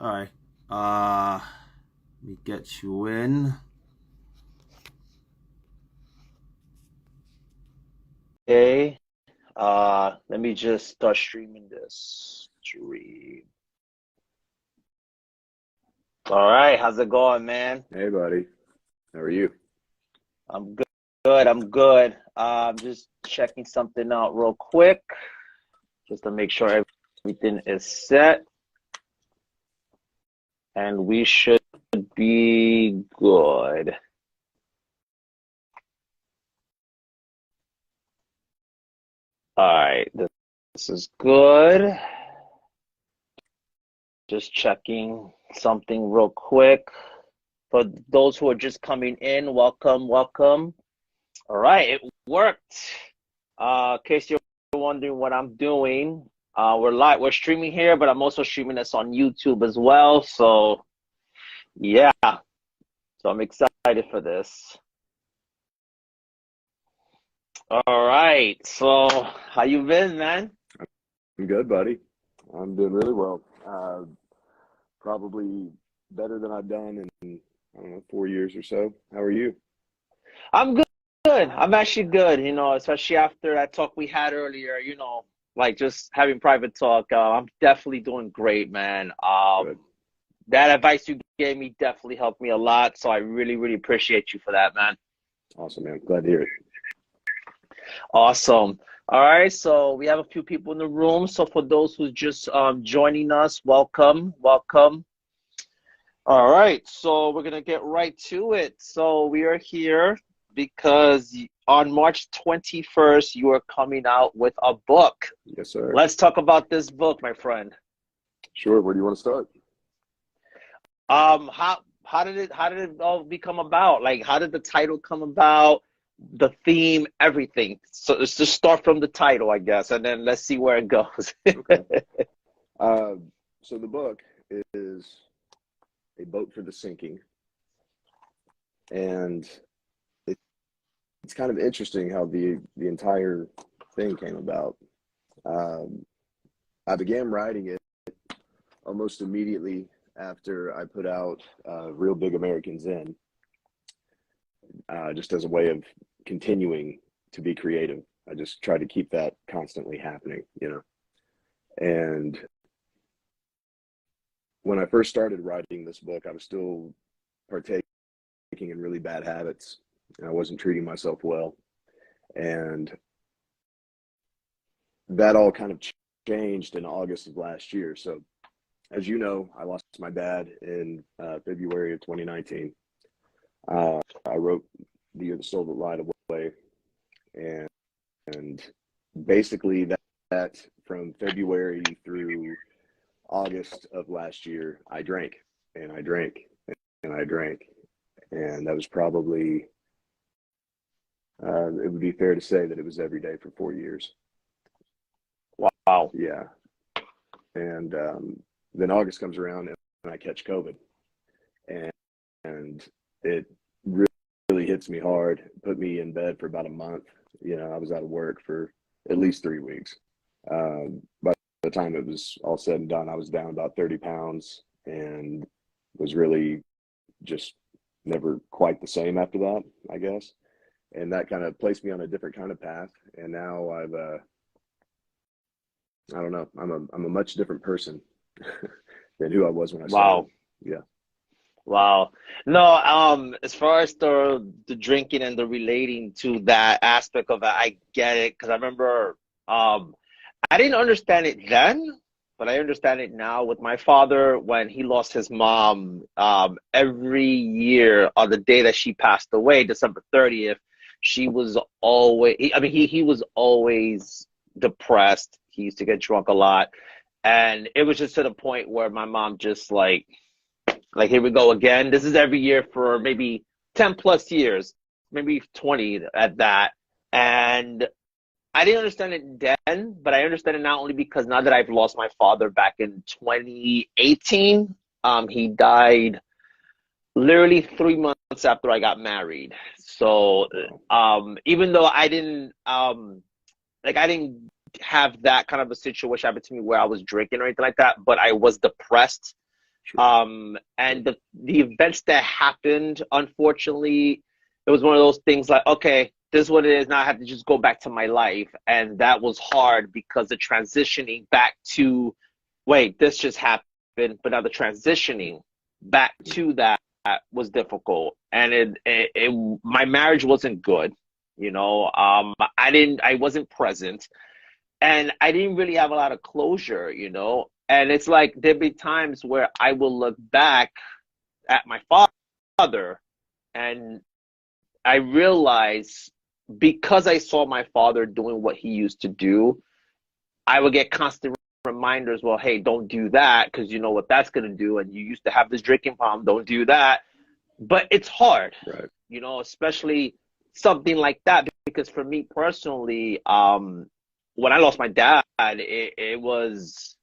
All right. Let me get you in. Okay. Let me just start streaming this. All right. How's it going, man? Hey, buddy. How are you? I'm good. I'm good. I'm just checking something out real quick, just to make sure everything is set, and we should be good. All right. This is good. Just checking something real quick. For those who are just coming in, welcome. All right, it worked. In case you're wondering what I'm doing, we're streaming here, but I'm also streaming this on YouTube as well. So yeah, so I'm excited for this. All right, so how you been, man? I'm good, buddy. I'm doing really well. Probably better than I've done in, I don't know, 4 years or so. How are you? I'm good. I'm actually good, especially after that talk we had earlier, like just having private talk. I'm definitely doing great, man. Good. That advice you gave me definitely helped me a lot. So I really, really appreciate you for that, man. Awesome, man. Glad to hear it. Awesome. All right. So we have a few people in the room. So for those who's just joining us, welcome. All right. So we're going to get right to it. So we are here because on March 21st, you are coming out with a book. Yes, sir. Let's talk about this book, my friend. Sure. Where do you want to start? How did it all become about? Like, how did the title come about? The theme, everything. So let's just start from the title, I guess, and then let's see where it goes. Okay. So the book is A Boat for the Sinking. And it's kind of interesting how the entire thing came about. I began writing it almost immediately after I put out Real Big Americans In, just as a way of continuing to be creative. I just try to keep that constantly happening, And when I first started writing this book, I was still partaking in really bad habits. I wasn't treating myself well. And that all kind of changed in August of last year. So, as you know, I lost my dad in February of 2019. I wrote The Year the Soul That Lied Away. And basically that from February through August of last year, I drank and I drank and I drank. And that was probably, it would be fair to say that it was every day for 4 years. Wow. Yeah. And then August comes around and I catch COVID. And it really hits me hard, put me in bed for about a month. I was out of work for at least 3 weeks. By the time it was all said and done, I was down about 30 pounds and was really just never quite the same after that, I guess. And that kind of placed me on a different kind of path. And now I don't know, I'm a much different person than who I was when I started. Wow. Yeah. Wow. No, as far as the drinking and the relating to that aspect of it, I get it. Because I remember I didn't understand it then, but I understand it now with my father when he lost his mom. Every year on the day that she passed away, December 30th, she was always, he was always depressed. He used to get drunk a lot. And it was just to the point where my mom just like, here we go again. This is every year for maybe 10 plus years, maybe 20 at that. And I didn't understand it then, but I understand it now only because now that I've lost my father back in 2018, he died literally 3 months after I got married. So even though I didn't have that kind of a situation happen to me where I was drinking or anything like that, but I was depressed Sure. And the events that happened, unfortunately, it was one of those things like, okay, this is what it is. Now I have to just go back to my life. And that was hard because the transitioning back to, wait, this just happened, but now the transitioning back to that was difficult. And my marriage wasn't good. I wasn't present, and I didn't really have a lot of closure. And it's like there'd be times where I will look back at my father, and I realize, because I saw my father doing what he used to do, I would get constant reminders. Well, hey, don't do that, because you know what that's going to do. And you used to have this drinking problem. Don't do that. But it's hard, Right. especially something like that. Because for me personally, when I lost my dad, it was,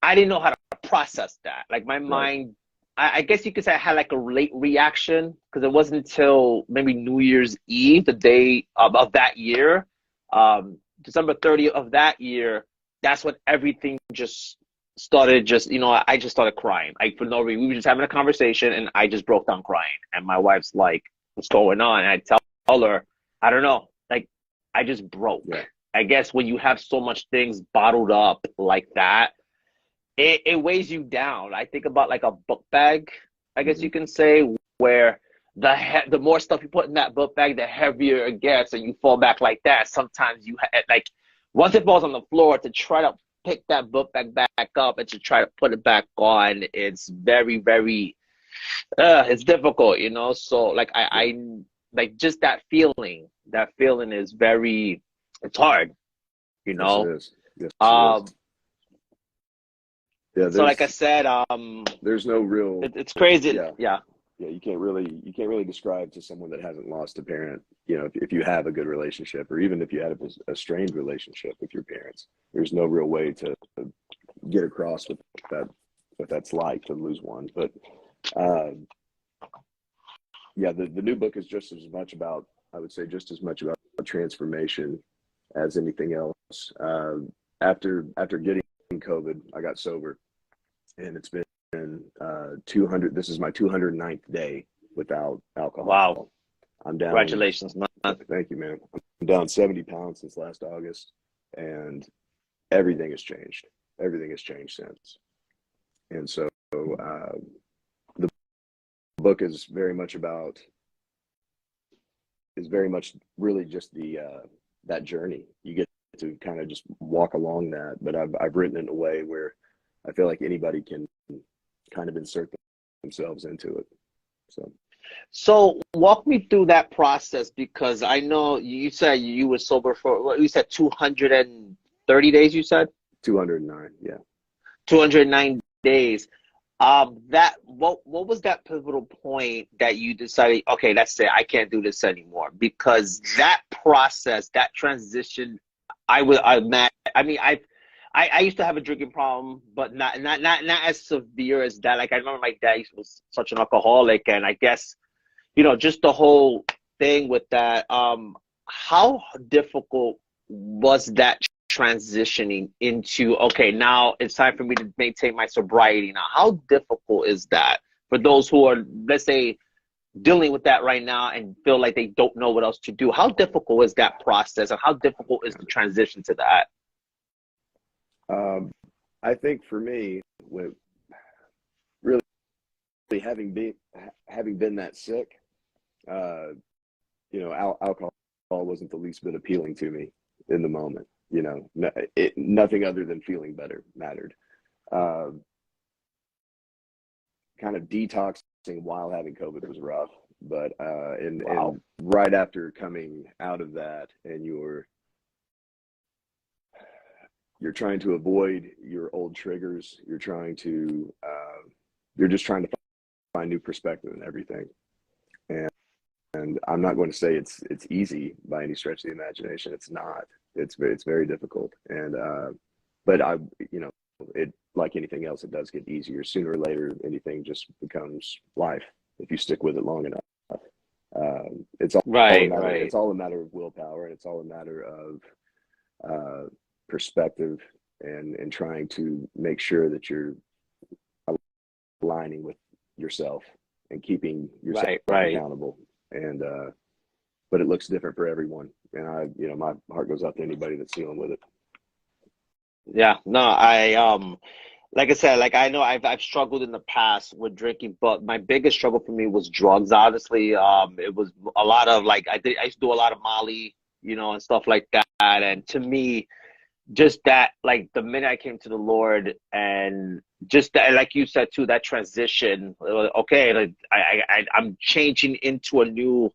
I didn't know how to process that. Like my Right. mind, I guess you could say I had like a late reaction, because it wasn't until maybe New Year's Eve, the day of that year, December 30th of that year, that's when everything just started. I just started crying. Like for no reason. We were just having a conversation and I just broke down crying. And my wife's like, what's going on? And I tell her, I don't know. Like I just broke. Yeah. I guess when you have so much things bottled up like that, it weighs you down. I think about like a book bag, I guess Mm-hmm. you can say, where the more stuff you put in that book bag, the heavier it gets, and you fall back like that. Sometimes like once it falls on the floor, to try to pick that book bag back up and to try to put it back on, it's very, very, it's difficult. So like Yeah. I like just that feeling is very, it's hard, you Yes, it know. is. Yes, it is. Um, Yeah. so like I said, There's no real. it's crazy. Yeah. Yeah. Yeah. You can't really describe to someone that hasn't lost a parent. If you have a good relationship, or even if you had a strained relationship with your parents, there's no real way to get across that what that's like to lose one. But uh, yeah, the new book is just as much about, I would say, just as much about transformation as anything else. After getting COVID, I got sober, and it's been 200. This is my 209th day without alcohol. Wow. I'm down. Congratulations, man. Thank you, man. I'm down 70 pounds since last August, and everything has changed. Everything has changed since. And so the book is very much really just the that journey. You get to kind of just walk along that, but I've written it in a way where I feel like anybody can kind of insert themselves into it. So walk me through that process, because I know you said you were sober for what you said, 230 days, you said? 209, yeah. 209 days. That what was that pivotal point that you decided, okay, that's it, I can't do this anymore? Because that process, that transition, I mean, I used to have a drinking problem, but not as severe as that. Like I remember my dad was such an alcoholic, and I guess, just the whole thing with that. How difficult was that transitioning into, okay, now it's time for me to maintain my sobriety now? How difficult is that for those who are, let's say, dealing with that right now and feel like they don't know what else to do? How difficult is that process, and how difficult is the transition to that? Um, I think for me, with really having been that sick, uh, alcohol wasn't the least bit appealing to me in the moment. Nothing other than feeling better mattered. Uh, Kind of detoxing while having COVID was rough, but Wow. and right after coming out of that, and you're trying to avoid your old triggers. You're just trying to find new perspective in everything. And I'm not going to say it's easy by any stretch of the imagination. It's not. It's very difficult. And but it, like anything else, it does get easier sooner or later. Anything just becomes life if you stick with it long enough. It's all a Right, matter. right. It's all a matter of willpower, and it's all a matter of perspective, and trying to make sure that you're aligning with yourself and keeping yourself Right. accountable. And but it looks different for everyone. And my heart goes out to anybody that's dealing with it. Yeah, no, like I said, like I know I've struggled in the past with drinking, but my biggest struggle for me was drugs. Honestly, it was a lot of like I used to do a lot of Molly, and stuff like that. And to me, just that, like the minute I came to the Lord, and just that, like you said too, that transition. Okay, like I'm changing into a new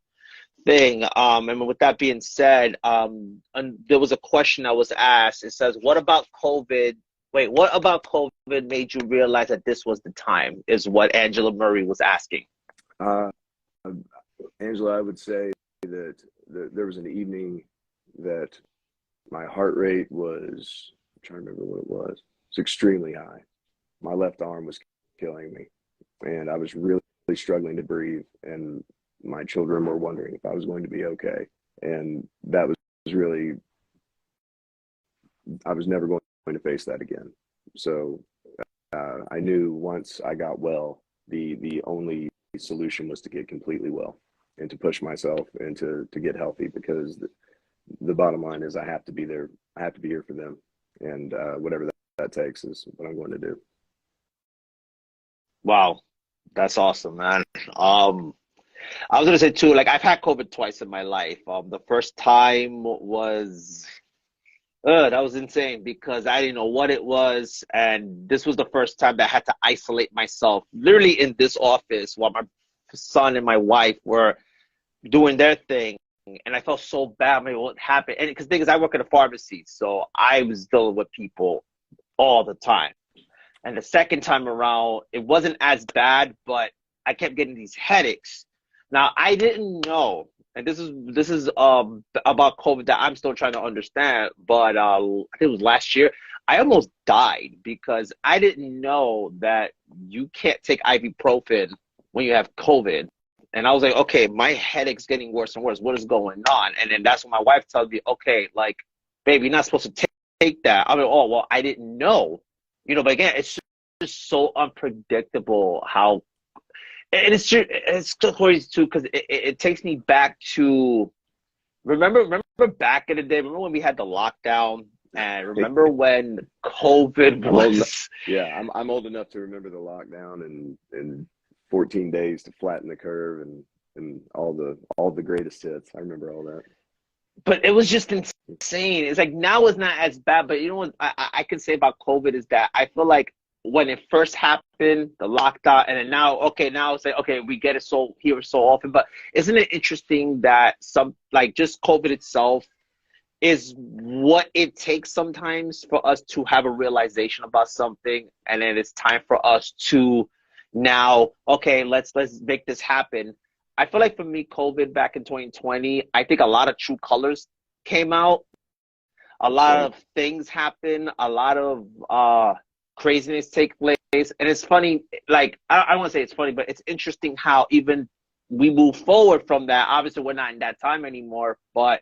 thing. And with that being said, and there was a question that was asked. It says, "What about COVID? Wait, what about COVID made you realize that this was the time?" Is what Angela Murray was asking. Uh, Angela, I would say that there was an evening that my heart rate was, I'm trying to remember what it was. It's extremely high. My left arm was killing me, and I was really struggling to breathe. And my children were wondering if I was going to be okay. And that was really, I was never going to face that again. So I knew once I got well, the only solution was to get completely well and to push myself and to get healthy, because the bottom line is I have to be there. I have to be here for them. And whatever that takes is what I'm going to do. Wow, that's awesome, man. I was gonna say too, like I've had COVID twice in my life. The first time was that was insane because I didn't know what it was, and this was the first time that I had to isolate myself, literally in this office while my son and my wife were doing their thing, and I felt so bad. I mean, what happened? And because thing is, I work at a pharmacy, so I was dealing with people all the time. And the second time around, it wasn't as bad, but I kept getting these headaches. Now I didn't know, and this is about COVID that I'm still trying to understand. But I think it was last year. I almost died because I didn't know that you can't take ibuprofen when you have COVID. And I was like, okay, my headache's getting worse and worse. What is going on? And then that's when my wife tells me, okay, like, babe, you're not supposed to take that. I'm like, oh, well, I didn't know. But again, it's just so unpredictable how, and it's so crazy too, because it takes me back to, remember back in the day, remember when we had the lockdown, and remember when COVID was, I'm old enough to remember the lockdown and 14 days to flatten the curve and all the greatest hits. I remember all that. but it was just insane. It's like now it's not as bad, but you know what I can say about COVID is that I feel like when it first happened, the lockdown, and then now, okay, now it's like, okay, we get it so often. But isn't it interesting that some, like just COVID itself is what it takes sometimes for us to have a realization about something, and then it's time for us to now, okay, let's make this happen. I feel like for me, COVID back in 2020, I think a lot of true colors came out. A lot of things happen. A lot of craziness take place. And it's funny, like, I don't want to say it's funny, but it's interesting how even we move forward from that. Obviously, we're not in that time anymore, but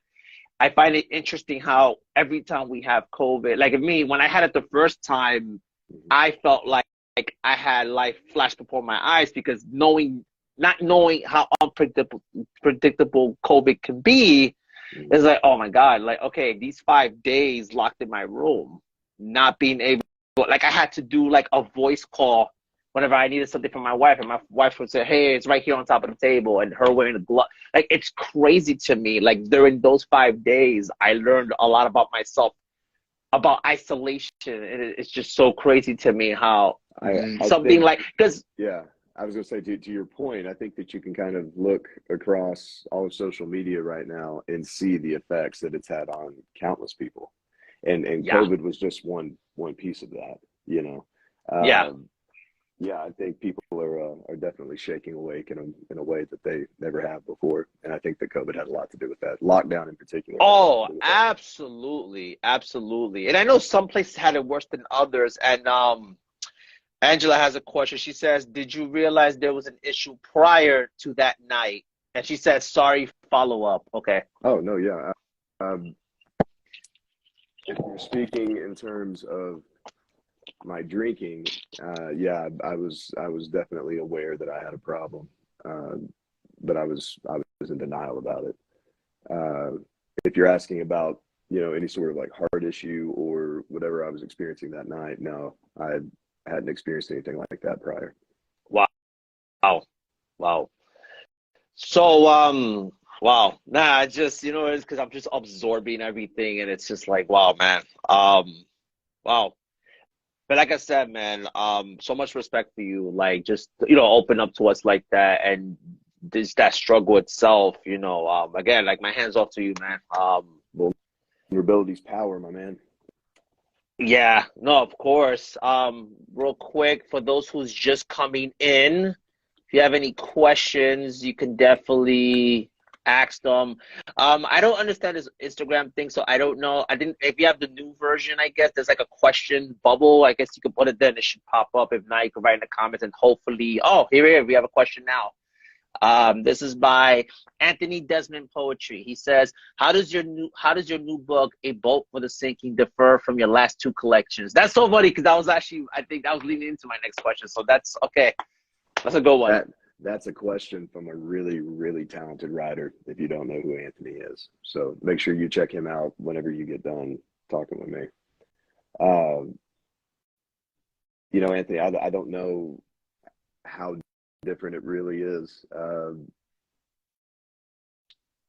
I find it interesting how every time we have COVID, like me, when I had it the first time, I felt like I had life flash before my eyes because not knowing how predictable COVID can be, it's like, oh my God, like, okay, these 5 days locked in my room, not being able, like I had to do like a voice call whenever I needed something from my wife, and my wife would say, hey, it's right here on top of the table, and her wearing a glove. Like, it's crazy to me. Like, during those 5 days, I learned a lot about myself, about isolation, and it's just so crazy to me how something like, because I was going to say to your point, I think that you can kind of look across all of social media right now and see the effects that it's had on countless people, and COVID was just one piece of that. I think people are definitely shaking awake in a way that they never have before, and I think that COVID had a lot to do with that. Lockdown in particular. Oh, absolutely, absolutely. And I know some places had it worse than others. And Angela has a question. She says, "Did you realize there was an issue prior to that night?" And she said, "Sorry, follow up." Okay. Oh no, yeah. If you're speaking in terms of my drinking, yeah, I was definitely aware that I had a problem, but I was in denial about it. If you're asking about, you know, any sort of like heart issue or whatever I was experiencing that night, no, I hadn't experienced anything like that prior. Wow. Wow. So, wow. Nah, I just, it's because I'm just absorbing everything, and it's just like, wow, man. Wow. But like I said, man, so much respect for you. Like, just, open up to us like that, and this that struggle itself, again, like my hands off to you, man. Vulnerability's power, my man. Yeah, no, of course. Real quick, for those who's just coming in, if you have any questions, you can definitely ask them. I don't understand this Instagram thing, so I don't know. I didn't. If you have the new version, I guess there's like a question bubble. I guess you can put it there, and it should pop up. If not, you can write in the comments, and hopefully, oh, here we have a question now. This is by Anthony Desmond Poetry. He says, how does your new book, A Boat for the Sinking, differ from your last two collections? That's so funny because I think that was leading into my next question. So that's okay. That's a good one. That's a question from a really, really talented writer, if you don't know who Anthony is. So make sure you check him out whenever you get done talking with me. Anthony, I don't know how different it really is.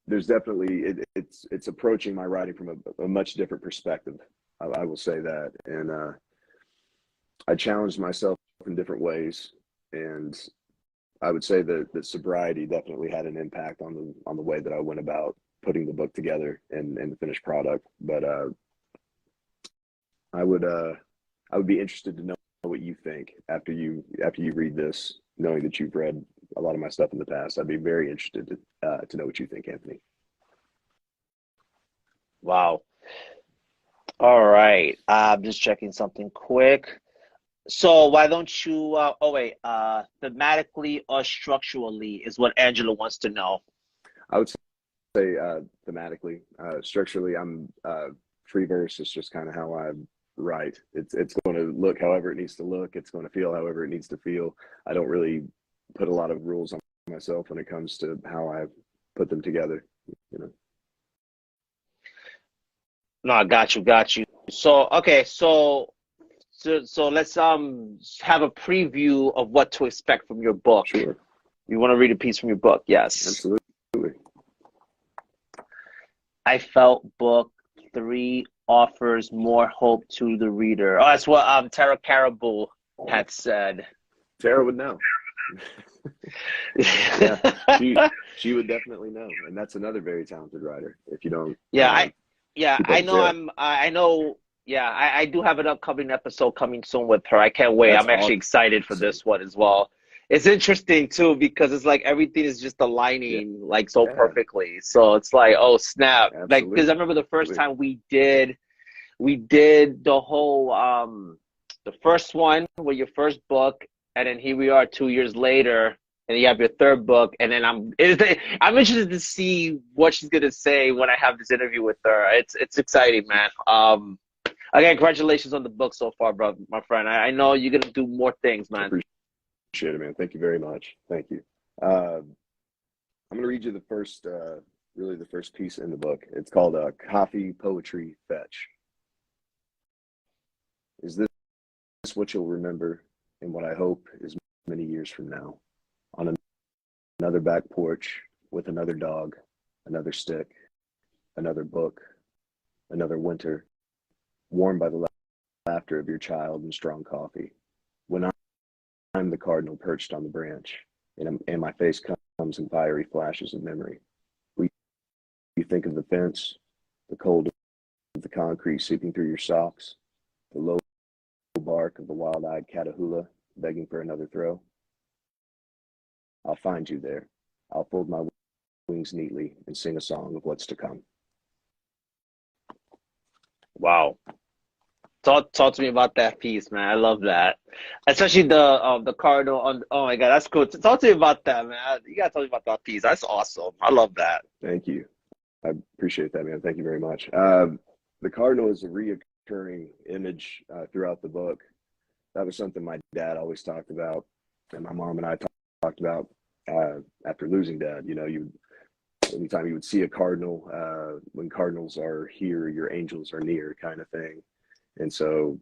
There's definitely it's approaching my writing from a much different perspective. I will say that, and I challenged myself in different ways, and I would say that sobriety definitely had an impact on the way that I went about putting the book together and the finished product. But I would be interested to know what you think after you read this, knowing that you've read a lot of my stuff in the past. I'd be very interested to know what you think, Anthony. Wow. All right. I'm just checking something quick. So why don't you, thematically or structurally is what Angela wants to know. I would say thematically. Structurally, I'm free verse is just kind of how I write. It's going to look however it needs to look. It's going to feel however it needs to feel. I don't really put a lot of rules on myself when it comes to how I put them together. No, I got you. So okay, so let's have a preview of what to expect from your book. Sure. You want to read a piece from your book? Yes. Absolutely. I felt book 3 offers more hope to the reader. Oh, that's what Tara Caribou had said. Tara would know. Yeah, she would definitely know, and that's another very talented writer. If you don't, I know. Yeah, I do have an upcoming episode coming soon with her. I can't wait. I'm actually excited for this one as well. It's interesting too because it's like everything is just aligning like so perfectly. So it's like, oh snap! Absolutely. Like because I remember the first time we did the whole the first one with your first book, and then here we are 2 years later, and you have your third book, and then I'm interested to see what she's gonna say when I have this interview with her. It's exciting, man. Again, congratulations on the book so far, bro, my friend. I know you're gonna do more things, man. Appreciate it, man. Thank you very much. Thank you. I'm gonna read you the first piece in the book. It's called Coffee Poetry Fetch. Is this what you'll remember and what I hope is many years from now? On another back porch with another dog, another stick, another book, another winter, warmed by the laughter of your child and strong coffee. When I'm the cardinal perched on the branch, and my face comes in fiery flashes of memory. You think of the fence, the cold of the concrete seeping through your socks, the low bark of the wild-eyed catahoula begging for another throw. I'll find you there. I'll fold my wings neatly and sing a song of what's to come. Wow. Talk to me about that piece, man. I love that, especially the cardinal on. Oh my God, that's cool. Talk to me about that, man. You gotta tell me about that piece. That's awesome. I love that. Thank you. I appreciate that, man. Thank you very much. The cardinal is a reoccurring image throughout the book. that was something my dad always talked about, and my mom and I talked about after losing dad. You know, anytime you would see a cardinal, when cardinals are here, your angels are near, kind of thing. And so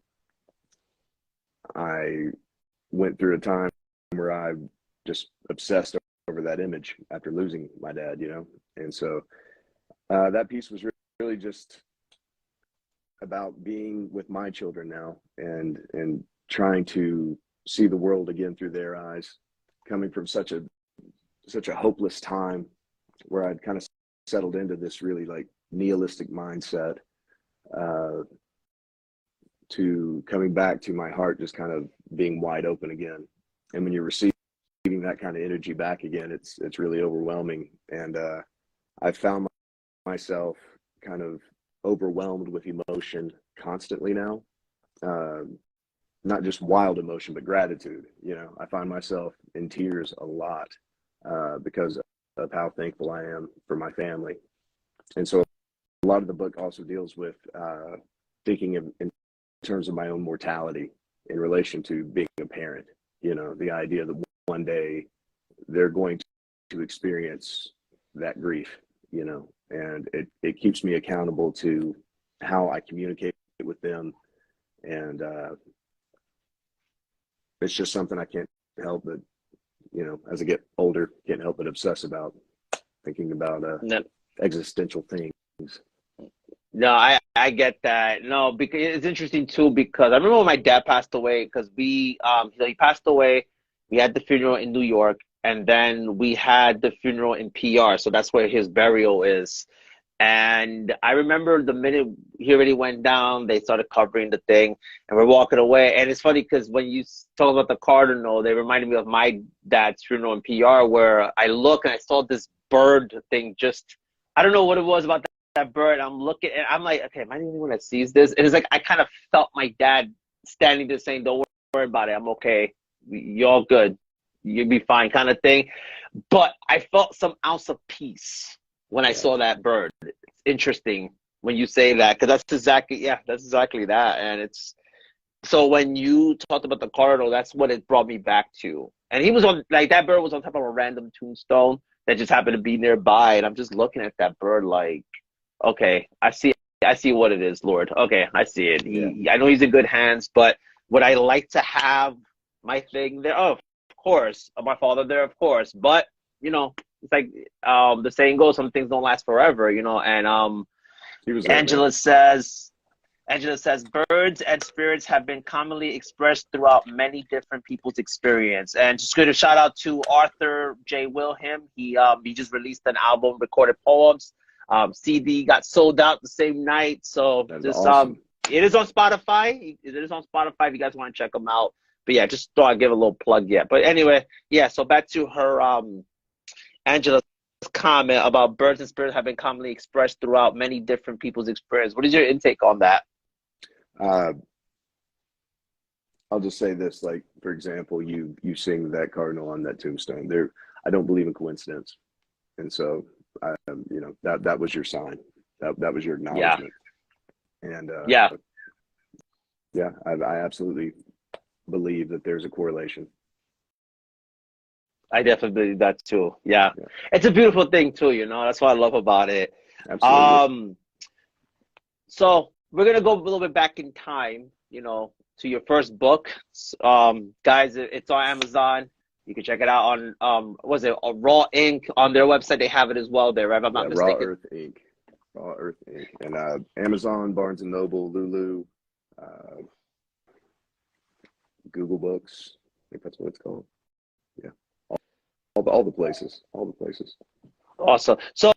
I went through a time where I just obsessed over that image after losing my dad, you know. And so that piece was really just about being with my children now, and trying to see the world again through their eyes, coming from such a hopeless time where I'd kind of settled into this really like nihilistic mindset, to coming back to my heart just kind of being wide open again. And when you're receiving that kind of energy back again, it's really overwhelming. And I found myself kind of overwhelmed with emotion constantly now. Not just wild emotion, but gratitude. You know, I find myself in tears a lot because of how thankful I am for my family. And so a lot of the book also deals with thinking in terms of my own mortality in relation to being a parent. You know, the idea that one day they're going to experience that grief, you know, and it keeps me accountable to how I communicate with them. And it's just something I can't help but, you know, as I get older, can't help but obsess about, thinking about existential things. No, I get that. No, because it's interesting too, because I remember when my dad passed away, because he passed away, we had the funeral in New York, and then we had the funeral in PR, so that's where his burial is. And I remember the minute he already went down, they started covering the thing, and we're walking away. And it's funny because when you talk about the cardinal, they reminded me of my dad's funeral in PR, where I look and I saw this bird thing. Just, I don't know what it was about that bird. I'm looking and I'm like, okay, am I the only one that sees this? And it's like I kind of felt my dad standing there saying, "Don't worry about it. I'm okay. You're all good. You'll be fine," kind of thing. But I felt some ounce of peace when I saw that bird. It's interesting when you say that, because that's exactly that. And it's so when you talked about the cardinal, that's what it brought me back to. And he was on, like, that bird was on top of a random tombstone that just happened to be nearby, and I'm just looking at that bird like, okay, I see what it is, Lord. Okay, I see it. I know he's in good hands, but would I like to have my thing there? Oh, of course. My father there, of course. But, you know, it's like the saying goes, some things don't last forever, you know. And He was there, Angela man. says, birds and spirits have been commonly expressed throughout many different people's experience. And just going to shout out to Arthur J. Wilhelm. He just released an album, Recorded Poems. CD got sold out the same night. So That is just awesome. it is on Spotify. It is on Spotify if you guys want to check them out. But yeah, just thought I'd give a little plug. Yeah. But anyway, yeah. So back to her, Angela's comment about birds and spirits have been commonly expressed throughout many different people's experience. What is your intake on that? I'll just say this, like, for example, you sing that cardinal on that tombstone there. I don't believe in coincidence. And so, you know, that was your sign. That was your Yeah. acknowledgement. And Yeah. yeah, I absolutely believe that there's a correlation. I definitely believe that too. Yeah. Yeah, It's a beautiful thing too, you know. That's what I love about it. absolutely. So we're gonna go a little bit back in time, you know, to your first book. Guys, it's on Amazon. You can check it out on was it Raw Ink on their website? They have it as well there, right? If I'm Yeah, not mistaken. Raw Earth Inc. And Amazon, Barnes and Noble, Lulu, Google Books. I think that's what it's called. Yeah, all the places, all the places. Awesome. So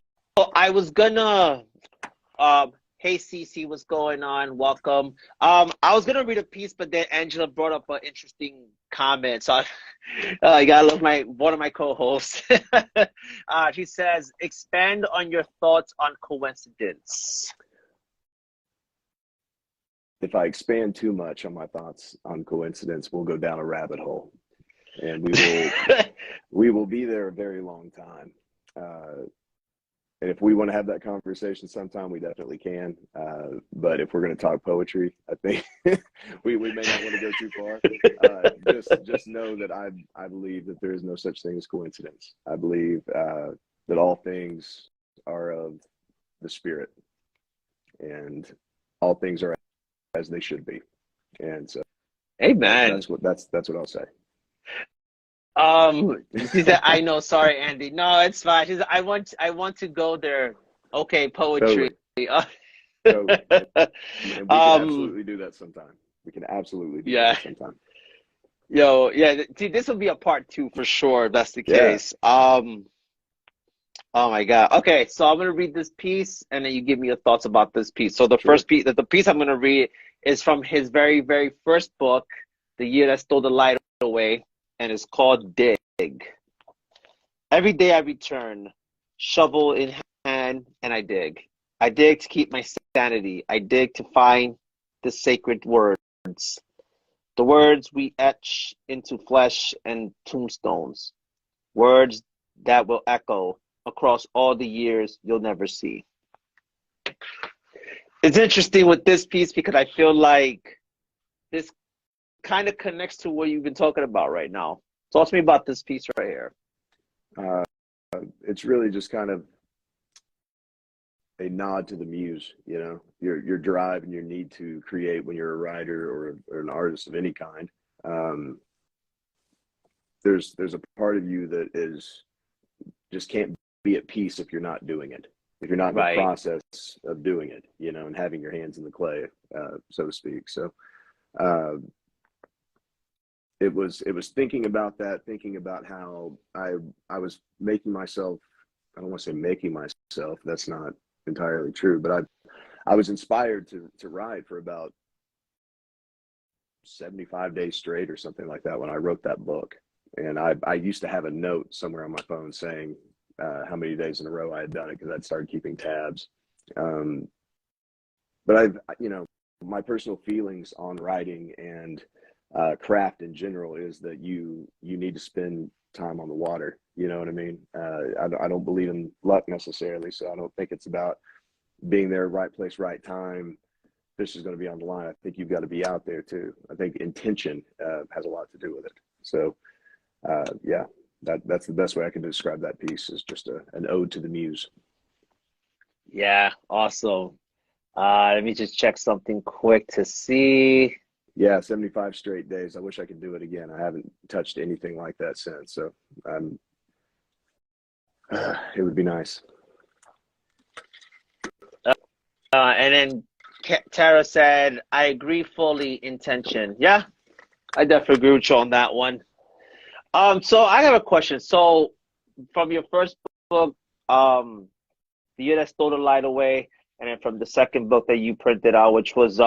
I was gonna hey Cece, what's going on? Welcome. I was gonna read a piece, but then Angela brought up an interesting comment. So I gotta love one of my co-hosts. She says, expand on your thoughts on coincidence. If I expand too much on my thoughts on coincidence, we'll go down a rabbit hole, and we will be there a very long time. And if we want to have that conversation sometime, we definitely can. But if we're going to talk poetry, I think we may not want to go too far. Just know that I believe that there is no such thing as coincidence. I believe that all things are of the spirit, and all things are as they should be. And so Amen. that's what I'll say. She said, "I know, sorry, Andy. No, it's fine." She said, "I want to go there." Okay, poetry. Totally. And we can absolutely do that sometime. We can absolutely do that sometime. Yo, yeah. See, this will be a part 2 for sure. If that's the case. Oh my God. Okay, so I'm gonna read this piece, and then you give me your thoughts about this piece. So the first piece, the piece I'm gonna read is from his very, very first book, The Year That Stole the Light Away, and it's called Dig. Every day I return, shovel in hand, and I dig. I dig to keep my sanity. I dig to find the sacred words. The words we etch into flesh and tombstones. Words that will echo across all the years you'll never see. It's interesting with this piece because I feel like this kind of connects to what you've been talking about right now. Talk to me about this piece right here. It's really just kind of a nod to the muse, you know, your drive and your need to create when you're a writer or an artist of any kind. There's a part of you that is just can't be at peace if you're not doing it, if you're not in the process of doing it, you know, and having your hands in the clay, so to speak. So it was thinking about that, thinking about how I was making myself, I don't want to say making myself, that's not entirely true, but I was inspired to write for about 75 days straight or something like that when I wrote that book. And I used to have a note somewhere on my phone saying how many days in a row I had done it, because I'd started keeping tabs. But you know, my personal feelings on writing and craft in general is that you need to spend time on the water. You know what I mean? I don't believe in luck necessarily, so I don't think it's about being there, right place, right time. Fish is going to be on the line. I think you've got to be out there too. I think intention has a lot to do with it. So yeah, that's the best way I can describe that piece, is just an ode to the muse. Yeah, awesome. Let me just check something quick to see. Yeah, 75 straight days. I wish I could do it again. I haven't touched anything like that since. So it would be nice. And then Tara said, I agree fully, intention. Yeah, I definitely agree with you on that one. So I have a question. So from your first book, The Year That Stole the Light Away, and then from the second book that you printed out, which was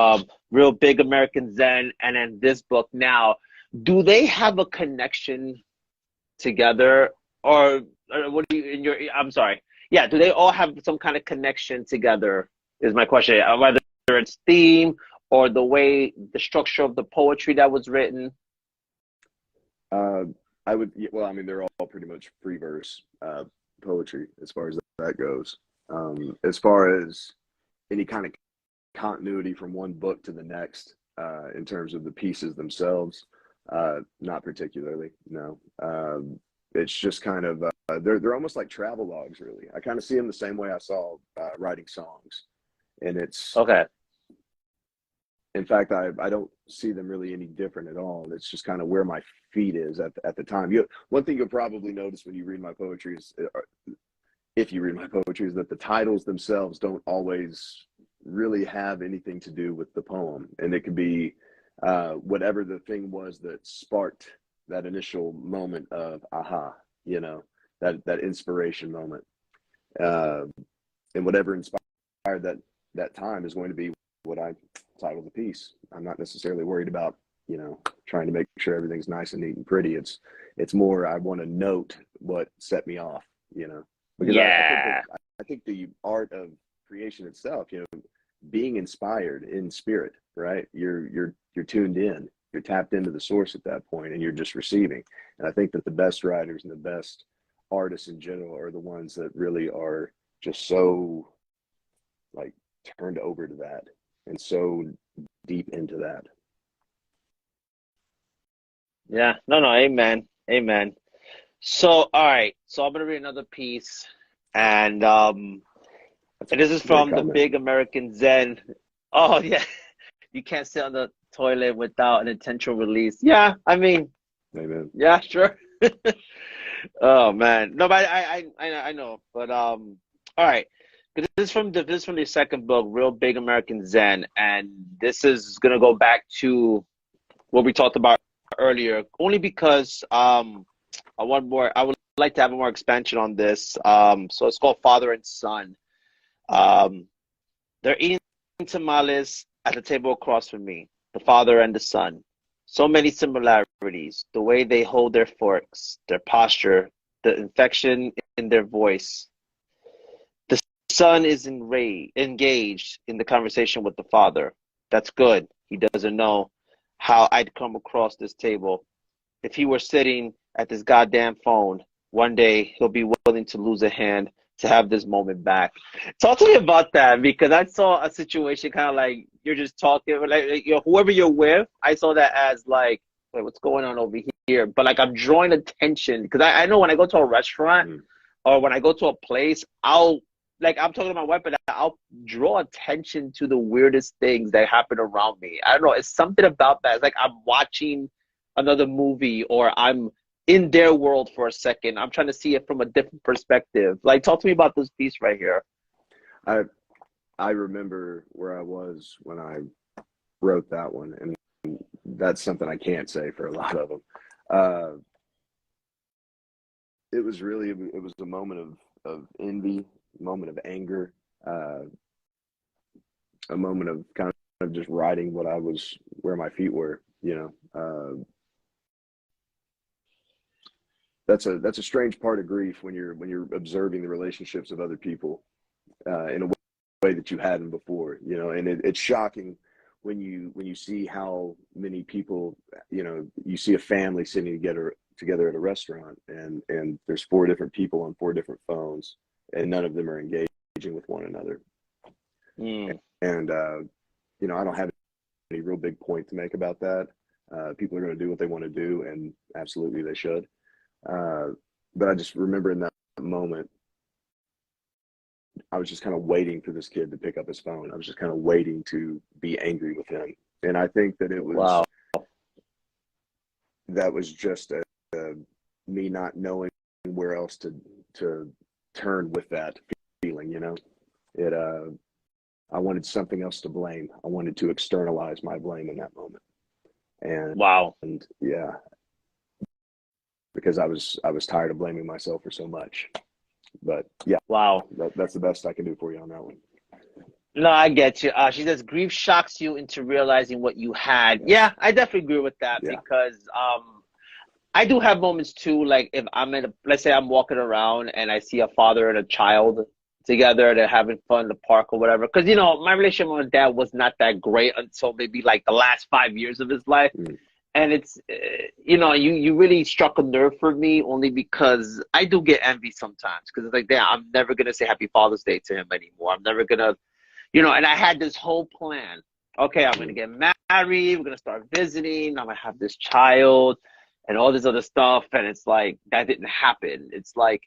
Real Big American Zen, and then this book now, do they have a connection together, or what do you in your? I'm sorry. Yeah, do they all have some kind of connection together? Is my question. Whether it's theme or the way, the structure of the poetry that was written. I would. Well, I mean, they're all pretty much free verse poetry as far as that goes. As far as any kind of continuity from one book to the next, in terms of the pieces themselves, not particularly. No. It's just kind of they're almost like travel logs, really. I kind of see them the same way I saw writing songs, and it's okay. In fact, I don't see them really any different at all. It's just kind of where my feet is at the time. One thing you'll probably notice when you read my poetry is, if you read my poetry, is that the titles themselves don't always really have anything to do with the poem, and it could be whatever the thing was that sparked that initial moment of aha, you know, that inspiration moment, and whatever inspired that time is going to be what I title the piece. I'm not necessarily worried about, you know, trying to make sure everything's nice and neat and pretty. It's more, I want to note what set me off, you know, because I think the art of creation itself, you know, being inspired in spirit, right? You're tuned in, you're tapped into the source at that point, and you're just receiving. And I think that the best writers and the best artists in general are the ones that really are just so like turned over to that and so deep into that. Yeah. No, no. Amen. Amen. So, all right. So I'm gonna read another piece, and That's this is a great from the comment. Big American Zen. Oh yeah, you can't sit on the toilet without an intentional release. Yeah, I mean, Amen. yeah, sure. Oh man, no, but I know, but all right. This is from the second book, Real Big American Zen, and this is gonna go back to what we talked about earlier, only because I would like to have more expansion on this. So it's called Father and Son. Um, they're eating tamales at the table across from me, the father and the son. So many similarities, the way they hold their forks, their posture, the inflection in their voice. The son is engaged in the conversation with the father. That's good. He doesn't know how I'd come across this table. If he were sitting at this goddamn phone, one day he'll be willing to lose a hand to have this moment back. Talk to me about that, because I saw a situation kind of like you're just talking, like you know, whoever you're with. I saw that as like, wait, what's going on over here? But like I'm drawing attention because I know when I go to a restaurant Mm. or when I go to a place, I'll like I'm talking to my wife, but I'll draw attention to the weirdest things that happen around me. I don't know. It's something about that. It's like I'm watching another movie or I'm in their world for a second. I'm trying to see it from a different perspective. Like, talk to me about this piece right here. I I remember where I was when I wrote that one, and that's something I can't say for a lot of them. Uh, it was really it was a moment of envy, a moment of anger, uh, a moment of kind of just riding what I was where my feet were. That's a strange part of grief when you're observing the relationships of other people in a way that you hadn't before. And it's shocking when you see how many people, you see a family sitting together at a restaurant, and there's four different people on four different phones, and none of them are engaging with one another. Mm, And I don't have any real big point to make about that. People are going to do what they want to do, and absolutely they should. Uh, but I just remember in that moment, I was just kind of waiting for this kid to pick up his phone. I was just kind of waiting to be angry with him. And I think that wow. that was just me not knowing where else to turn with that feeling. It, I wanted something else to blame. I wanted to externalize my blame in that moment. Wow. And yeah, because I was tired of blaming myself for so much. But yeah, Wow. that's the best I can do for you on that one. No, I get you. She says grief shocks you into realizing what you had. Yes. Yeah, I definitely agree with that Yeah. because I do have moments too, like if I'm in let's say I'm walking around and I see a father and a child together, they're having fun in the park or whatever. Because, my relationship with my dad was not that great until maybe like the last 5 years of his life. Mm. And it's, you really struck a nerve for me only because I do get envy sometimes because it's like, damn, I'm never going to say Happy Father's Day to him anymore. I'm never going to, and I had this whole plan. Okay, I'm going to Mm. get married. We're going to start visiting. I'm going to have this child and all this other stuff. And it's like, that didn't happen. It's like,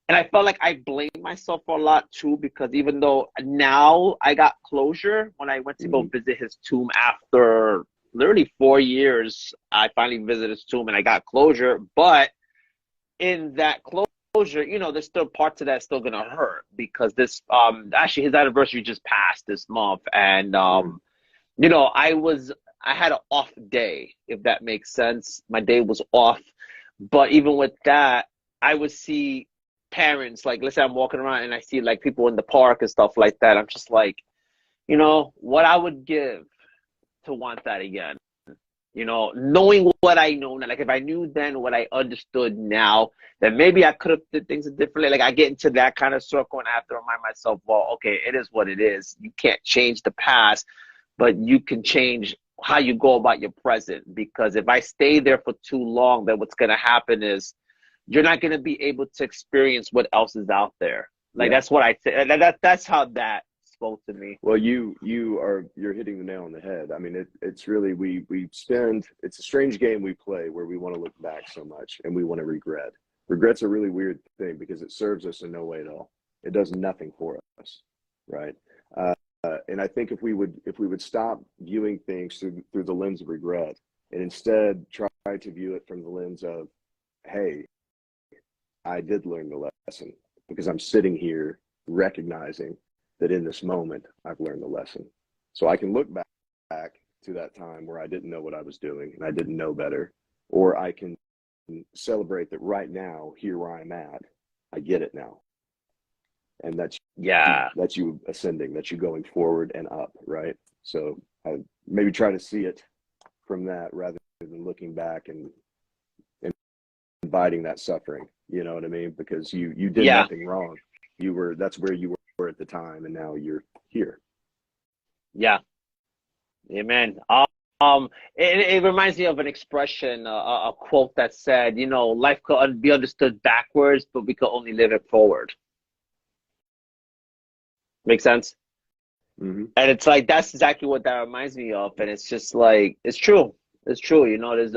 and I felt like I blamed myself for a lot too, because even though now I got closure when I went to go Mm. visit his tomb after literally 4 years, I finally visited his tomb and I got closure. But in that closure, there's still parts of that still gonna hurt because this actually his anniversary just passed this month, and Mm. you know, I was I had an off day, if that makes sense. My day was off. But even with that, I would see parents, like let's say I'm walking around and I see like people in the park and stuff like that. I'm just like, what I would give to want that again. Knowing what I know now, like if I knew then what I understood now, then maybe I could have did things differently. Like I get into that kind of circle and I have to remind myself, well, okay, it is what it is. You can't change the past, but you can change how you go about your present. Because if I stay there for too long, then what's going to happen is you're not going to be able to experience what else is out there. Like Yeah. that's what I think. That's how that spoke to me. Well, you're hitting the nail on the head. I mean, it's really we spend it's a strange game we play where we want to look back so much and we want to regret. Regret's a really weird thing because it serves us in no way at all. It does nothing for us, right? And I think if we would stop viewing things through the lens of regret and instead try to view it from the lens of, hey, I did learn the lesson because I'm sitting here recognizing that in this moment I've learned the lesson. So I can look back to that time where I didn't know what I was doing and I didn't know better, or I can celebrate that right now, here where I'm at, I get it now. And Yeah. that's you ascending, that's you going forward and up, right? So I maybe try to see it from that rather than looking back and inviting that suffering. You know what I mean? Because you did Yeah. nothing wrong. That's where you were at the time, and now you're here. Yeah. Amen. It reminds me of an expression, a quote that said, life could be understood backwards, but we could only live it forward. Make sense? Mm-hmm. And it's like that's exactly what that reminds me of. And it's just like it's true. It's true. There's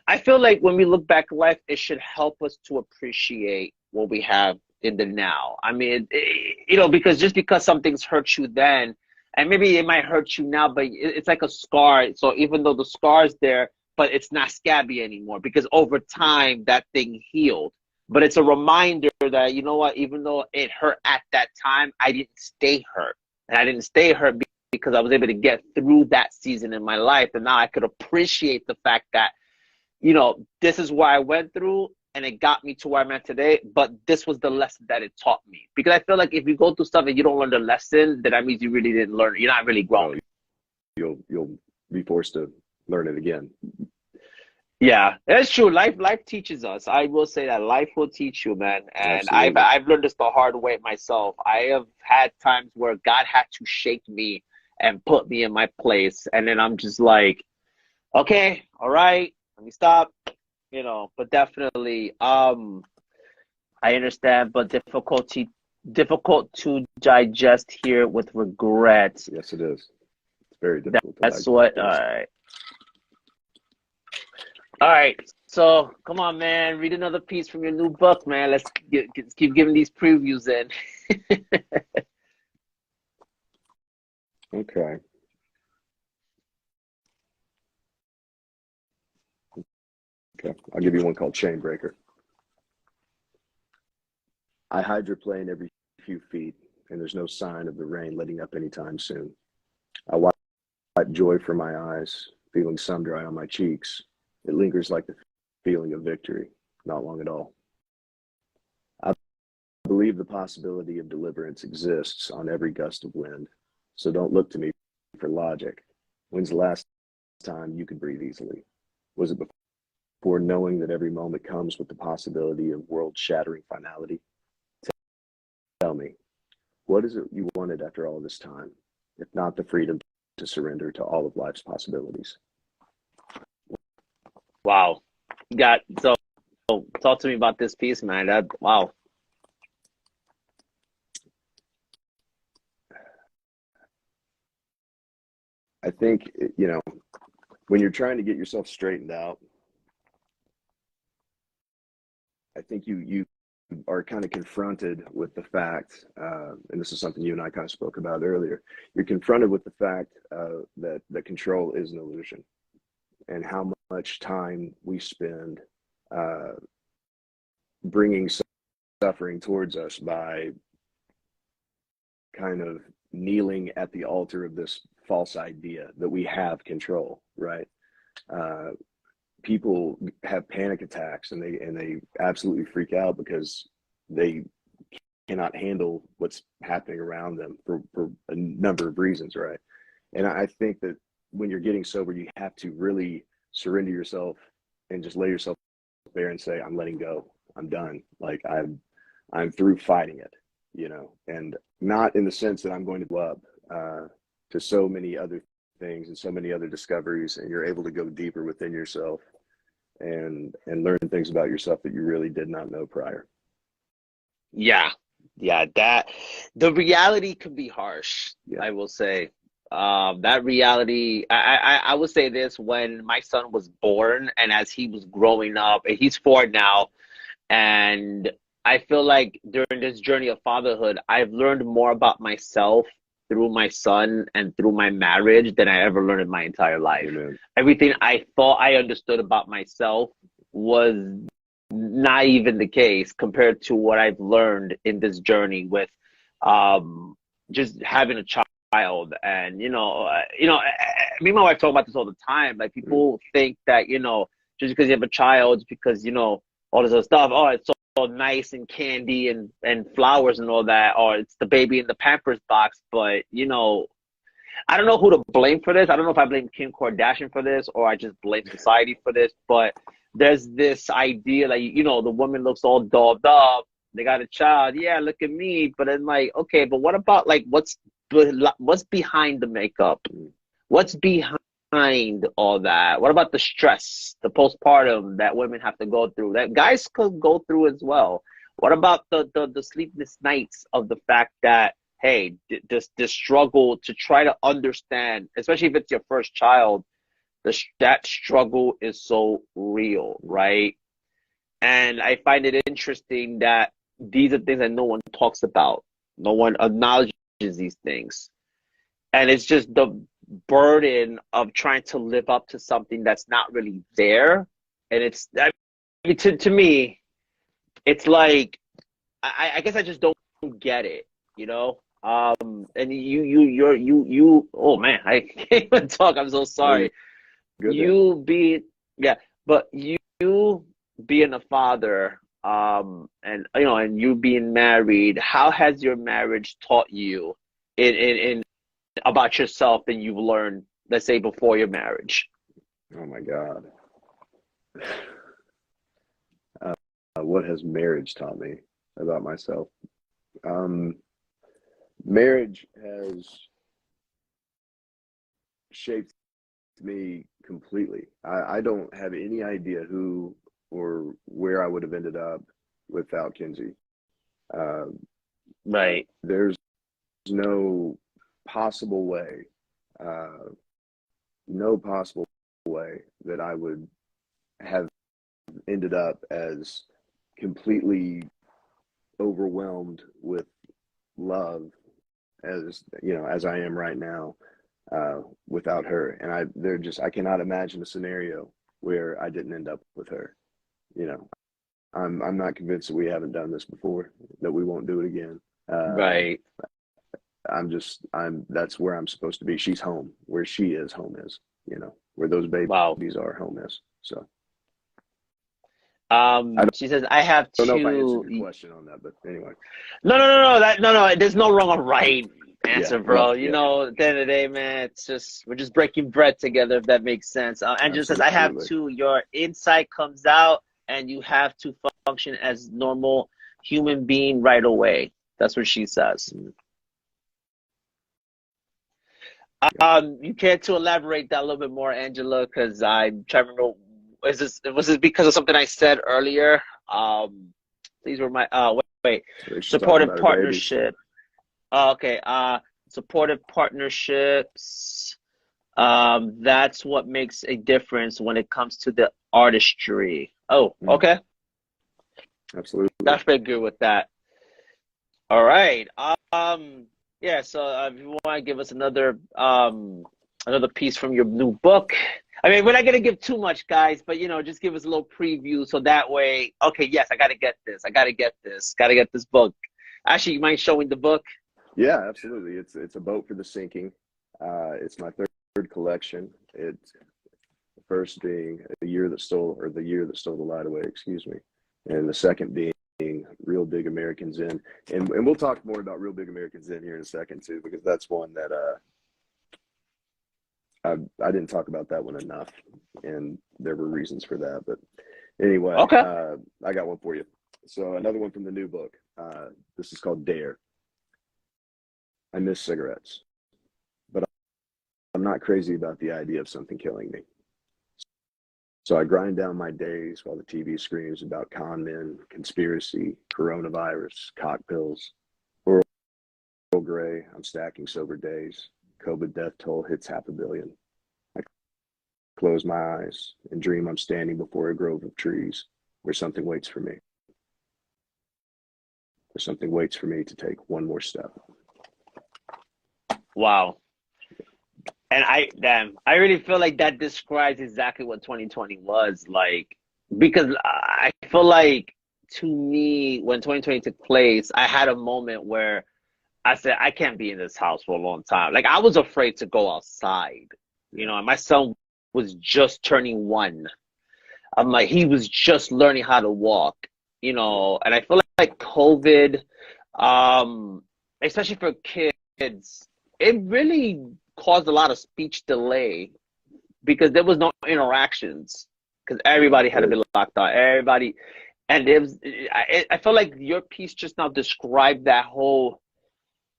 I feel like when we look back at life, it should help us to appreciate what we have in the now. I mean, because just because something's hurt you then, and maybe it might hurt you now, but it's like a scar. So even though the scar's there, but it's not scabby anymore because over time that thing healed. But it's a reminder that, you know what, even though it hurt at that time, I didn't stay hurt. And I didn't stay hurt because I was able to get through that season in my life. And now I could appreciate the fact that, this is what I went through and it got me to where I'm at today. But this was the lesson that it taught me. Because I feel like if you go through stuff and you don't learn the lesson, then that means you really didn't learn it. You're not really growing. You'll be forced to learn it again. Yeah, that's true. Life teaches us. I will say that life will teach you, man. And Absolutely. I've learned this the hard way myself. I have had times where God had to shake me and put me in my place, and then I'm just like, okay, all right, let me stop. But definitely, I understand, but difficult to digest here with regret. Yes, it is. It's very difficult to That's what. digest. All right, so come on, man. Read another piece from your new book, man. Let's keep giving these previews in. Okay. Okay. I'll give you one called Chain Breaker. I hydroplane every few feet, and there's no sign of the rain letting up anytime soon. I wipe joy from my eyes, feeling sun dry on my cheeks. It lingers like the feeling of victory, not long at all. I believe the possibility of deliverance exists on every gust of wind, so don't look to me for logic. When's the last time you could breathe easily? Was it before knowing that every moment comes with the possibility of world-shattering finality? Tell me, what is it you wanted after all this time, if not the freedom to surrender to all of life's possibilities? Wow. So talk to me about this piece, man. Wow. I think, when you're trying to get yourself straightened out, I think you are kind of confronted with the fact, and this is something you and I kind of spoke about earlier, you're confronted with the fact that control is an illusion, and how much time we spend bringing suffering towards us by kind of kneeling at the altar of this false idea that we have control, right? People have panic attacks and they absolutely freak out because they cannot handle what's happening around them for a number of reasons, right? And I think that when you're getting sober, you have to really surrender yourself and just lay yourself there and say, I'm letting go. I'm done. Like I'm through fighting it, and not in the sense that I'm going to go up to so many other things and so many other discoveries, and you're able to go deeper within yourself and learn things about yourself that you really did not know prior. Yeah. Yeah, that the reality can be harsh, Yeah. I will say. That reality, I will say this, when my son was born and as he was growing up, and he's 4 now, and I feel like during this journey of fatherhood, I've learned more about myself through my son and through my marriage than I ever learned in my entire life. Amen. Everything I thought I understood about myself was not even the case compared to what I've learned in this journey with um, just having a child. And me and my wife talk about this all the time. Like, Mm. people think that just because you have a child, it's because all this other stuff. Oh, it's so nice and candy and flowers and all that, or it's the baby in the Pampers box. But I don't know who to blame for this. I don't know if I blame Kim Kardashian for this or I just blame society for this. But there's this idea that the woman looks all dolled up. They got a child. Yeah, look at me. But then, like, okay, but what about, like, what's behind the makeup? What's behind all that? What about the stress, the postpartum that women have to go through, that guys could go through as well? What about the sleepless nights of the fact that, hey, this struggle to try to understand, especially if it's your first child, that struggle is so real, right? And I find it interesting that these are things that no one talks about. No one acknowledges these things. And it's just the burden of trying to live up to something that's not really there. And I mean, to me, it's like, I guess I just don't get it, you know? And oh man, I can't even talk. I'm so No, you're sorry. good there. You being, yeah, but you being a father, and you being married, how has your marriage taught you in about yourself than you've learned, let's say, before your marriage? Oh my God. What has marriage taught me about myself? Um, Marriage has shaped me completely. I don't have any idea who or where I would have ended up without Kinsey. Uh, Right. there's no possible way, uh, no possible way that I would have ended up as completely overwhelmed with love as I am right now, without her. And I cannot imagine a scenario where I didn't end up with her. You know, I'm not convinced that we haven't done this before, that we won't do it again. Uh, Right. that's where I'm supposed to be. She's home. Where she is, home is, where those Wow. babies are, home is. So I She says, I have don't know if I answered two. your question on that, but anyway. No. No. There's no wrong or right Yeah. answer, Well, bro. yeah, At the end of the day, man, we're just breaking bread together, if that makes sense. Angela says, I have absolutely. two. Your insight comes out, and you have to function as normal human being right away. That's what she says. Yeah. You care to elaborate that a little bit more, Angela? Because I'm trying to remember. Was this because of something I said earlier? These were my wait. So she's talking Supportive about her babies. partnership. Oh, okay. Supportive partnerships. That's what makes a difference when it comes to the artistry. Oh, Mm, okay. absolutely. That's pretty good with that. All right. Yeah. So if you want to give us another piece from your new book. I mean, we're not gonna give too much, guys, but just give us a little preview so that way. Okay, yes, I gotta get this. I gotta get this. Gotta get this book. Actually, you mind showing the book? Yeah, absolutely. It's a boat for the sinking. It's my third collection. It's the first being the year that stole the light away. Excuse me, and the second being Real Big American Zen. And we'll talk more about Real Big American Zen here in a second too, because that's one that I didn't talk about that one enough, and there were reasons for that. But anyway, Okay. I got one for you. So another one from the new book. This is called Dare. I miss cigarettes, but I'm not crazy about the idea of something killing me. So I grind down my days while the TV screams about con men, conspiracy, coronavirus, cock pills. gray. I'm stacking sober days. COVID death toll hits 500 million. I close my eyes and dream I'm standing before a grove of trees where something waits for me. Where something waits for me to take one more step. Wow. And I really feel like that describes exactly what 2020 was like, because I feel like, to me, when 2020 took place, I had a moment where I said, I can't be in this house for a long time. Like, I was afraid to go outside, you know, and my son was just turning 1. I'm like, he was just learning how to walk, you know, and I feel like COVID, especially for kids, it really caused a lot of speech delay because there was no interactions because everybody had to be locked out. Everybody, and it was, I felt like your piece just now described that whole,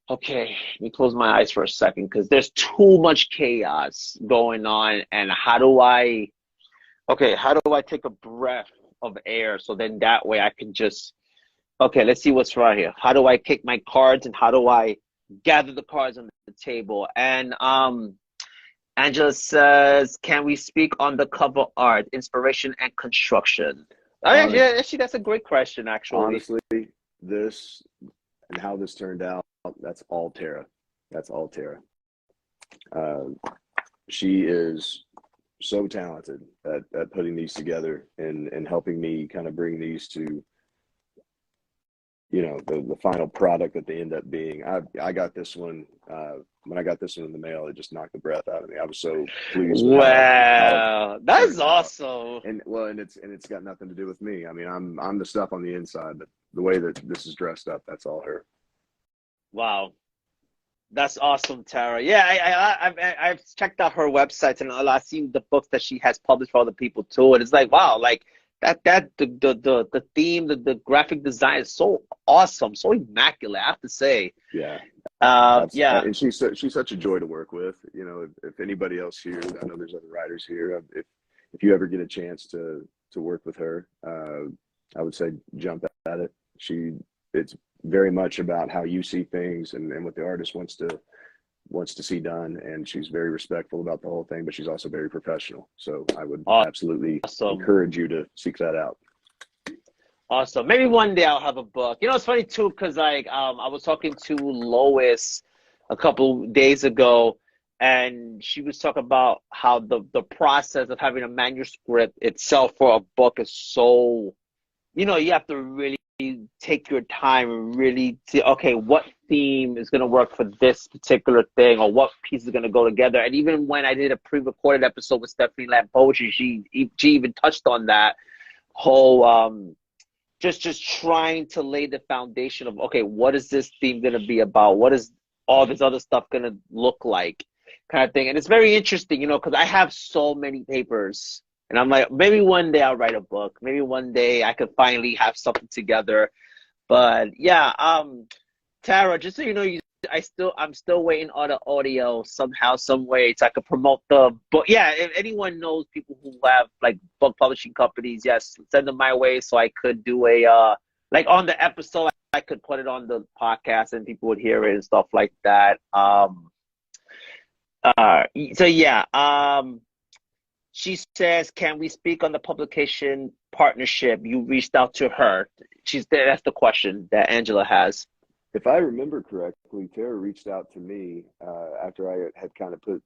okay, let me close my eyes for a second because there's too much chaos going on. And how do I take a breath of air so then that way I can just, okay, let's see what's right here. How do I kick my cards and how do I gather the cards on the table? And Angela says, can we speak on the cover art, inspiration and construction? Oh, yeah, actually, that's a great question, actually. Honestly, this and how this turned out, that's all Tara. That's all Tara. She is so talented at putting these together and helping me kind of bring these to, you know, the final product that they end up being. I got this one, when I got this one in the mail, it just knocked the breath out of me. I was so pleased with how that's awesome. And it's got nothing to do with me. I mean, I'm the stuff on the inside, but the way that this is dressed up, that's all her. Wow. That's awesome, Tara. Yeah, I've checked out her website and I've seen the books that she has published for other people too. And it's like, wow, like the theme, the graphic design is so awesome, so immaculate, I have to say. Yeah. Yeah. And she's such a joy to work with. You know, if anybody else here, I know there's other writers here. If you ever get a chance to work with her, I would say jump at it. It's very much about how you see things and what the artist wants to see done. And she's very respectful about the whole thing, but she's also very professional. So I would absolutely encourage you to seek that out. Awesome. Maybe one day I'll have a book. You know, it's funny too, because like I was talking to Lois a couple days ago, and she was talking about how the process of having a manuscript itself for a book is so, you know, you have to really take your time and really see, okay, what theme is going to work for this particular thing, or what piece is going to go together. And even when I did a pre-recorded episode with Stephanie Lamb Poetry, she even touched on that whole just trying to lay the foundation of, okay, what is this theme going to be about? What is all this other stuff going to look like, kind of thing. And it's very interesting, you know, because I have so many papers. And I'm like, maybe one day I'll write a book. Maybe one day I could finally have something together. But yeah, Tara, just so you know, I'm still waiting on the audio somehow, some way, so I could promote the book. Yeah, if anyone knows people who have like book publishing companies, yes, send them my way so I could do a like on the episode, I could put it on the podcast and people would hear it and stuff like that. So yeah, she says, can we speak on the publication partnership? You reached out to her. That's the question that Angela has. If I remember correctly, Tara reached out to me after I had kind of put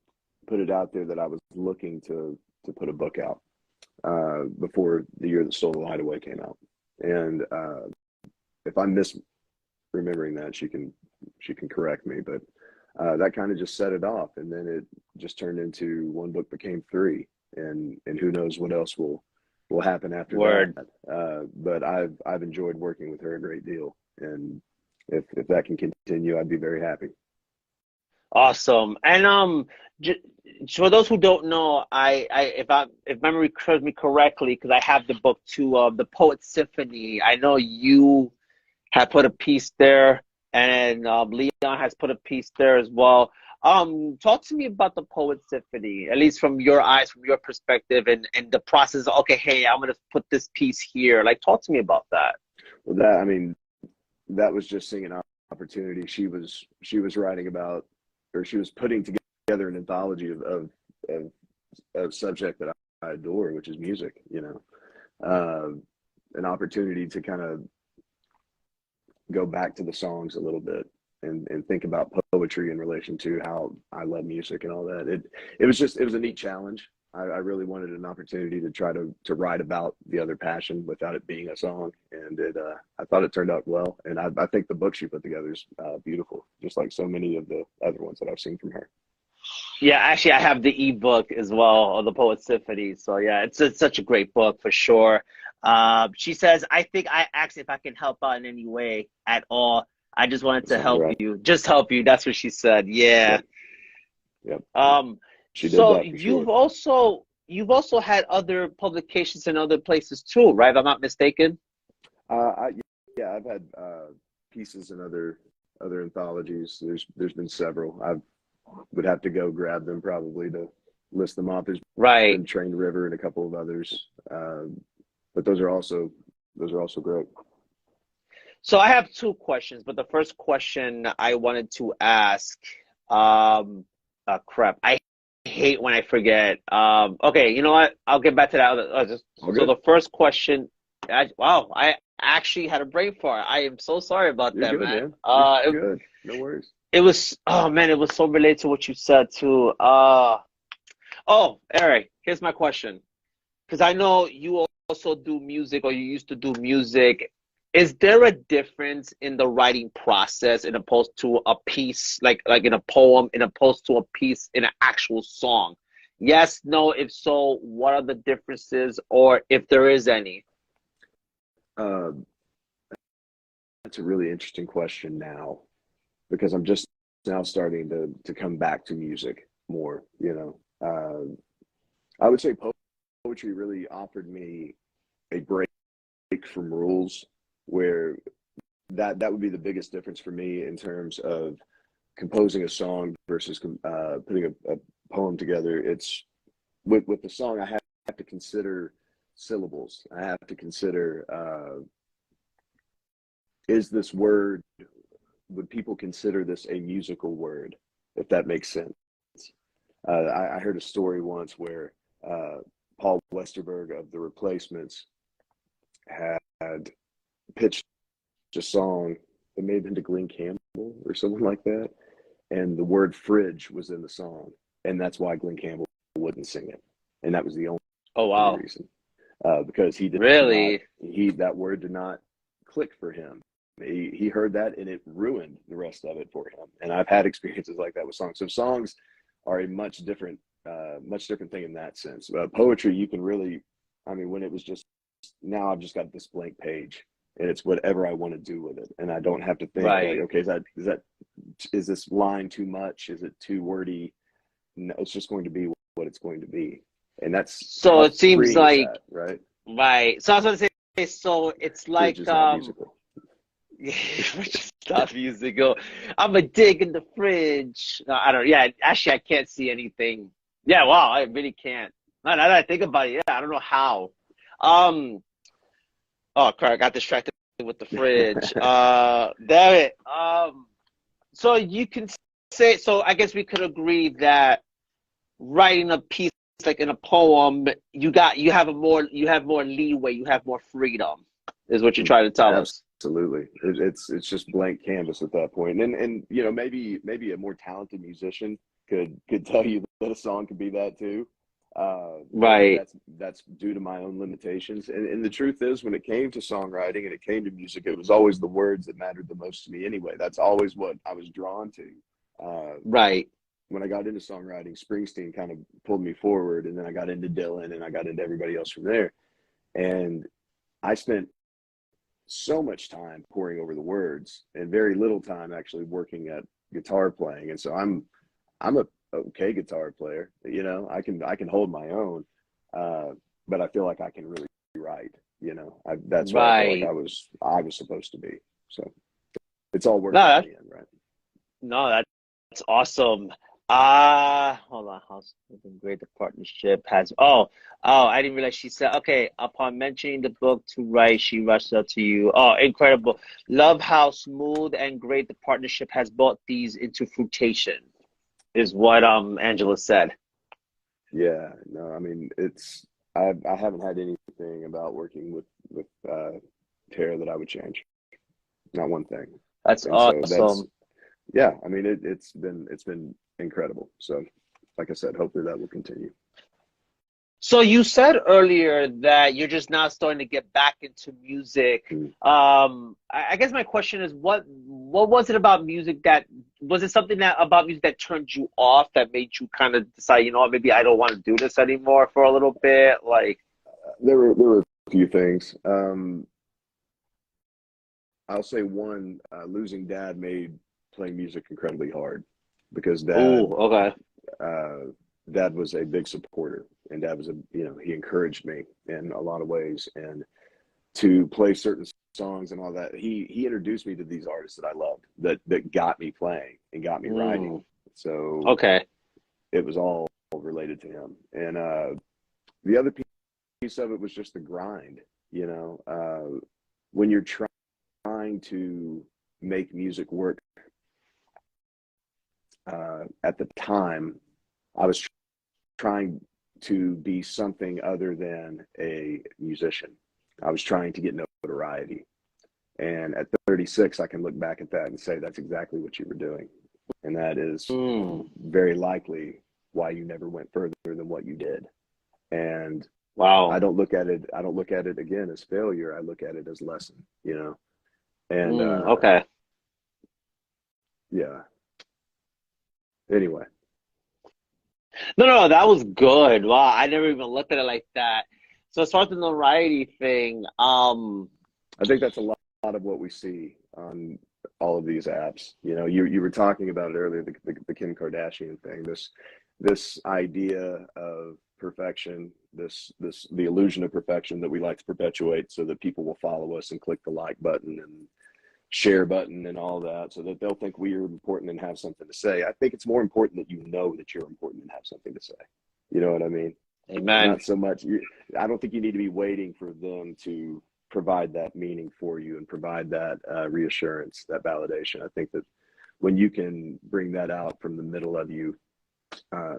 it out there that I was looking to put a book out before The Year That Stole the Light Away came out. And if I'm misremembering that, she can correct me. But that kind of just set it off, and then it just turned into one book became 3. And who knows what else will happen after that. But I've enjoyed working with her a great deal, and if that can continue, I'd be very happy. Awesome. And for those who don't know, if memory serves me correctly, because I have the book too, the Poet Symphony. I know you have put a piece there, and Leon has put a piece there as well. Talk to me about the Poet Symphony, at least from your eyes, from your perspective, and the process. Okay, hey, I'm gonna put this piece here. Like, talk to me about that. Well, that was just singing opportunity. She was writing about, or she was putting together an anthology of a subject that I adore, which is music. An opportunity to kind of go back to the songs a little bit and think about poetry in relation to how I love music and all that. It was a neat challenge. I really wanted an opportunity to try to write about the other passion without it being a song, and I thought it turned out well. And I think the book she put together is beautiful, just like so many of the other ones that I've seen from her. Yeah, actually, I have the ebook as well, of the Poet Symphony. So yeah, it's such a great book for sure. She says, I think I asked if I can help out in any way at all. I just wanted That to sounds help right. you, just help you. That's what she said. Yeah. Yep. Yep. Um, She did so that for sure. you've also had other publications in other places too, right? If I'm not mistaken. Uh, I, yeah, I've had pieces in other anthologies. There's been several. I would have to go grab them probably to list them off. There's Right. been Trained River and a couple of others, but those are also great. So I have two questions, but the first question I wanted to ask, crap, I hate when I forget. Okay, you know what? I'll get back to that. All So good. the first question, wow, I actually had a brain fart. I am so sorry about You're that, good, man. man. You're good. No worries. It was, oh man, it was so related to what you said too. Oh, Eric, here's my question. Because I know you also do music, or you used to do music. Is there a difference in the writing process in opposed to a piece, like in a poem, in opposed to a piece in an actual song? Yes, no, if so, what are the differences, or if there is any? Uh, that's a really interesting question now, because I'm just now starting to come back to music more. I would say poetry really offered me a break from rules, where that would be the biggest difference for me in terms of composing a song versus putting a poem together. It's with the song, I have to consider syllables. I have to consider, is this word, would people consider this a musical word, if that makes sense? I heard a story once where Paul Westerberg of the Replacements had pitched a song that may have been to Glenn Campbell or someone like that, and the word fridge was in the song, and that's why Glenn Campbell wouldn't sing it, and that was the only Oh wow, reason, because he did not really? that word did not click for him. He heard that and it ruined the rest of it for him. And I've had experiences like that with songs. So songs are a much different thing in that sense. Poetry, you can really, I mean, when it was just, now I've just got this blank page and it's whatever I want to do with it. And I don't have to think like, Right. okay, is this line too much? Is it too wordy? No, it's just going to be what it's going to be. And that's, So how it seems freeing is like, that, right? right. So I was going to say, so it's Fridge like, is not musical. stop musical. I'm a dig in the fridge. No, I don't. Yeah, actually, I can't see anything. Yeah, wow, I really can't. Now that I think about it, yeah, I don't know how. Um. Oh, crap, I got distracted with the fridge. Damn it. So you can say. So I guess we could agree that writing a piece like in a poem, you have more leeway, you have more freedom, is what you're trying to tell us. Absolutely. It's just blank canvas at that point. And maybe a more talented musician could tell you that a song could be that too. But Right. that's due to my own limitations. And the truth is, when it came to songwriting and it came to music, it was always the words that mattered the most to me anyway. That's always what I was drawn to. Uh, Right. when I got into songwriting, Springsteen kind of pulled me forward, and then I got into Dylan, and I got into everybody else from there. And I spent so much time poring over the words and very little time actually working at guitar playing. And so I'm a okay guitar player. I can hold my own, but I feel like I can really write. That's where I feel like Right. I was supposed to be. So it's all No, worth it in the end, right? no, that's awesome. Hold on. How great the partnership has. I didn't realize she said, okay, upon mentioning the book to write, she rushed up to you. Oh, incredible. Love how smooth and great the partnership has brought these into fruition, is what Angela said. Yeah, no, I mean I haven't had anything about working with Tara that I would change. Not one thing. That's And so that's awesome. yeah, I mean it's been incredible. So like I said, hopefully that will continue. So you said earlier that you're just now starting to get back into music. Mm. I guess my question is, what was it about music that was it something that about music that turned you off that made you kind of decide, you know what, maybe I don't want to do this anymore for a little bit? Like, There were a few things. I'll say one, losing dad made playing music incredibly hard because ooh, okay. uh, dad was a big supporter, and dad was he encouraged me in a lot of ways, and to play certain songs and all that, he introduced me to these artists that I loved, that got me playing and got me writing. Mm, So okay. it was all related to him, and the other piece of it was just the grind. When you're trying to make music work, at the time, I was trying to be something other than a musician. I was trying to get notoriety. And at 36, I can look back at that and say that's exactly what you were doing. And that is Mm, very likely why you never went further than what you did. And wow. I don't look at it again as failure. I look at it as lesson. And Okay. yeah. Anyway, No, that was good. Wow, I never even looked at it like that. So as far as the notoriety thing, I think that's a lot of what we see on all of these apps. You were talking about it earlier, the Kim Kardashian thing. This idea of perfection, the illusion of perfection that we like to perpetuate, so that people will follow us and click the like button and share button and all that, so that they'll think we are important and have something to say. I think it's more important that you know that you're important and have something to say. You know what I mean? amen. Not so much. I don't think you need to be waiting for them to provide that meaning for you and provide that reassurance, that validation. I think that when you can bring that out from the middle of you, uh,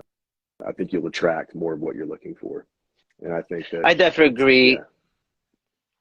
I think you'll attract more of what you're looking for. And I think that I definitely yeah, agree.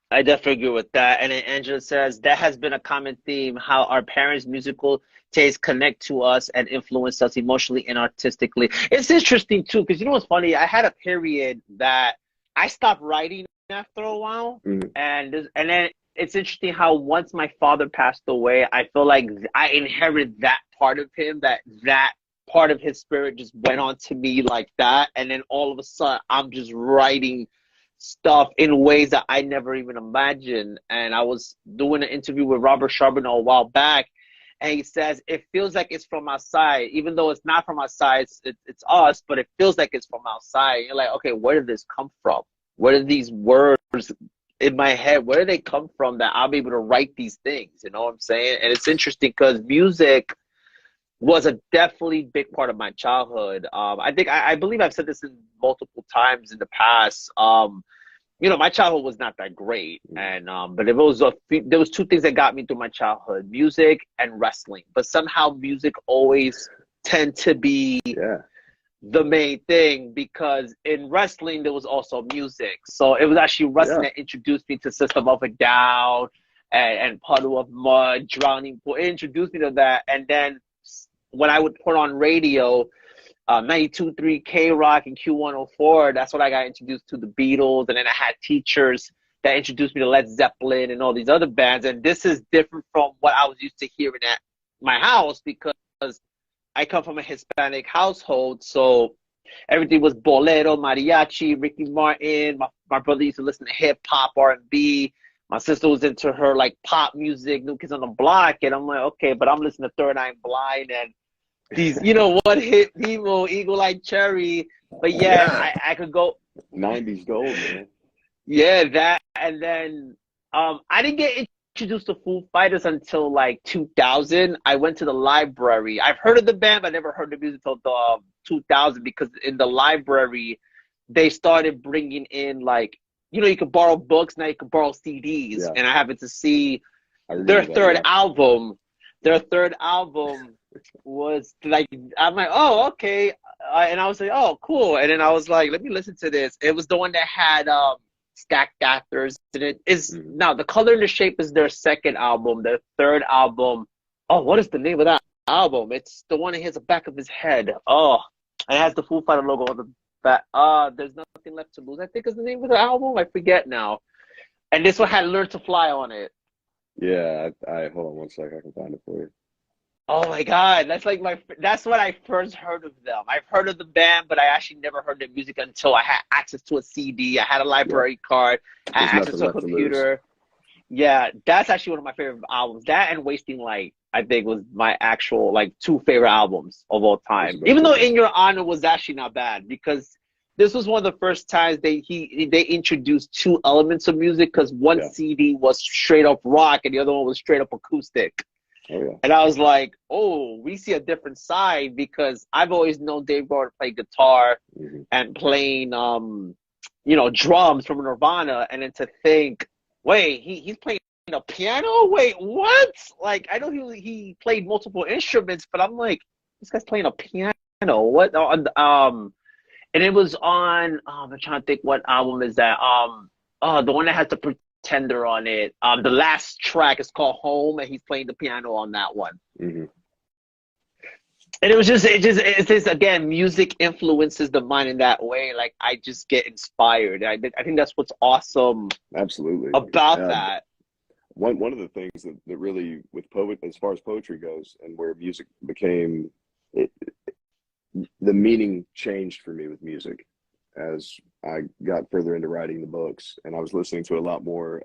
I definitely agree with that. And then Angela says that has been a common theme, how our parents' musical tastes connect to us and influence us emotionally and artistically. It's interesting too, because you know what's funny? I had a period that I stopped writing after a while, mm, and then it's interesting how once my father passed away, I feel like I inherited that part of him, that part of his spirit just went on to me like that, and then all of a sudden I'm just writing stuff in ways that I never even imagined. And I was doing an interview with Robert Charbonneau a while back, and he says it feels like it's from outside, even though it's not from outside. It's us, but it feels like it's from outside. You're like, okay, where did this come from? Where did these words in my head? Where did they come from that I'll be able to write these things? You know what I'm saying? And it's interesting because music was a definitely big part of my childhood. I think I believe I've said this in multiple times in the past. My childhood was not that great, and but there was two things that got me through my childhood: music and wrestling. But somehow music always tend to be yeah, the main thing because in wrestling there was also music. So it was actually wrestling yeah. that introduced me to System of a Down and Puddle of Mud, Drowning Pool. It introduced me to that, and then when I would put on radio, 92.3 K-Rock and Q104, that's when I got introduced to the Beatles. And then I had teachers that introduced me to Led Zeppelin and all these other bands. And this is different from what I was used to hearing at my house because I come from a Hispanic household. So everything was bolero, mariachi, Ricky Martin. My brother used to listen to hip hop, R&B. My sister was into her like pop music, New Kids on the Block. And I'm like, okay, but I'm listening to Third Eye Blind and these, what hit people, Eagle Eye Cherry. But yeah, Yeah, I could go, 90s gold, man. yeah, that. And then I didn't get introduced to Foo Fighters until like 2000. I went to the library. I've heard of the band, but I never heard the music until the 2000 because in the library they started bringing in like you could borrow books now. You could borrow CDs, Yeah, and I happened to see I their remember that. third Yeah. album. Their third album was like I'm like, oh, okay, and I was like, oh, cool, and then I was like, let me listen to this. It was the one that had stacked actors in it. Is now The Color and the Shape is their second album. Their third album, oh, what is the name of that album? It's the one that hits the back of his head. Oh, and it has the Foo Fighter logo on the back. There's Nothing Left to Lose, I think is the name of the album. I forget now. And this one had Learn to Fly on it. Yeah, I hold on one sec. I can find it for you. Oh my God, that's when I first heard of them. I've heard of the band, but I actually never heard their music until I had access to a CD. I had a library card, I There's had access nothing to a left to lose. computer. Yeah, that's actually one of my favorite albums. That and Wasting Light, I think, was my actual like two favorite albums of all time. Even though In Your Honor was actually not bad because this was one of the first times they introduced two elements of music because one CD was straight up rock and the other one was straight up acoustic. Oh, yeah. And I was like, oh, we see a different side because I've always known Dave Grohl to play guitar and playing, drums from Nirvana. And then to think, wait, he's playing a piano? Wait, what? Like, I know he played multiple instruments, but I'm like, this guy's playing a piano. What? And it was on, I'm trying to think what album is that? The one that has the Pretender on it. The last track is called Home, and he's playing the piano on that one. And it's just again, music influences the mind in that way. Like I just get inspired. I think that's what's awesome. Absolutely. About that. One of the things that really with poet as far as poetry goes, and where music became the meaning changed for me with music as I got further into writing the books, and I was listening to a lot more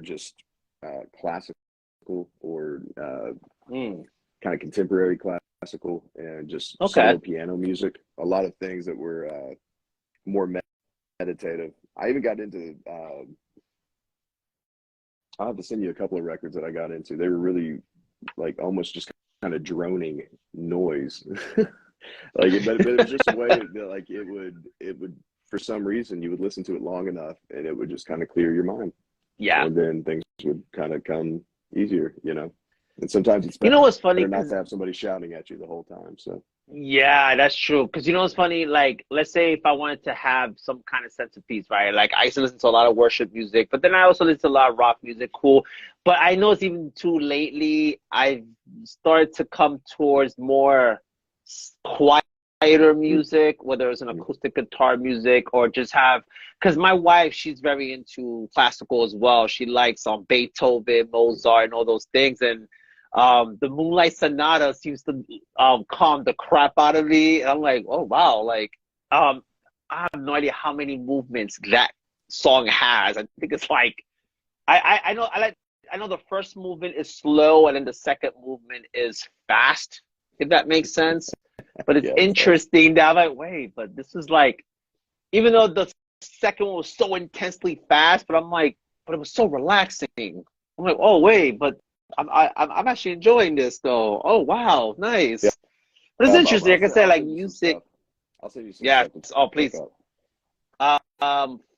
just classical or kind of contemporary classical and just solo piano music. A lot of things that were more meditative. I even got into I'll have to send you a couple of records that I got into. They were really like almost just kind of droning noise. But it was just a way that like it would for some reason you would listen to it long enough and it would just kind of clear your mind. Yeah. And then things would kind of come easier, And sometimes it's better, what's funny? Not to have somebody shouting at you the whole time. So yeah, that's true. Because what's funny? Like, let's say if I wanted to have some kind of sense of peace, right? Like, I used to listen to a lot of worship music, but then I also listen to a lot of rock music. Cool. But I know it's even too lately. I've started to come towards more quieter music, whether it's an acoustic guitar music or just have. Because my wife, she's very into classical as well. She likes Beethoven, Mozart, and all those things, and the Moonlight Sonata seems to calm the crap out of me. And I'm like, oh wow, like I have no idea how many movements that song has. I think it's like I know the first movement is slow and then the second movement is fast, if that makes sense. But it's interesting that I'm like, wait, but this is like, even though the second one was so intensely fast, but I'm like, but it was so relaxing. I'm like, oh wait, but I'm actually enjoying this though. Oh wow, nice. Yeah. But it's interesting. Like I said, like music. I'll send you some stuff. Oh please.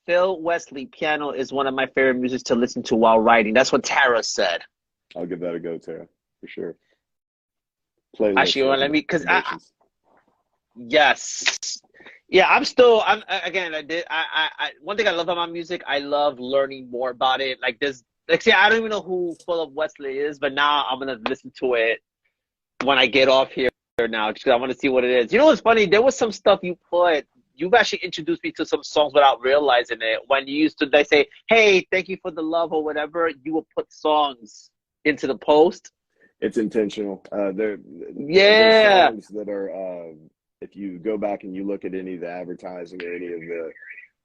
Phil Wesley piano is one of my favorite music to listen to while writing. That's what Tara said. I'll give that a go, Tara, for sure. Actually, let me yes. Yeah, I'm one thing I love about music, I love learning more about it. Like this. Like, see, I don't even know who Philip Wesley is, but now I'm going to listen to it when I get off here now, just because I want to see what it is. You know what's funny? There was some stuff you've actually introduced me to some songs without realizing it. When you used to, they say, hey, thank you for the love or whatever, you will put songs into the post. It's intentional. There are songs that are, if you go back and you look at any of the advertising or any of the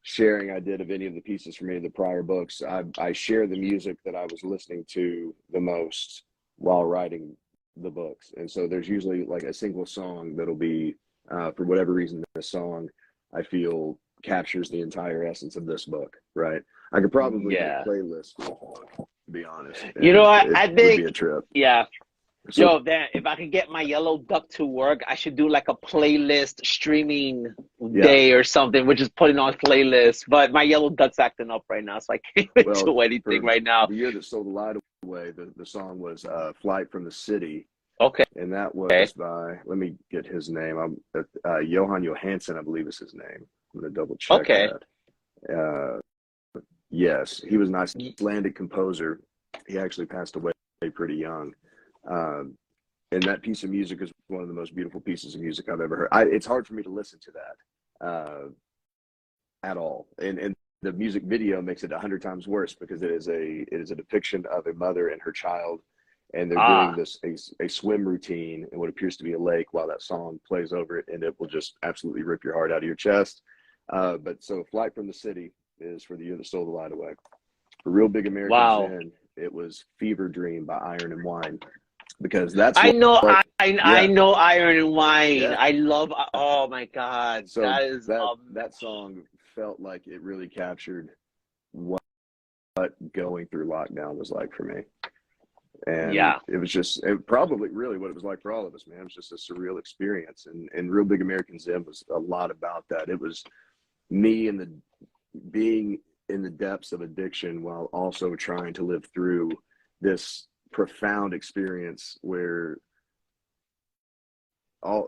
sharing I did of any of the pieces from any of the prior books, I share the music that I was listening to the most while writing the books. And so there's usually like a single song that'll be, for whatever reason, this song I feel captures the entire essence of this book, right? I could probably get a Yeah. playlist for this one, to be honest, You know and what? it I would be think, a trip. yeah. So, Yo, then if I can get my yellow duck to work, I should do like a playlist streaming yeah, day or something. We're just putting on playlists. But my yellow duck's acting up right now, so I can't even well, do anything for right now. the year that stole the light away, the song was "Flight from the City," Okay. and that was by, let me get his name. Johan Johansson, I believe is his name. I'm gonna double check Okay. that. Uh, yes, he was an Y- Icelandic composer. He actually passed away pretty young. Um, and that piece of music is one of the most beautiful pieces of music I've ever heard. It's hard for me to listen to that at all, and the music video makes it 100 times worse because it is a depiction of a mother and her child, and they're doing Ah, this a swim routine in what appears to be a lake while that song plays over it, and it will just absolutely rip your heart out of your chest. But so, "Flight from the City" is for the year that stole the light away. For Real Big American wow. Zen, it was "Fever Dream" by Iron and Wine, because that's I know what I yeah, know Iron and Wine. yeah. I love oh my God. So That is that song felt like it really captured what going through lockdown was like for me. And yeah. it was just probably really what it was like for all of us, man. It was just a surreal experience. And Real Big American Zen was a lot about that. It was me and the being in the depths of addiction while also trying to live through this profound experience where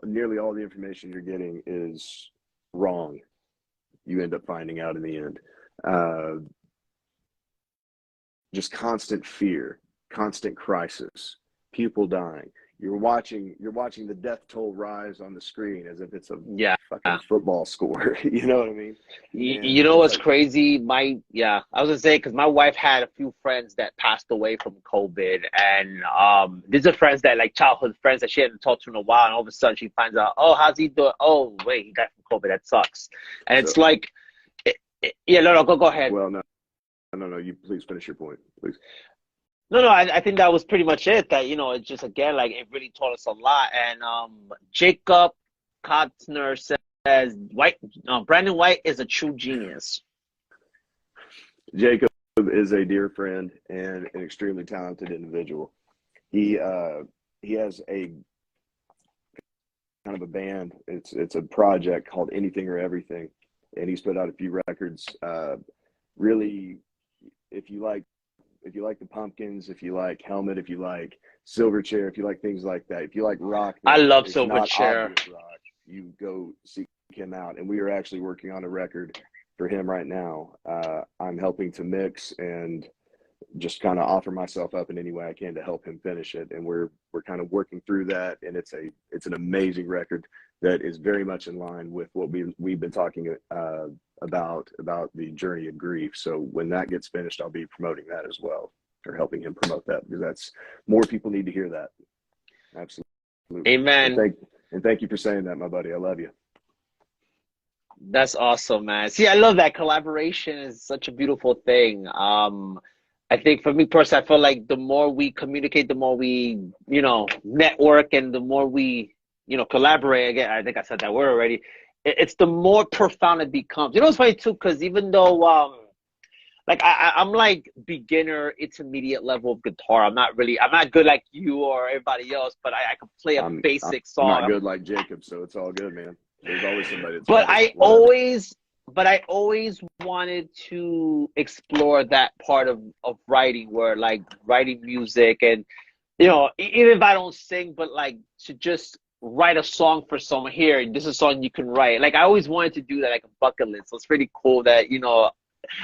nearly all the information you're getting is wrong. You end up finding out in the end. Uh, just constant fear, constant crisis, people dying. You're watching the death toll rise on the screen as if it's a Yeah. fucking football score. You know what I mean? You And know it's what's like, crazy? I was gonna say because my wife had a few friends that passed away from COVID, and these are friends that like childhood friends that she hadn't talked to in a while, and all of a sudden she finds out, oh, how's he doing? Oh, wait, he died from COVID. That sucks. And it's so, like, yeah, no, no, go ahead. well, no, no, no. You please finish your point, please. No, no, I think that was pretty much it. That, it's just again like it really taught us a lot. And Jacob Kotzner says Brandon White is a true genius. Jacob is a dear friend and an extremely talented individual. He has a kind of a band. It's a project called Anything or Everything, and he's put out a few records. Really, if you like the Pumpkins, if you like Helmet, if you like Silverchair, if you like things like that, if you like rock I that love is not Silverchair. obvious rock, you go seek him out. And we are actually working on a record for him right now. I'm helping to mix and just kind of offer myself up in any way I can to help him finish it. And we're kind of working through that. And it's an amazing record that is very much in line with what we've been talking about the journey of grief. So when that gets finished, I'll be promoting that as well, or helping him promote that, because that's more people need to hear that. Absolutely. And Amen. thank you for saying that, my buddy. I love you. That's awesome, man. See, I love that collaboration is such a beautiful thing. I think for me personally, I feel like the more we communicate, the more we, network, and the more we, collaborate. Again, I think I said that word already. It's the more profound it becomes. You know, it's funny too, because even though, like I'm like beginner, intermediate level of guitar. I'm not good like you or everybody else, but I can play a I'm basic not song. good like Jacob, so it's all good, man. There's always somebody that's But better. I Whatever. always, but I always wanted to explore that part of writing, where like writing music, and even if I don't sing, but like to just write a song for someone. Here, this is a song you can write. Like I always wanted to do that, like a bucket list. So it's pretty cool that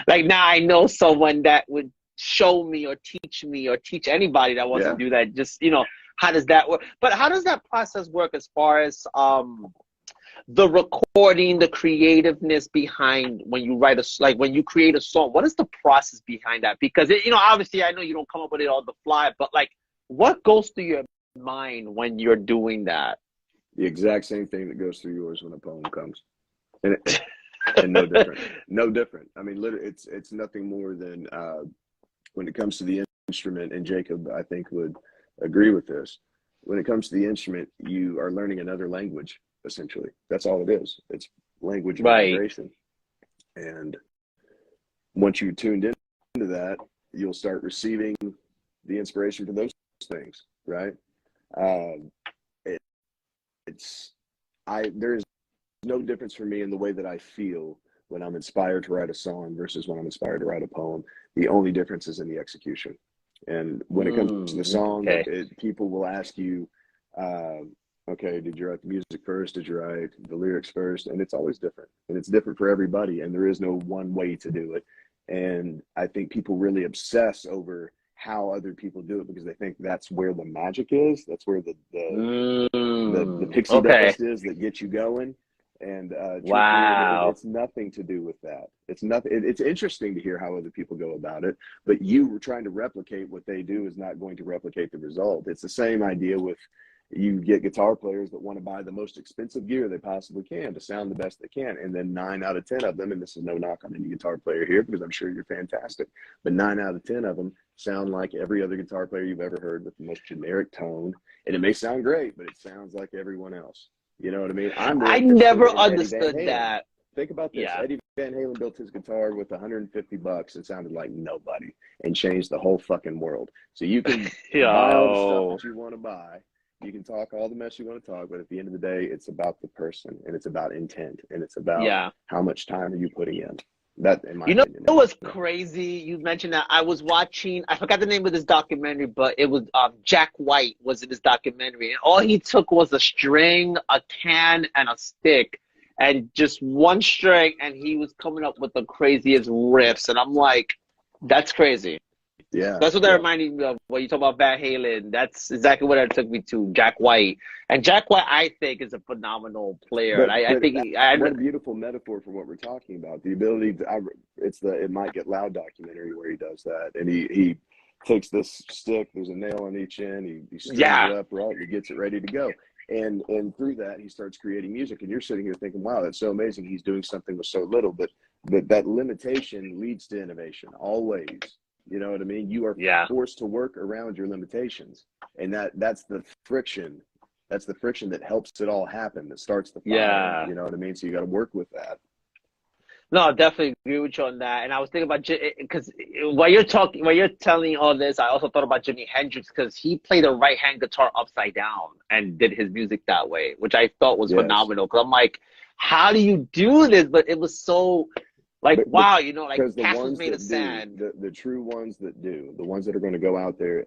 like now I know someone that would show me or teach anybody that wants to Yeah. do that. Just how does that work? But how does that process work as far as the recording, the creativeness behind when you like when you create a song? What is the process behind that? Because obviously I know you don't come up with it on the fly, but like what goes through your mind when you're doing that? The exact same thing that goes through yours when a poem comes, and no different. No different. I mean, literally, it's nothing more than when it comes to the instrument. And Jacob, I think, would agree with this. When it comes to the instrument, you are learning another language. Essentially, that's all it is. It's language and Right. vibration. And once you tuned into that, you'll start receiving the inspiration for those things, right? Um, it, there's no difference for me in the way that I feel when I'm inspired to write a song versus when I'm inspired to write a poem. The only difference is in the execution. And when it comes to the song, Okay. people will ask you, okay, did you write the music first? Did you write the lyrics first? And it's always different. And it's different for everybody. And there is no one way to do it. And I think people really obsess over how other people do it because they think that's where the magic is. That's where the pixie Okay. dust is that gets you going. And truthfully, Wow. it's nothing to do with that. It's nothing. It's interesting to hear how other people go about it, but you trying to replicate what they do is not going to replicate the result. It's the same idea with you get guitar players that want to buy the most expensive gear they possibly can to sound the best they can, and then 9 out of 10 of them, and this is no knock on any guitar player here because I'm sure you're fantastic, but 9 out of 10 of them sound like every other guitar player you've ever heard with the most generic tone, and it may sound great, but it sounds like everyone else. You know what I mean? I'm more I interested never in Eddie Van understood Halen. that. Think about this. Yeah. Eddie Van Halen built his guitar with $150 and sounded like nobody and changed the whole fucking world. So you can buy all the stuff Yo. that you want to buy. You can talk all the mess you want to talk, but at the end of the day, it's about the person and it's about intent and it's about Yeah. how much time are you putting in. That, in my You know opinion. what's Yeah. crazy? You mentioned that I was watching, I forgot the name of this documentary, but it was Jack White was in this documentary. And all he took was a string, a can, and a stick, and just one string, and he was coming up with the craziest riffs. And I'm like, that's crazy. Yeah. That's what that Yeah. reminded me of when you talk about Van Halen. That's exactly what that took me to, Jack White. And Jack White, I think, is a phenomenal player. And I But think what a beautiful metaphor for what we're talking about. The ability to, it's the It Might Get Loud documentary where he does that. And he takes this stick, there's a nail on each end, he strings yeah, it up, right? He gets it ready to go. And through that, he starts creating music. And you're sitting here thinking, wow, that's so amazing. He's doing something with so little. But that limitation leads to innovation, always. You know what I mean? You are yeah, forced to work around your limitations. And that's the friction. That's the friction that helps it all happen, that starts the fire. yeah. You know what I mean? So you got to work with that. No, I definitely agree with you on that. And I was thinking about because while you're telling all this, I also thought about Jimi Hendrix because he played the right hand guitar upside down and did his music that way, which I thought was Yes. phenomenal. Because I'm like, how do you do this? But it was so like, But wow, like because the castles ones made of that do, sand. the true ones that do, the ones that are going to go out there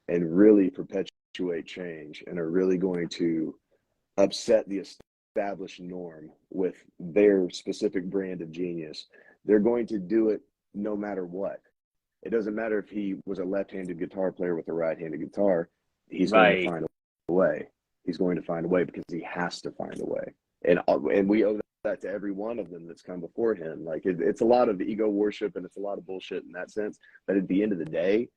and really perpetuate change and are really going to upset the established norm with their specific brand of genius, they're going to do it no matter what. It doesn't matter if he was a left-handed guitar player with a right-handed guitar, he's going to Right, find a way. He's going to find a way because he has to find a way. And we owe that to every one of them that's come before him. Like it's a lot of ego worship and it's a lot of bullshit in that sense. But at the end of the day,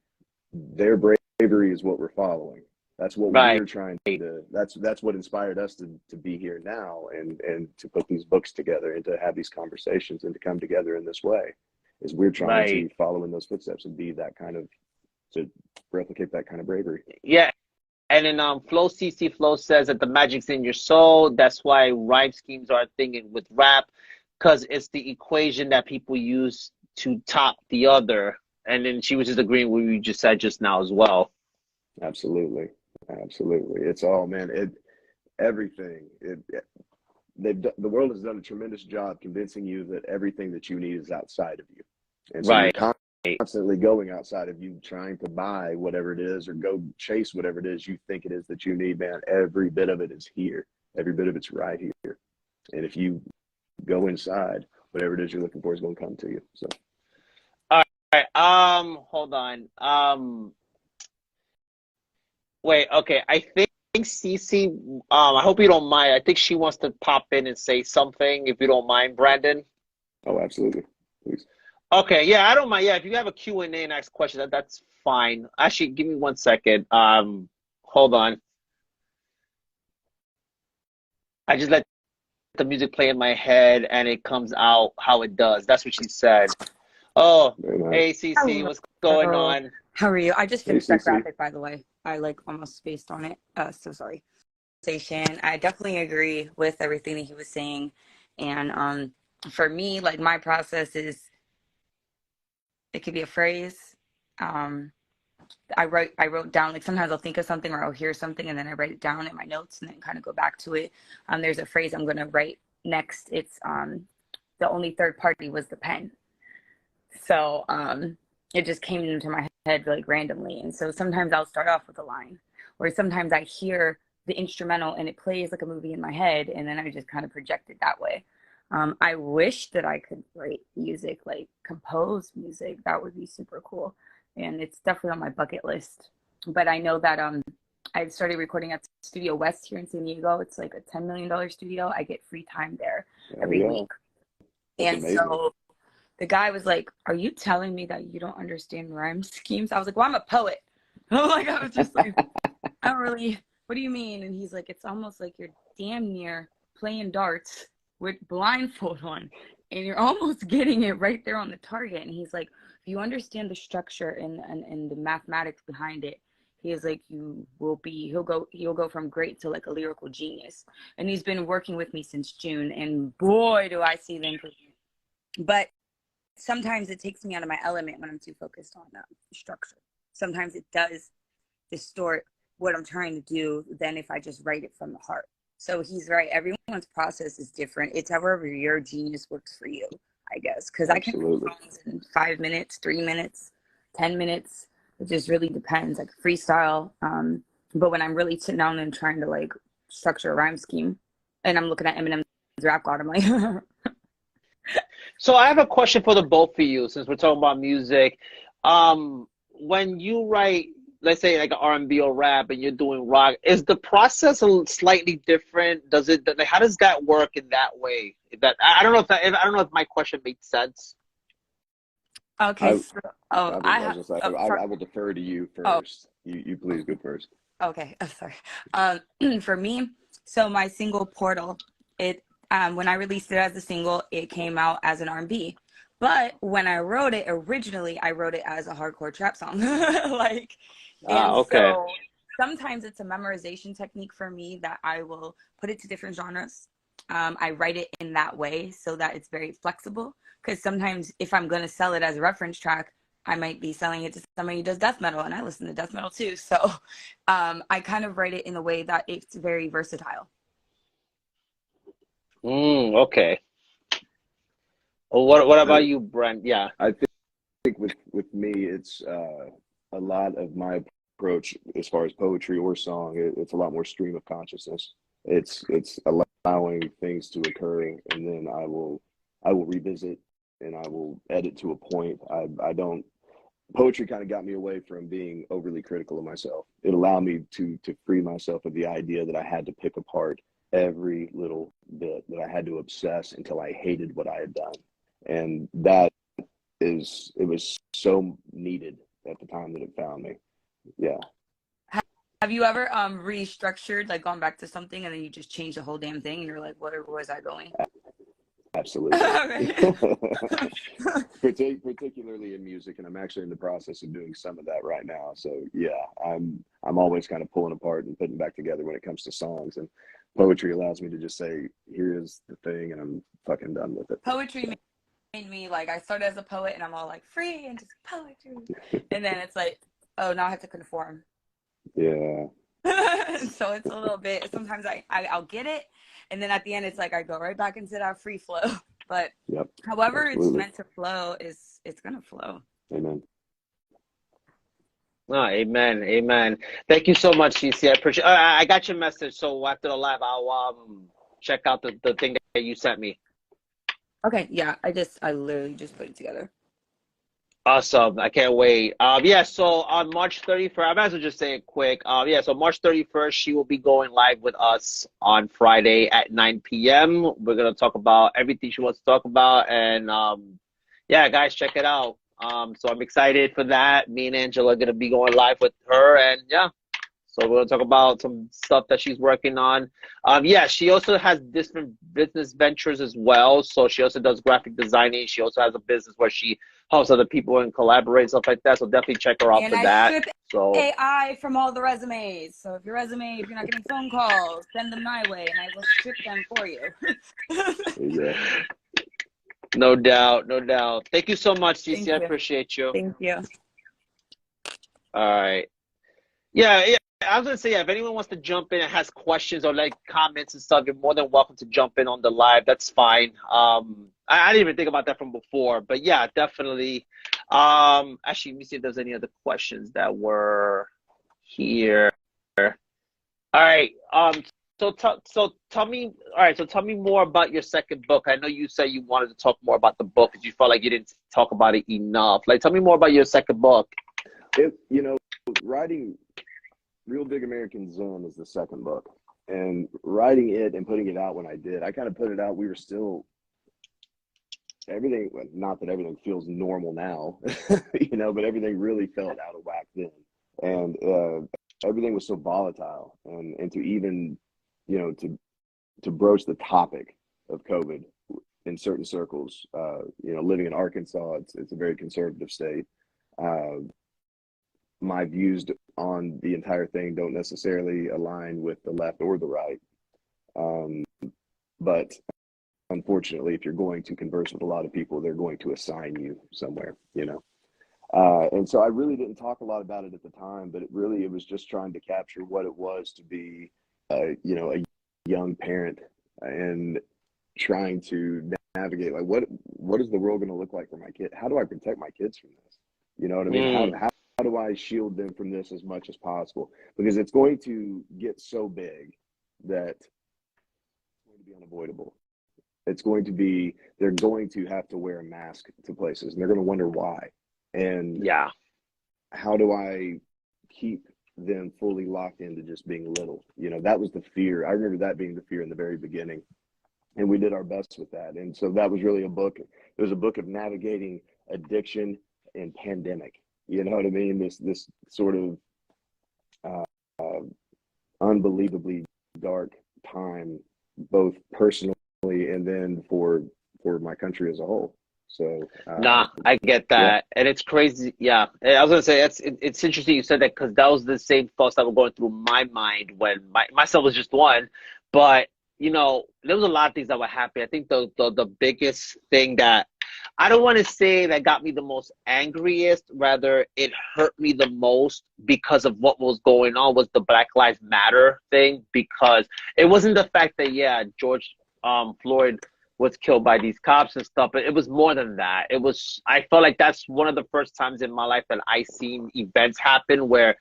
their bravery is what we're following. That's what right. we're trying to. That's what inspired us to be here now and to put these books together and to have these conversations and to come together in this way. Is we're trying Right. to follow in those footsteps and be that kind of, to replicate that kind of bravery. Yeah. And then Flow says that the magic's in your soul. That's why rhyme schemes are a thing with rap, because it's the equation that people use to top the other. And then she was just agreeing with what you just said just now as well. Absolutely, absolutely. It's all, man. Everything. The world has done a tremendous job convincing you that everything that you need is outside of you, and so you're Right. constantly going outside of you, trying to buy whatever it is or go chase whatever it is you think it is that you need. Man, every bit of it is here. Every bit of it's right here. And if you go inside, whatever it is you're looking for is going to come to you. So All right. Hold on. Wait. Okay. I think Cece. I hope you don't mind. I think she wants to pop in and say something, if you don't mind, Brandon. oh, absolutely, please. Okay, yeah, I don't mind. Yeah, if you have a Q and A and ask questions, that's fine. Actually, give me 1 second. Hold on. I just let the music play in my head and it comes out how it does. That's what she said. Oh, Very nice. hey CC, what's going Hello. on? How are you? I just Hey, finished that Cece. graphic, by the way. I almost spaced on it. So sorry. I definitely agree with everything that he was saying. And for me, like my process is It could be a phrase. I wrote down, like, sometimes I'll think of something or I'll hear something and then I write it down in my notes and then kind of go back to it. There's a phrase I'm going to write next. It's the only third party was the pen. So it just came into my head like randomly. And so sometimes I'll start off with a line, or sometimes I hear the instrumental and it plays like a movie in my head, and then I just kind of project it that way. I wish that I could write music, like compose music. That would be super cool. And it's definitely on my bucket list. But I know that I started recording at Studio West here in San Diego. It's like a $10 million studio. I get free time there every week. That's and amazing. So the guy was like, "Are you telling me that you don't understand rhyme schemes?" I was like, "Well, I'm a poet." Like, I was just like, "I don't really, what do you mean?" And he's like, "It's almost like you're damn near playing darts with blindfold on, and you're almost getting it right there on the target." And he's like, "If you understand the structure and the mathematics behind it," he is like, "you will be, he'll go from great to like a lyrical genius." And he's been working with me since June, and boy, do I see the improvement. But sometimes it takes me out of my element when I'm too focused on structure. Sometimes it does distort what I'm trying to do than if I just write it from the heart. So he's right. Everyone's process is different. It's however your genius works for you, I guess. Because I can write songs in 5 minutes, 3 minutes, 10 minutes. It just really depends, like freestyle. But when I'm really sitting down and trying to like structure a rhyme scheme, and I'm looking at Eminem's rap god, I'm like, So I have a question for the both of you, since we're talking about music. When you write, let's say like an R&B or rap, and you're doing rock, is the process slightly different? Does it? Like, how does that work in that way? That I don't know if I don't know if my question made sense. Okay, I will defer to you first. You please go first. Okay, I'm sorry. For me, so my single Portal, it when I released it as a single, it came out as an R&B. But when I wrote it originally, I wrote it as a hardcore trap song. Like, and okay. So sometimes it's a memorization technique for me that I will put it to different genres. I write it in that way so that it's very flexible. Because sometimes if I'm going to sell it as a reference track, I might be selling it to somebody who does death metal, and I listen to death metal too. So I kind of write it in a way that it's very versatile. Okay. Well, what about you, Brent? Yeah. I think with me, it's a lot of my approach as far as poetry or song. It's a lot more stream of consciousness. It's allowing things to occur, and then I will revisit and I will edit to a point. Poetry kind of got me away from being overly critical of myself. It allowed me to free myself of the idea that I had to pick apart every little bit, that I had to obsess until I hated what I had done. And it was so needed at the time that it found me. Yeah. Have you ever restructured, like gone back to something and then you just changed the whole damn thing and you're like, where was I going? Absolutely. Particularly in music, and I'm actually in the process of doing some of that right now. So yeah, I'm always kind of pulling apart and putting back together when it comes to songs, and poetry allows me to just say, here's the thing, and I'm fucking done with it. Poetry made me, like, I started as a poet and I'm all like free and just poetry, and then it's like, oh, now I have to conform. Yeah. So it's a little bit, sometimes I'll get it, and then at the end it's like I go right back into that free flow. But however it's meant to flow, it's gonna flow. Amen. Oh, amen. Thank you so much, CC. I appreciate. I got your message, so after the live, I'll check out the thing that you sent me. Okay, yeah, I literally just put it together. Awesome. I can't wait. Yeah, so on March 31st, I might as well just say it quick. Yeah, so March 31st, she will be going live with us on Friday at 9 p.m. We're going to talk about everything she wants to talk about. And yeah, guys, check it out. So I'm excited for that. Me and Angela are going to be going live with her. And yeah, so we're going to talk about some stuff that she's working on. Yeah, she also has different business ventures as well. So she also does graphic designing. She also has a business where she helps other people and collaborate, stuff like that. So definitely check her out for that. And I strip AI from all the resumes. So if you're not getting phone calls, send them my way and I will strip them for you. Yeah. No doubt, no doubt. Thank you so much, Thank CC. I you. appreciate you. Thank you. All right. Yeah, yeah. I was gonna say, yeah, if anyone wants to jump in and has questions or like comments and stuff, you're more than welcome to jump in on the live. That's fine. I didn't even think about that from before, but yeah, definitely. Actually, let me see if there's any other questions that were here. All right. So tell me. All right. So tell me more about your second book. I know you said you wanted to talk more about the book because you felt like you didn't talk about it enough. Like, tell me more about your second book. Writing Real Big American Zen is the second book, and writing it and putting it out when I did, I kind of put it out. We were still everything. Not that everything feels normal now, but everything really felt out of whack then, and everything was so volatile, and to even, to broach the topic of COVID in certain circles, living in Arkansas, it's a very conservative state. My views on the entire thing don't necessarily align with the left or the right. But unfortunately, if you're going to converse with a lot of people, they're going to assign you somewhere, and so I really didn't talk a lot about it at the time, but it was just trying to capture what it was to be, a young parent, and trying to navigate, like, what is the world going to look like for my kid? How do I protect my kids from this? You know what I mean? How do I shield them from this as much as possible? Because it's going to get so big that it's going to be unavoidable. It's going to be, they're going to have to wear a mask to places, and they're going to wonder why. And Yeah. how do I keep them fully locked into just being little? That was the fear. I remember that being the fear in the very beginning. And we did our best with that. And so that was really a book. It was a book of navigating addiction and pandemic. You know what I mean? This sort of unbelievably dark time, both personally and then for my country as a whole. So Nah, I get that, and it's crazy. Yeah, and I was gonna say it's interesting you said that because that was the same thoughts that were going through my mind when myself was just one, but there was a lot of things that were happening. I think the biggest thing that I don't want to say that got me the most angriest, rather it hurt me the most because of what was going on was the Black Lives Matter thing, because it wasn't the fact that George Floyd was killed by these cops and stuff, but it was more than that. I felt like that's one of the first times in my life that I seen events happen where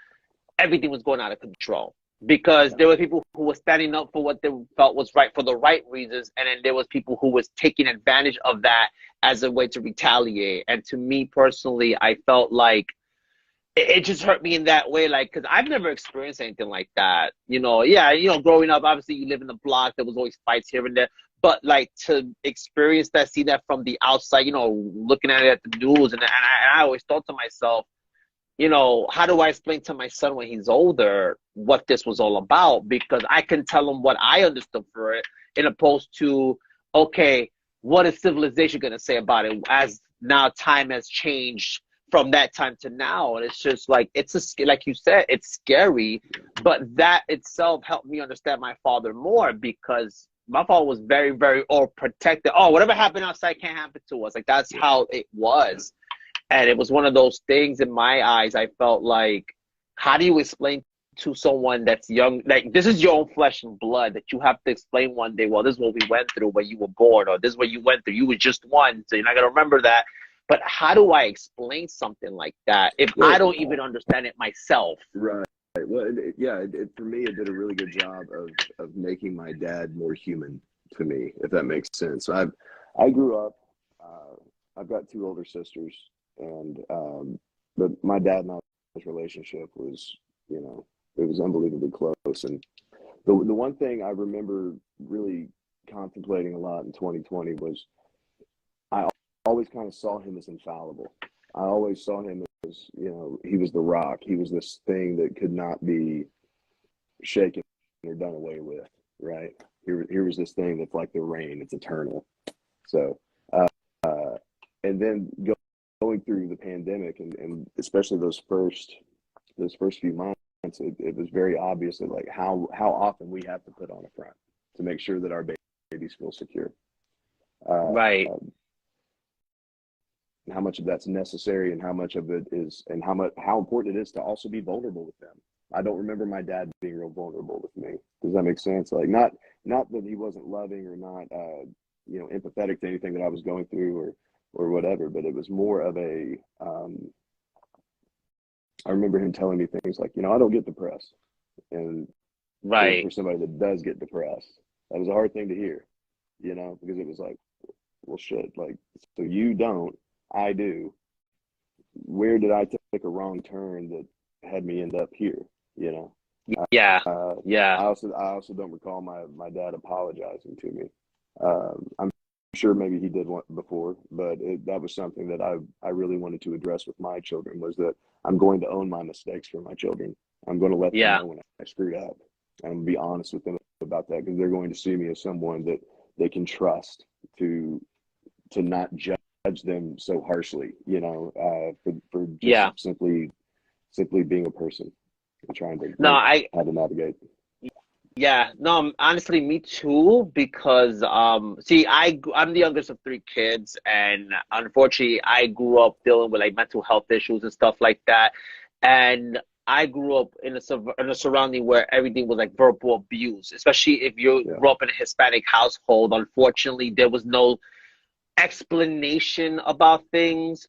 everything was going out of control, because there were people who were standing up for what they felt was right for the right reasons, and then there was people who was taking advantage of that as a way to retaliate. And to me personally, I felt like it just hurt me in that way, like, because I've never experienced anything like that. Growing up, obviously you live in the block, there was always fights here and there, but like to experience that, see that from the outside, looking at it at the news, and I always thought to myself, how do I explain to my son when he's older what this was all about? Because I can tell him what I understood for it, in opposed to, okay, what is civilization going to say about it as now time has changed from that time to now? And it's just like, like you said, it's scary, but that itself helped me understand my father more, because my father was very, very protected. Oh, whatever happened outside can't happen to us. Like, that's how it was. And it was one of those things in my eyes. I felt like, how do you explain to someone that's young, like, this is your own flesh and blood, that you have to explain one day, well, this is what we went through when you were born, or this is what you went through, you were just one, so you're not going to remember that. But how do I explain something like that if I don't even understand it myself? Right. Well, for me, it did a really good job of making my dad more human to me, if that makes sense. So I grew up, I've got two older sisters, and but my dad and I's relationship was, it was unbelievably close. And the one thing I remember really contemplating a lot in 2020 was I always kind of saw him as infallible. I always saw him as, he was the rock. He was this thing that could not be shaken or done away with, right? Here was this thing that's like the rain. It's eternal. So, and then going through the pandemic, and especially those first few months, it was very obvious that, like, how often we have to put on a front to make sure that our babies feel secure. Right. how much of that's necessary, and how much of it is, and how important it is to also be vulnerable with them. I don't remember my dad being real vulnerable with me. Does that make sense? Like, not that he wasn't loving or not, empathetic to anything that I was going through or whatever, but it was more of a, I remember him telling me things like, I don't get depressed. And Right. for somebody that does get depressed, that was a hard thing to hear, because it was like, well, shit, like, so you don't, I do. Where did I take a wrong turn that had me end up here? Yeah. I also don't recall my dad apologizing to me. I'm sure maybe he did one before, but that was something that I really wanted to address with my children, was that I'm going to own my mistakes for my children. I'm going to let them know when I screwed up. And be honest with them about that, because they're going to see me as someone that they can trust to not judge them so harshly, for just simply being a person and trying to how to navigate. Yeah, no, honestly, me too, because see, I'm the youngest of three kids, and unfortunately, I grew up dealing with like mental health issues and stuff like that, and I grew up in a surrounding where everything was like verbal abuse, especially if you grew up in a Hispanic household. Unfortunately, there was no explanation about things.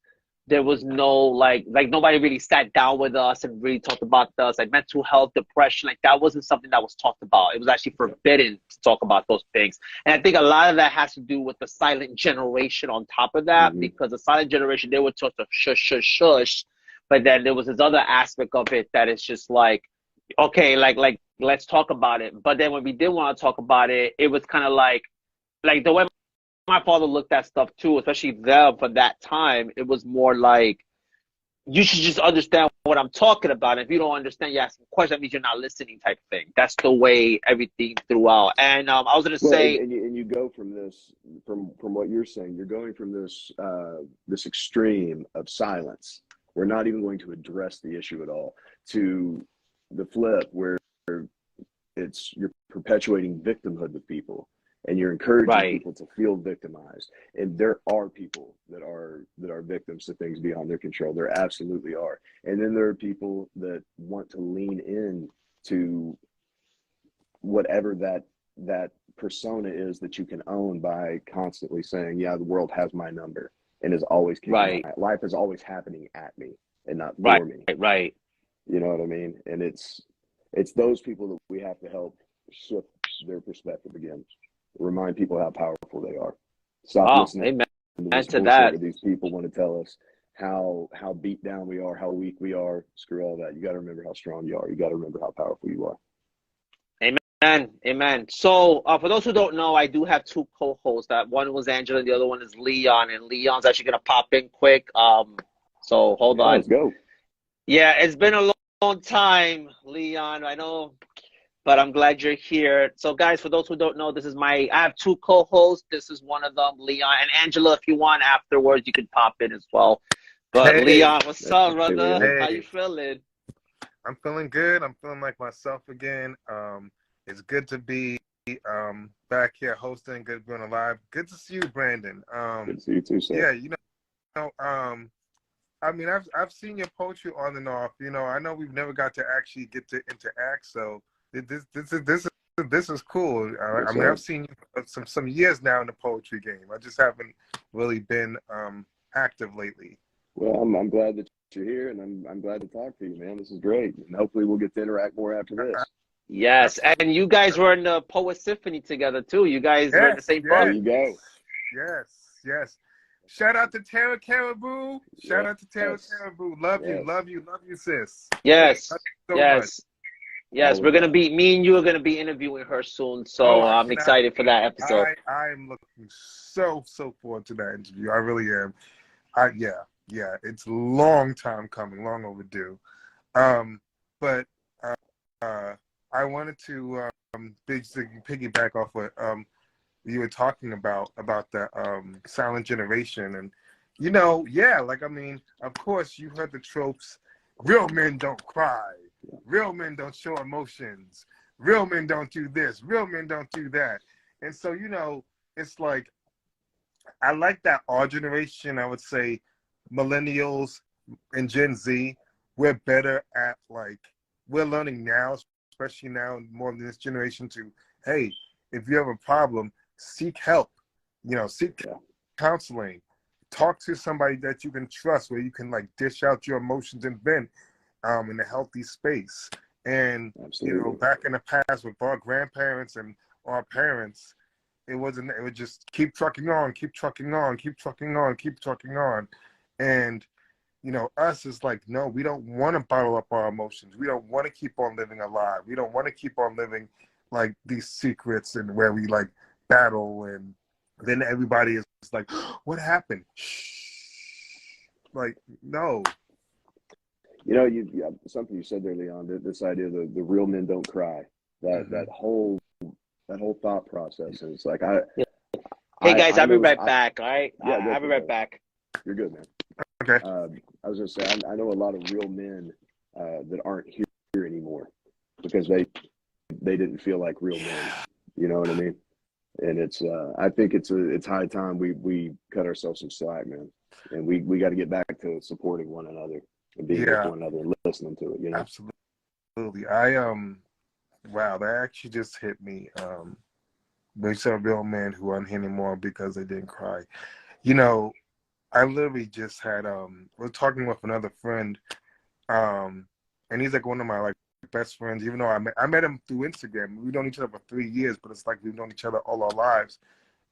There was no like nobody really sat down with us and really talked about us, like mental health, depression. Like, that wasn't something that was talked about. It was actually forbidden to talk about those things. And I think a lot of that has to do with the silent generation on top of that, because the silent generation, they were taught to shush, shush, shush. But then there was this other aspect of it that is just like, okay, like let's talk about it. But then when we did want to talk about it, it was kind of like the way my father looked at stuff too, especially them for that time, it was more like, you should just understand what I'm talking about. And if you don't understand, you ask a question, that means you're not listening, type thing. That's the way everything throughout. And I was going to say, and you go from this, from what you're saying, you're going from this this extreme of silence. We're not even going to address the issue at all, to the flip where you're perpetuating victimhood with people. And you're encouraging people to feel victimized. And there are people that are victims to things beyond their control. There absolutely are. And then there are people that want to lean in to whatever that persona is that you can own, by constantly saying, yeah, the world has my number and is always kicking life is always happening at me and not for me. Right. You know what I mean? And it's those people that we have to help shift their perspective again. Remind people how powerful they are. Stop listening to this bullshit where these people want to tell us how beat down we are, how weak we are. Screw all that. You got to remember how strong you are. You got to remember how powerful you are. Amen. So for those who don't know, I do have two co-hosts. That one was Angela, and the other one is Leon. And Leon's actually gonna pop in quick. So hold on. Let's go. Yeah, it's been a long time, Leon. I know. But I'm glad you're here. So, guys, for those who don't know, I have two co-hosts. This is one of them, Leon. And Angela, if you want afterwards, you can pop in as well. But Leon, what's up, brother? How you feeling? I'm feeling good. I'm feeling like myself again. It's good to be back here hosting, good being alive. Good to see you, Brandon. Good to see you too, sir. Yeah, I mean, I've seen your poetry on and off. I know we've never got to actually get to interact, so this is cool. I mean, I've seen you some years now in the poetry game. I just haven't really been active lately. Well, I'm glad that you're here, and I'm glad to talk to you, man. This is great, and hopefully we'll get to interact more after this. Yes, and you guys were in the Poet Symphony together too. You guys were in the same book. There you go. Yes. Shout out to Tara Caribou. Shout out to Tara Caribou. Love you, sis. Yes. Much. Yes, we're gonna be. Me and you are gonna be interviewing her soon, so I'm excited for that episode. I'm looking so forward to that interview. I really am. Yeah. It's a long time coming, long overdue. But I wanted to piggyback off what you were talking about the silent generation, and I mean, of course you heard the tropes. Real men don't cry. Real men don't show emotions. Real men don't do this. Real men don't do that. And so, it's like, I like that our generation, I would say, millennials and Gen Z, we're better at we're learning now, especially now more in this generation to, hey, if you have a problem, seek help, seek counseling, talk to somebody that you can trust where you can dish out your emotions and vent in a healthy space. And, back in the past with our grandparents and our parents, it would just keep trucking on, keep trucking on, keep trucking on, keep trucking on. And, us is no, we don't want to bottle up our emotions. We don't want to keep on living alive. We don't want to keep on living these secrets and where we battle, and then everybody is what happened? Shh. No. Something you said there, Leon, this idea of the real men don't cry, that whole thought process. And it's hey guys, I'll be right back. All right. Yeah, I'll be right back. You're good, man. Okay. I was gonna say, I know a lot of real men that aren't here anymore because they didn't feel like real men. You know what I mean? And it's I think it's high time we cut ourselves some slack, man. And we got to get back to supporting one another and being with one another and listening to it. Absolutely. Wow, that actually just hit me. There's a real men who aren't here anymore because they didn't cry. I literally just had was talking with another friend, and he's one of my best friends. Even though I met him through Instagram, we've known each other for 3 years, but it's we've known each other all our lives.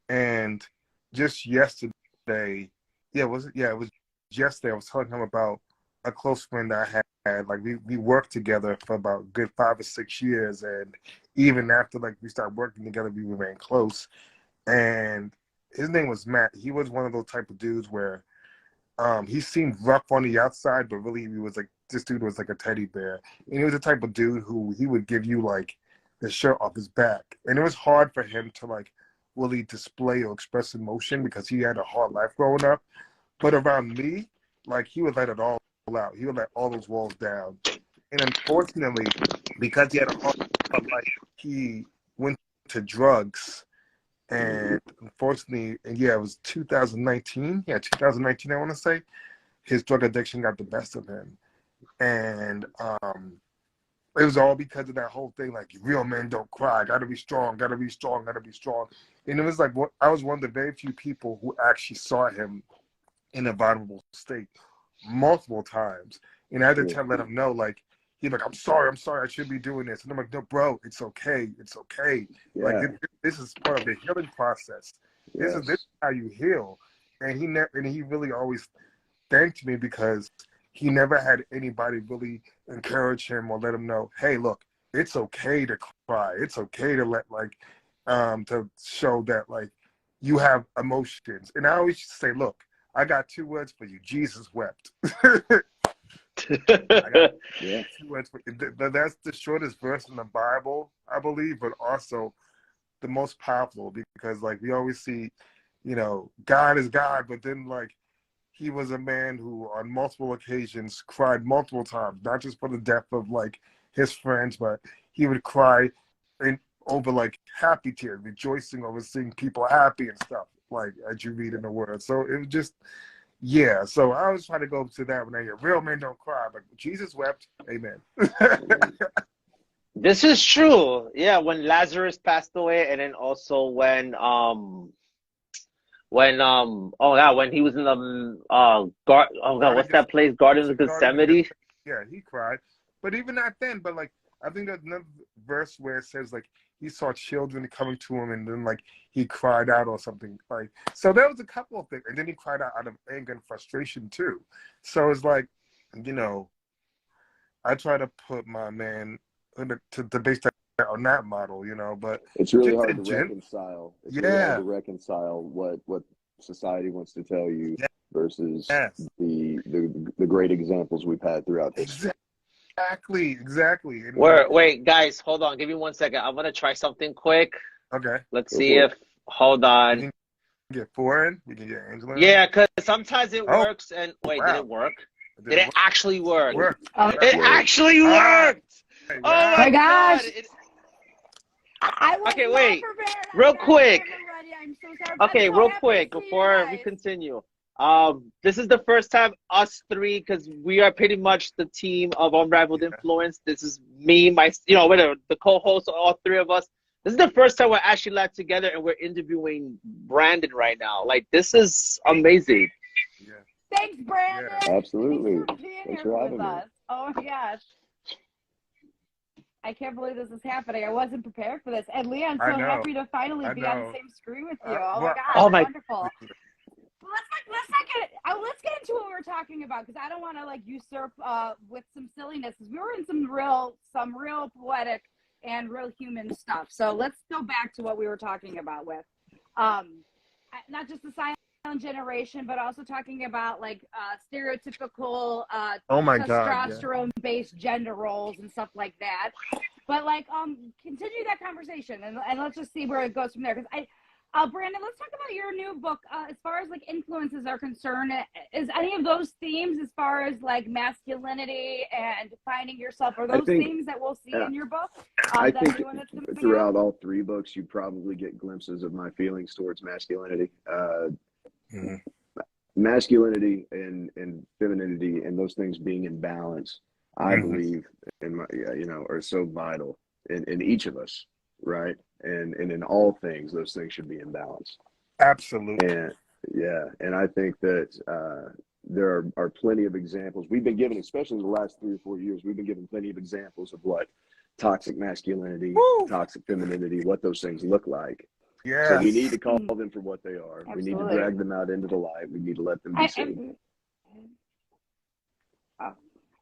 And just yesterday, it was yesterday. I was telling him about a close friend I had. We worked together for about a good 5 or 6 years, and even after we started working together, we remained close. And his name was Matt. He was one of those type of dudes where he seemed rough on the outside, but really he was this dude was a teddy bear. And he was the type of dude who he would give you the shirt off his back. And it was hard for him to really display or express emotion because he had a hard life growing up. But around me, he would let it all out. He would let all those walls down. And unfortunately, because he had a hard life, he went to drugs. And unfortunately, it was 2019. Yeah, 2019, I want to say. His drug addiction got the best of him. And it was all because of that whole thing, real men don't cry, gotta be strong, gotta be strong, gotta be strong. And it was I was one of the very few people who actually saw him in a vulnerable state multiple times. And I had to let him know, he's I'm sorry, I shouldn't be doing this. And I'm no, bro, it's okay. It's okay. Yeah. This is part of the healing process. This is how you heal. And he really always thanked me because he never had anybody really encourage him or let him know, hey, look, it's okay to cry. It's okay to let to show that you have emotions. And I always say, look, I got 2 words for you. Jesus wept. I got 2 words for you. That's the shortest verse in the Bible, I believe, but also the most powerful because we always see, God is God, but then he was a man who on multiple occasions cried multiple times, not just for the death of his friends, but he would cry over happy tears, rejoicing over seeing people happy and stuff, as you read in the Word. So it was just, so I always try to go to that when I hear real men don't cry, but Jesus wept. Amen. This is true. Yeah, when Lazarus passed away, and then also when he was in the what's that place? Garden of Gethsemane. Yeah, he cried. But even not then, but I think there's another verse where it says he saw children coming to him and then he cried out or something. So there was a couple of things. And then he cried out of anger and frustration too. So it's I try to put my man to base that on that model, but it's really hard to reconcile. It's really hard to reconcile what society wants to tell you versus the great examples we've had throughout history. Exactly. Wait, guys, hold on. Give me 1 second. I'm gonna try something quick. Okay. Let's see if. Hold on. We can get foreign. We can get Angela. Yeah, because sometimes it works. And wait, did it work? Did it actually work? It actually worked. Hey, oh my gosh! I okay, wait. Real quick. Okay, real quick before we continue. This is the first time us three, because we are pretty much the team of Unraveled Influence. This is me, whatever, the co-hosts, all three of us. This is the first time we're actually live together and we're interviewing Brandon right now. Like, this is amazing. Yeah. Thanks, Brandon. Yeah, absolutely. Thanks for being Thanks here for with having me. us. Oh my gosh. I can't believe this is happening. I wasn't prepared for this. And Leon, so happy to finally be on the same screen with you. Oh my God, wonderful. Well, let's get into what we were talking about, because I don't want to like usurp with some silliness, because we were in some real poetic and real human stuff. So let's go back to what we were talking about with not just the silent generation, but also talking about like stereotypical testosterone-based gender roles and stuff like that. But like continue that conversation and let's just see where it goes from there. Because Brandon, let's talk about your new book. As far as like influences are concerned, is any of those themes, as far as like masculinity and finding yourself, are those themes that we'll see in your book? I think throughout all three books, you probably get glimpses of my feelings towards masculinity. Masculinity and femininity and those things being in balance, I believe, are so vital in each of us, right? And in all things, those things should be in balance. Absolutely. And I think that there are plenty of examples. We've been given, especially in the last 3 or 4 years, we've been given plenty of examples of what toxic masculinity, toxic femininity, what those things look like. Yeah. So we need to call them for what they are. Absolutely. We need to drag them out into the light. We need to let them be seen.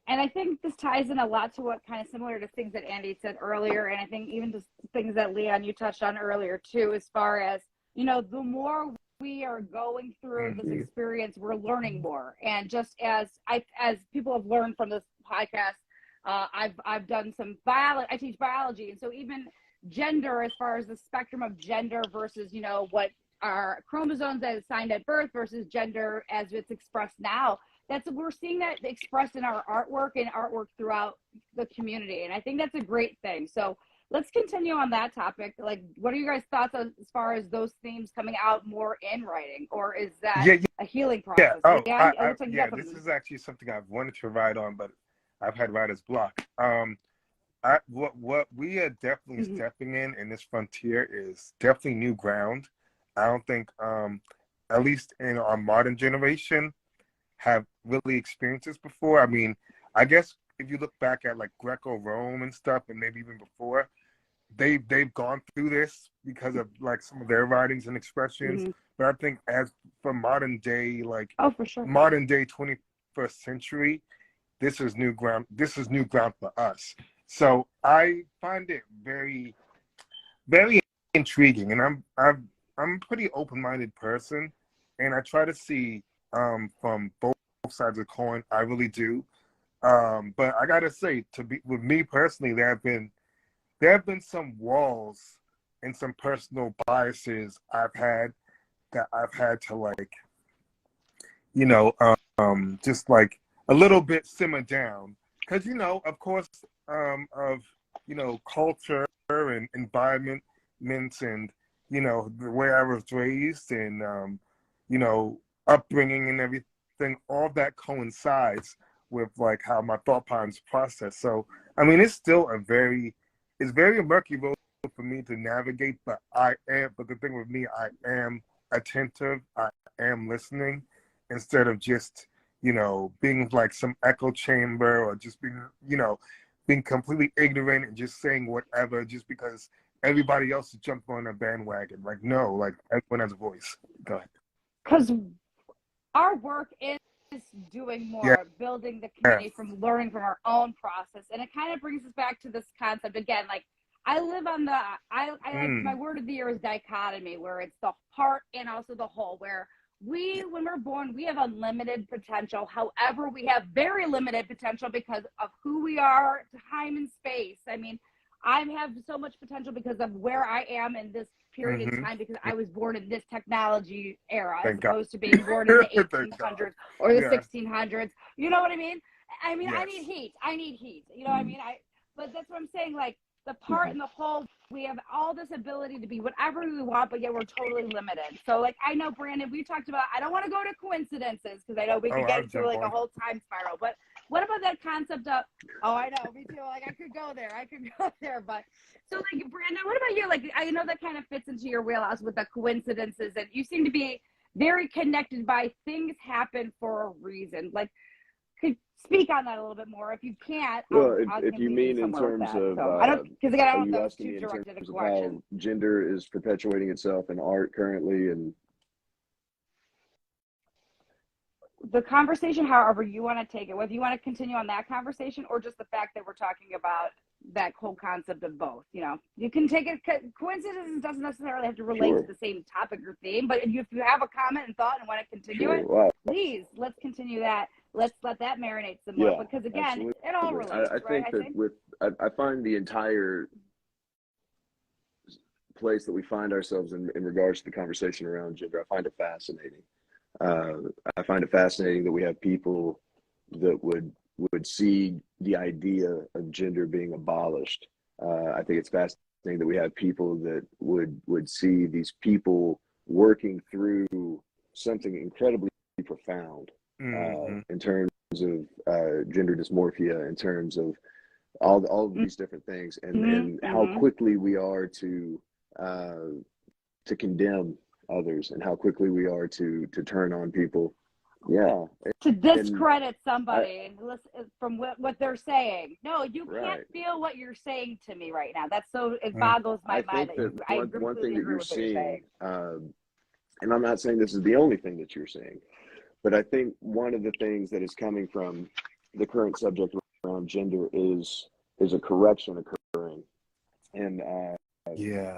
And I think this ties in a lot to what kind of similar to things that Andy said earlier. And I think even just things that Leon, you touched on earlier too, as far as, the more we are going through this experience, we're learning more. And just as people have learned from this podcast, I've done some biology, I teach biology. And so even gender, as far as the spectrum of gender versus, what are chromosomes that is assigned at birth versus gender as it's expressed now, we're seeing that expressed in our artwork and artwork throughout the community. And I think that's a great thing. So let's continue on that topic. Like, what are you guys' thoughts as far as those themes coming out more in writing, or is that a healing process? This is actually something I've wanted to write on, but I've had writer's block. What we are definitely stepping in this frontier is definitely new ground. I don't think, at least in our modern generation, have really experienced this before. I mean, I guess if you look back at like Greco-Rome and stuff, and maybe even before, they've gone through this because of like some of their writings and expressions. But I think as for modern day, modern day 21st century, this is new ground. This is new ground for us. So I find it very, very intriguing, and I'm a pretty open-minded person, and I try to see from both sides of the coin. I really do. But I gotta say, with me personally, there have been some walls and some personal biases I've had to like, just like a little bit simmer down, because of course, of culture and environments and the way I was raised and upbringing and everything, all that coincides with like how my thought patterns process. So I mean, it's very a murky road for me to navigate, but the thing with me, I am attentive, I am listening, instead of just being like some echo chamber, or just being completely ignorant and just saying whatever just because everybody else is jumping on a bandwagon. Like, no, like everyone has a voice. Go ahead. Because our work is doing more, building the community from learning from our own process. And it kind of brings us back to this concept again. Like, I live on like my word of the year is dichotomy, where it's the part and also the whole, where when we're born, we have unlimited potential. However, we have very limited potential because of who we are, time and space. I mean, I have so much potential because of where I am in this period of time, because I was born in this technology era, as opposed to being born in the 1800s or the 1600s. You know what I mean? I mean, I need heat. You know what I mean? But that's what I'm saying. Like, the part and the whole we have all this ability to be whatever we want, but yet we're totally limited. So like, I know, Brandon, we talked about, I don't want to go to coincidences because I know we could get into like a whole time spiral, but what about that concept of, oh, I know, me too. Like I could go there, but so like, Brandon, what about you? Like, I know that kind of fits into your wheelhouse with the coincidences, and you seem to be very connected by things happen for a reason. Like, could speak on that a little bit more if you can't. Well, if you mean in terms of, I don't, because again, I don't know if that's asking me too in terms directed a of question. how gender is perpetuating itself in art currently, and the conversation, however you want to take it, whether you want to continue on that conversation or just the fact that we're talking about that whole concept of both, you know, you can take it. Coincidence doesn't necessarily have to relate Sure. to the same topic or theme, but if you have a comment and thought and want to continue Sure. it, Wow. please, let's continue that. Let's let that marinate some more, because again, absolutely. it all relates, I think I find the entire place that we find ourselves in regards to the conversation around gender, I find it fascinating. I find it fascinating that we have people that would see the idea of gender being abolished. I think it's fascinating that we have people that would see these people working through something incredibly profound, in terms of gender dysmorphia, in terms of all of these different things, and how quickly we are to condemn others, and how quickly we are to turn on people. Yeah. To discredit somebody from what they're saying. No, you can't feel what you're saying to me right now. That's so, it boggles my mind. I think that one thing that you're seeing, and I'm not saying this is the only thing that you're seeing, but I think one of the things that is coming from the current subject around gender is a correction occurring, and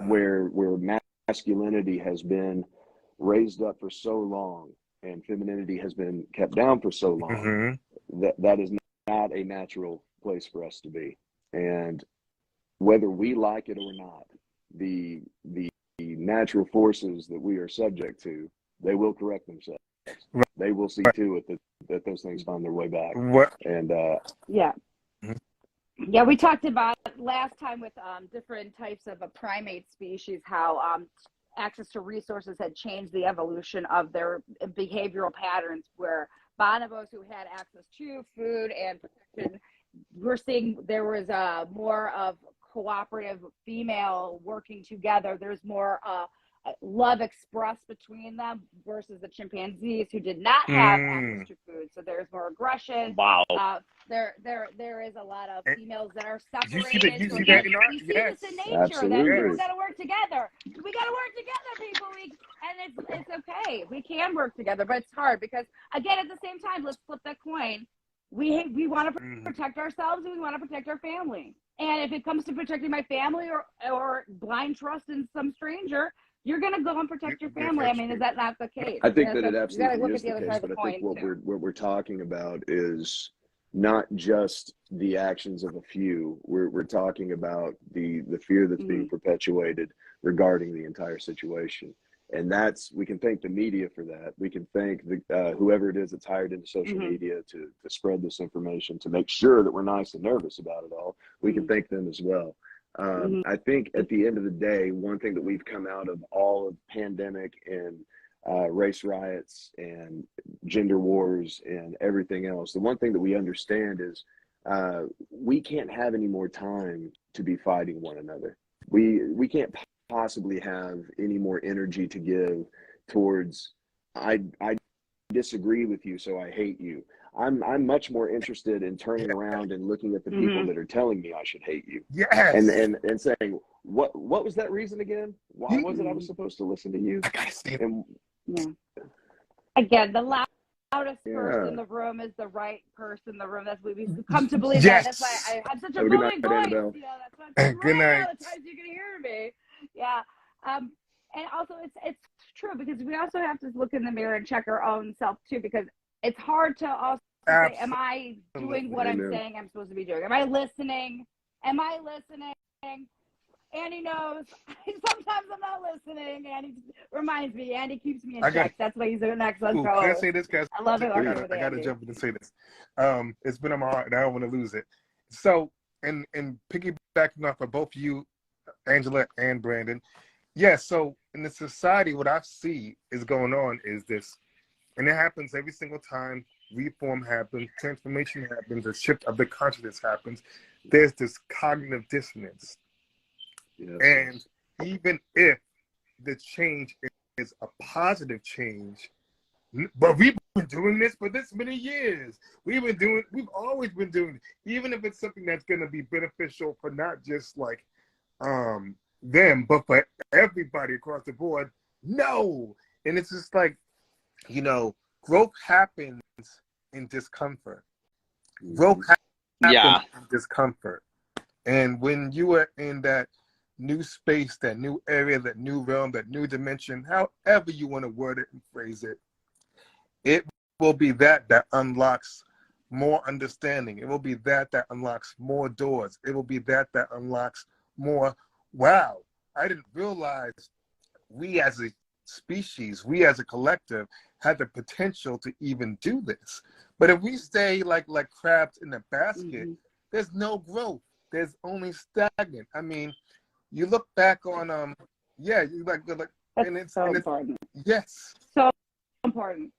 where masculinity has been raised up for so long and femininity has been kept down for so long, that is not a natural place for us to be. And whether we like it or not, the natural forces that we are subject to, they will correct themselves. They will see to it that those things find their way back. And yeah, we talked about last time with different types of a primate species, how access to resources had changed the evolution of their behavioral patterns, where bonobos who had access to food and protection, we're seeing there was more of cooperative female working together. There's more love expressed between them versus the chimpanzees who did not have access to food. So there's more aggression. Wow. There is a lot of females that are separated. You see that in art? We see this in nature. Absolutely. That we got to work together. We got to work together, people. And it's okay. We can work together, but it's hard because, again, at the same time, let's flip that coin. We want to protect ourselves and we want to protect our family. And if it comes to protecting my family or blind trust in some stranger, you're going to go and protect your family. I mean, is that not the case? I think that it absolutely is the the case, but I think what we're talking about is not just the actions of a few. We're talking about the fear that's being perpetuated regarding the entire situation. And we can thank the media for that. We can thank whoever it is that's hired into social media to spread this information, to make sure that we're nice and nervous about it all. We can thank them as well. I think at the end of the day, one thing that we've come out of all of pandemic and race riots and gender wars and everything else, the one thing that we understand is we can't have any more time to be fighting one another. We can't possibly have any more energy to give towards I disagree with you, so I hate you. I'm much more interested in turning around and looking at the people that are telling me I should hate you. Yes. And saying, what was that reason again? Why was it I was supposed to listen to you? I gotta say Again, the loudest person in the room is the right person in the room. That's what we've come to believe. That's why I have such a booming voice. Annabelle. You know, that's why Good night. all the times you can hear me. Yeah. And also it's true, because we also have to look in the mirror and check our own self too, because it's hard to also say, am I doing what I'm saying I'm supposed to be doing? Am I listening? Andy knows. Sometimes I'm not listening. Andy reminds me. Andy keeps me in check. That's why he's an excellent co-host. Can I say this, guys? I love it. I gotta jump in and say this. It's been on my heart, and I don't want to lose it. So, and piggybacking off of both you Angela and Brandon. Yeah, so in the society, what I see is going on is this, and it happens every single time reform happens, transformation happens, a shift of the consciousness happens. There's this cognitive dissonance. Yes. And even if the change is a positive change, but we've been doing this for this many years. We've always been doing it. Even if it's something that's going to be beneficial for not just like them, but for everybody across the board, no. And it's just like, you know, growth happens in discomfort. Growth happens in discomfort. And when you are in that new space, that new area, that new realm, that new dimension, however you want to word it and phrase it, it will be that unlocks more understanding. It will be that unlocks more doors. It will be that unlocks more, wow, I didn't realize we as a species, we as a collective had the potential to even do this. But if we stay like crabs in a basket, there's no growth. There's only stagnant. I mean, you look back on you like That's and it's so important. Yes. So important.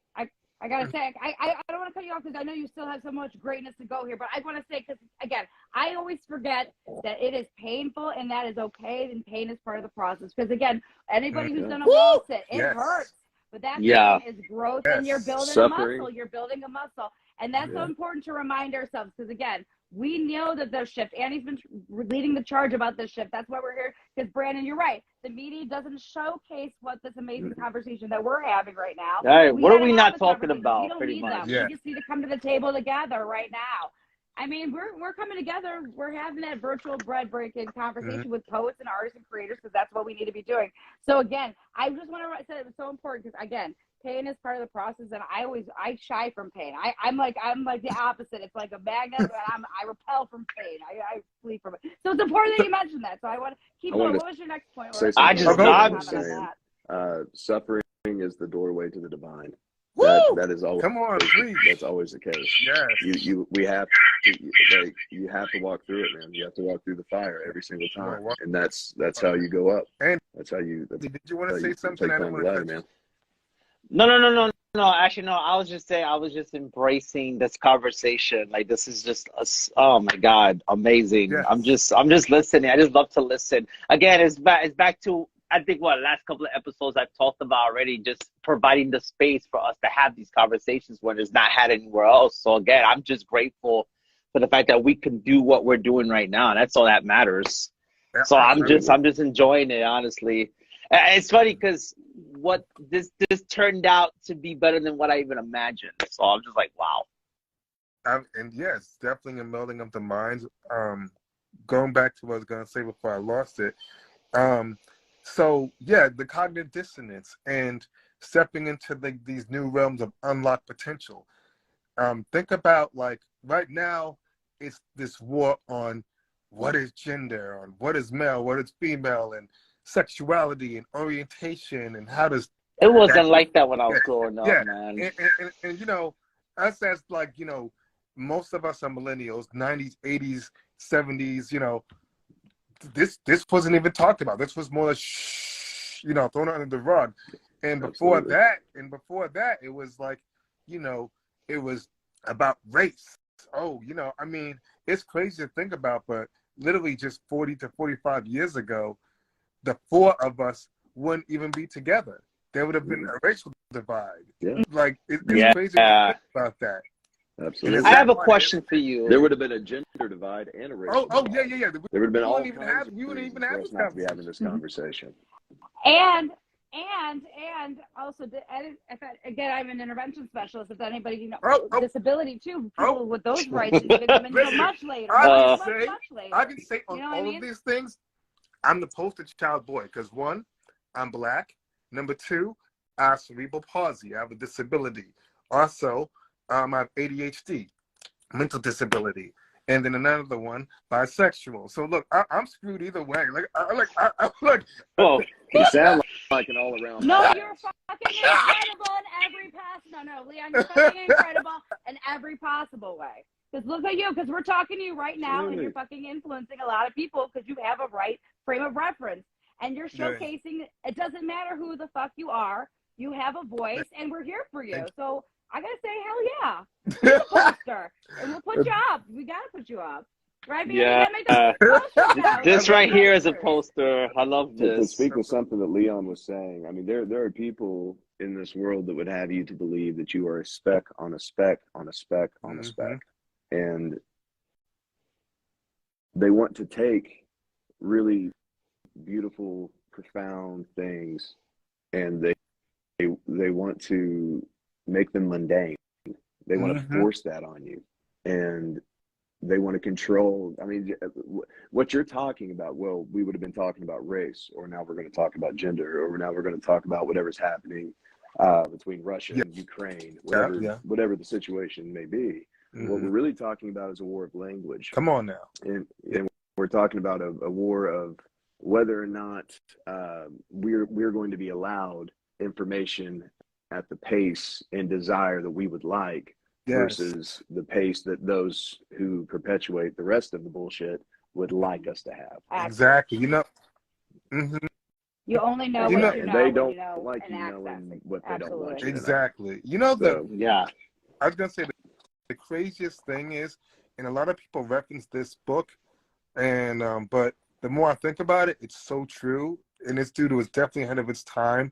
I gotta say, I don't want to cut you off because I know you still have so much greatness to go here, but I want to say, because again, I always forget that it is painful and that is okay, and pain is part of the process. Because again, anybody who's done a wall sit, it hurts, but that pain is growth, and you're building a muscle. You're building a muscle, and that's so important to remind ourselves. Because again, we know that there's shift. Annie's been leading the charge about this shift. That's why we're here. Because Brandon, you're right. The media doesn't showcase what this amazing conversation that we're having right now. All right, what are we not talking about? We don't pretty need much. them. We just need to come to the table together right now. I mean, we're coming together. We're having that virtual bread breaking conversation with poets and artists and creators, because that's what we need to be doing. So again, I just want to say it was so important, because again, pain is part of the process, and I shy from pain. I'm like the opposite. It's like a magnet, and I repel from pain. I flee from it. So it's important that you mentioned that. So I want to keep going. What was your next point? I just suffering is the doorway to the divine. That is always, come on, please. That's always the case. Yes. You have to walk through it, man. You have to walk through the fire every single time, and that's how you go up. And that's how you. Did you want to say something? I don't want to, man. No. Actually, no. I was just embracing this conversation. Like, this is just oh my God, amazing. Yes. I'm just listening. I just love to listen. Again, it's back to, I think, last couple of episodes I've talked about already, just providing the space for us to have these conversations when it's not had anywhere else. So again, I'm just grateful for the fact that we can do what we're doing right now. That's all that matters. Yeah, so I'm just enjoying it, honestly. It's funny because what this turned out to be better than what I even imagined. So I'm just like, wow. And yes, definitely a melding of the minds. Going back to what I was going to say before I lost it. So yeah, the cognitive dissonance and stepping into these new realms of unlocked potential. Think about, like, right now, it's this war on what is gender, on what is male, what is female, and sexuality and orientation, and how does it wasn't like that when I was growing up, man. And you know, us as, like, you know, most of us are millennials, 90s, 80s, 70s, you know, this wasn't even talked about. This was more like, shh, you know, thrown under the rug. And before that, it was like, you know, it was about race. Oh, you know, I mean, it's crazy to think about, but literally just 40 to 45 years ago, the four of us wouldn't even be together. There would have been a racial divide. Yeah. Like, it's crazy to think about that. Absolutely. I have a question for you. There would have been a gender divide and a racial divide. Yeah. There would have been all kinds of you wouldn't even have this conversation. Be having this conversation. And also, again, I'm an intervention specialist. If anybody, you know, disability too, people with those rights didn't come until much later. I can say on all of these things, I'm the poster child boy, because one, I'm Black. Number two, I have cerebral palsy. I have a disability. Also, I have ADHD, mental disability. And then another one, bisexual. So look, I'm screwed either way. Oh, you sound like an all-around. No, you're fucking incredible in every possible. No, Leon, you're fucking incredible in every possible way. Because look at you, because we're talking to you right now, and you're fucking influencing a lot of people because you have a right frame of reference. And you're showcasing, it doesn't matter who the fuck you are, you have a voice, and we're here for you. So I gotta say, hell yeah. Be the poster. And we'll put you up. We gotta put you up. Right, man? Yeah. This right here is a poster. I love this. To speak with something that Leon was saying, I mean, there are people in this world that would have you to believe that you are a speck on a speck on a speck on a speck. And they want to take really beautiful, profound things, and they want to make them mundane. They want to force that on you, and they want to control. I mean, what you're talking about, well, we would have been talking about race, or now we're going to talk about gender, or now we're going to talk about whatever's happening between Russia and Ukraine, whatever the situation may be. What we're really talking about is a war of language. Come on now. And we're talking about a war of whether or not we're going to be allowed information at the pace and desire that we would like, versus the pace that those who perpetuate the rest of the bullshit would like us to have. Exactly. You know. You only know what you know. They don't like you knowing what they don't want. Exactly. You know I was gonna say the craziest thing is, and a lot of people reference this book, and but the more I think about it, it's so true, and this dude was definitely ahead of its time.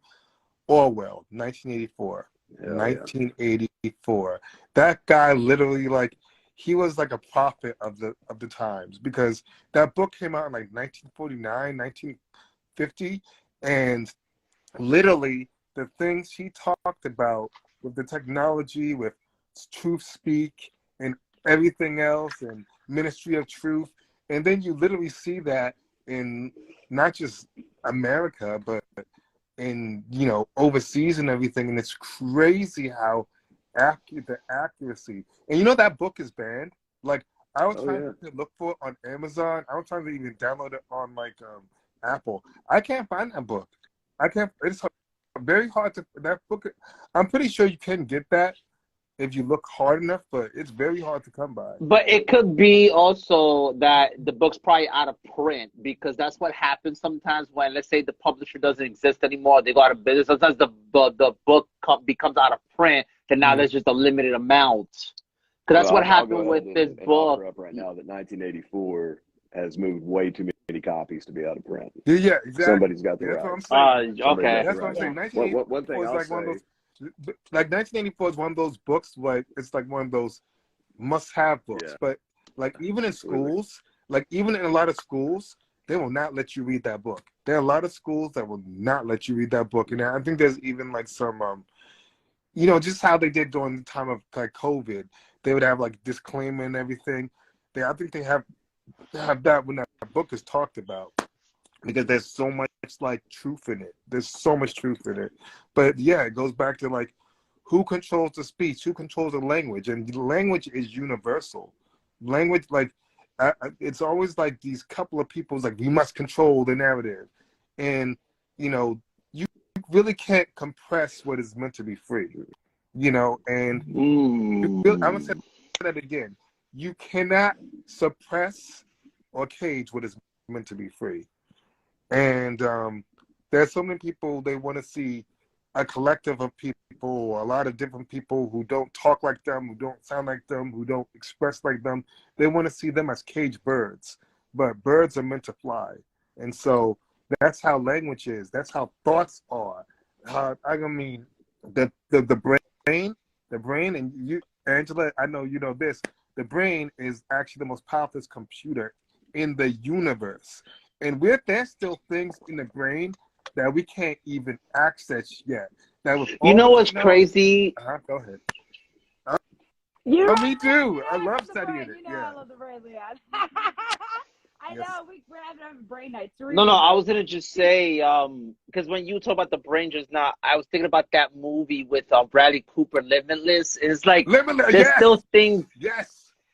Orwell, 1984. 1984. That guy literally, like, he was like a prophet of the times, because that book came out in like 1949, 1950, and literally the things he talked about with the technology, with Truth Speak and everything else, and Ministry of Truth, and then you literally see that in not just America, but in, you know, overseas and everything, and it's crazy how the accuracy. And you know that book is banned. Like, I was trying to look for it on Amazon. I was trying to even download it on like Apple. I can't find that book. I can't. It's very hard to that book. I'm pretty sure you can get that if you look hard enough, but it's very hard to come by. But it could be also that the book's probably out of print, because that's what happens sometimes when, let's say, the publisher doesn't exist anymore, they go out of business. Sometimes the book becomes out of print, and now there's just a limited amount. Because that's what happened with this book. Up right now that 1984 has moved way too many copies to be out of print. Yeah, exactly. Somebody's got the right. Okay. That's what I'm saying. 1984 one thing is I'll like one of those. Like 1984 is one of those books, like it's like one of those must-have books. But like even in schools, like even in a lot of schools, they will not let you read that book. There are a lot of schools that will not let you read that book, and I think there's even like some, you know, just how they did during the time of like COVID, they would have like disclaimer and everything. I think they have that when that book is talked about, because there's so much like truth in it. There's so much truth in it. But yeah, it goes back to like who controls the speech, who controls the language, and the language is universal. Language, like it's always like these couple of people's like, we must control the narrative, and you know, you really can't compress what is meant to be free. You know, and I'm gonna say that again. You cannot suppress or cage what is meant to be free. And there's so many people, they want to see a collective of people, or a lot of different people who don't talk like them, who don't sound like them, who don't express like them. They want to see them as caged birds, but birds are meant to fly. And so that's how language is. That's how thoughts are. I mean, the brain, and you, Angela, I know you know this, the brain is actually the most powerful computer in the universe. And there's still things in the brain that we can't even access yet. You know what's crazy? Go ahead. Me too. I love studying it. You know, I love the brain, Leon. I know, we're having brain nights. No, I was going to just say, because when you talk about the brain just now, I was thinking about that movie with Bradley Cooper, Limitless. It's like, there's still things.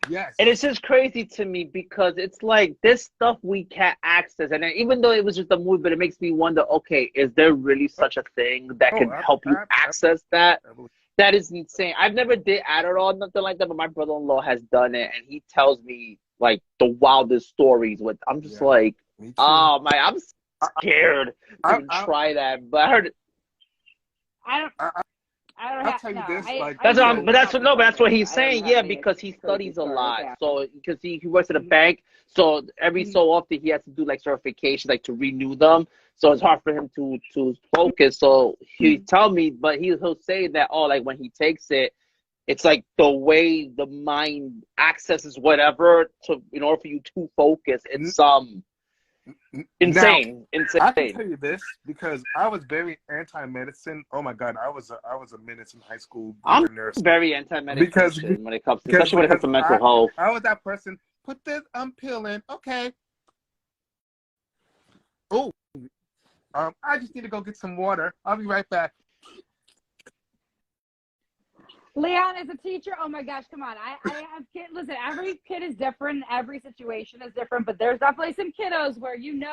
Yes. And it's just crazy to me, because it's like this stuff we can't access. And even though it was just a movie, but it makes me wonder, okay, is there really such a thing that can help you access that? That is insane. I've never did Adderall, nothing like that, but my brother-in-law has done it, and he tells me like the wildest stories. With I'm just Yeah, like, me too. oh my, I'm I, scared to even I, try that. But I heard I don't. I, I don't I'll have tell you no. this, like, I that's what I'm, usually but so, that's help what no, but people that's what drink. he's I don't saying. have Yeah, any because he crazy studies a stories. lot. Yeah. So because he works at a Mhm. bank, so every Mhm. so often he has to do like certifications, like to renew them. So it's hard for him to focus. So he Mhm. tell me, but he'll say that like when he takes it, it's like the way the mind accesses whatever to in order for you to focus. n- It's now I can insane. tell you this because I was very anti-medicine. Oh my God, I was a menace in high school being I'm a nurse very because anti-medication when it comes to, because especially when it comes because to mental health. I was that person. Put this pill in, okay. Oh, I just need to go get some water. I'll be right back. Leon, as a teacher, oh my gosh, come on. I have kids. Listen, every kid is different. Every situation is different, but there's definitely some kiddos where they didn't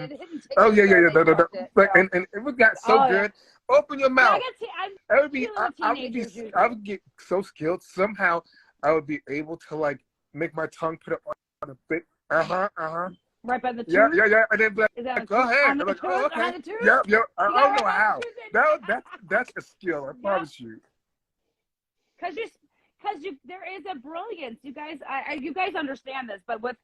take Oh the yeah, yeah, pill, yeah. they No, no, no. took it. Like, and it would got so Oh yeah. good. Open your And mouth. I'm I would be, dealing with I would be, teenagers I usually. would get so skilled. Somehow, I would be able to like make my tongue put it on a bit. Right by the Yeah, tooth. yeah, yeah. And then be Is like, that go ahead. on the I'm like, tooth? oh, okay. On the tooth? Yep, yep. I You got don't right know by how. the tooth. That's a skill. I Yep. promise you. Because there is a brilliance. You guys understand this, but with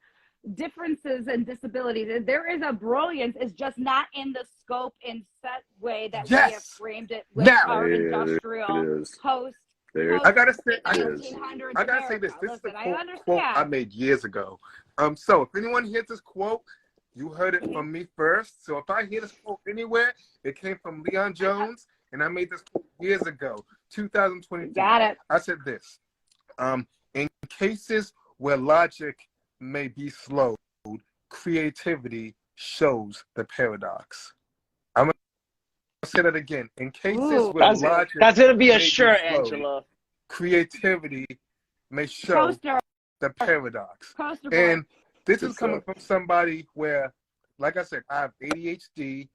differences and disabilities, there is a brilliance. It's just not in the scope and set way that we have Yes. framed it with Now, our There it industrial is. post There I post gotta say, it is. 1900s I gotta say America. this. This is Listen, a I quote I understand. made years ago. So if anyone hears this quote, you heard it Mhm. from me first. So if I hear this quote anywhere, it came from Leon Jones, and I made this quote years ago, You 2022. got it. I said this. In cases where logic may be slowed, creativity shows the paradox. I'm gonna say that again. In cases Ooh, where That's logic that's gonna be a may be shirt, slowed, Angela. creativity may show poster the paradox. boy. And this is Good coming stuff. from somebody where, like I said, I have ADHD,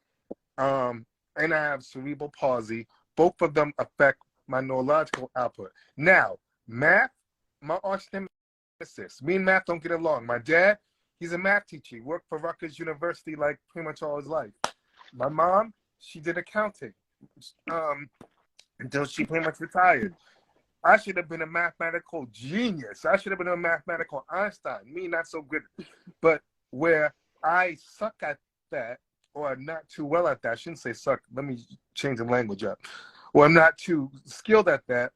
and I have cerebral palsy. Both of them affect my neurological output. Now, math, my arch nemesis. Me and math don't get along. My dad, he's a math teacher. He worked for Rutgers University like pretty much all his life. My mom, she did accounting until she pretty much retired. I should have been a mathematical genius. I should have been a mathematical Einstein. Me, not so good. But where I suck at that, or not too well at that, I shouldn't say suck. Let me change the language up. Or I'm not too skilled at that,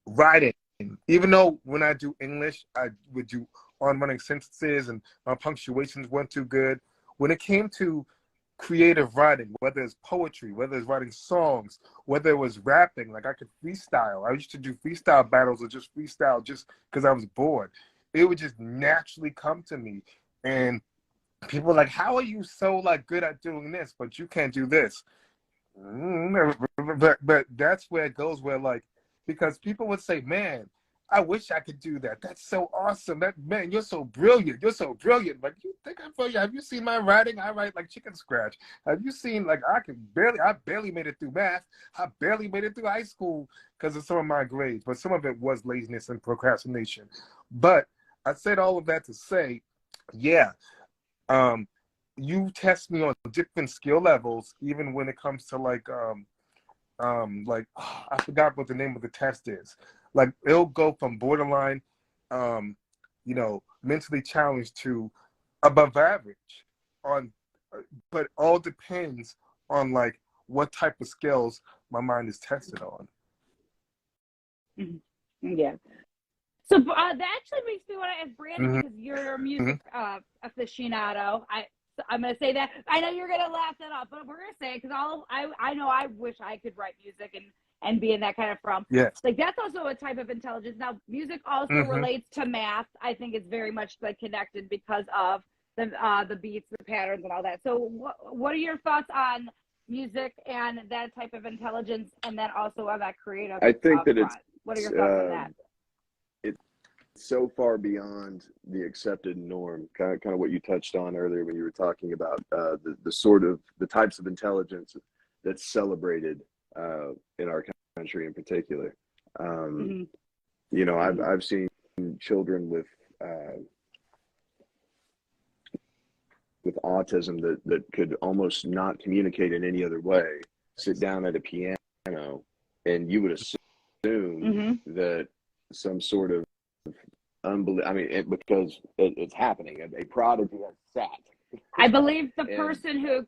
writing. Even though when I do English, I would do on-running sentences and my punctuations weren't too good. When it came to creative writing, whether it's poetry, whether it's writing songs, whether it was rapping, like I could freestyle. I used to do freestyle battles or just freestyle just because I was bored. It would just naturally come to me. And people were like, how are you so like good at doing this, but you can't do this? But that's where it goes where like, because people would say, man, I wish I could do that. That's so awesome. That man, you're so brilliant. You're so brilliant. Like, you think I'm brilliant? Have you seen my writing? I write like chicken scratch. Have you seen like I barely made it through math. I barely made it through high school because of some of my grades, but some of it was laziness and procrastination. But I said all of that to say, yeah, you test me on different skill levels, even when it comes to like I forgot what the name of the test is. Like it'll go from borderline, mentally challenged to above average on, but all depends on like what type of skills my mind is tested on. Mm-hmm. Yeah. So that actually makes me want to ask Brandon, Mm-hmm. because you're a music aficionado. I'm going to say that. I know you're going to laugh that off, but we're going to say it because I know I wish I could write music and be in that kind of realm. Yes. Like that's also a type of intelligence. Now, music also relates to math. I think it's very much like connected because of the beats, the patterns, and all that. So, what are your thoughts on music and that type of intelligence, and then also on that creative? I think that front? What are your thoughts on that? It's so far beyond the accepted norm. Kind of what you touched on earlier when you were talking about the types of intelligence that's celebrated in our country in particular. Mm-hmm. You know, I've seen children with autism that could almost not communicate in any other way sit down at a piano, and you would assume that some sort of because it's happening. A prodigy has sat. I believe the person who,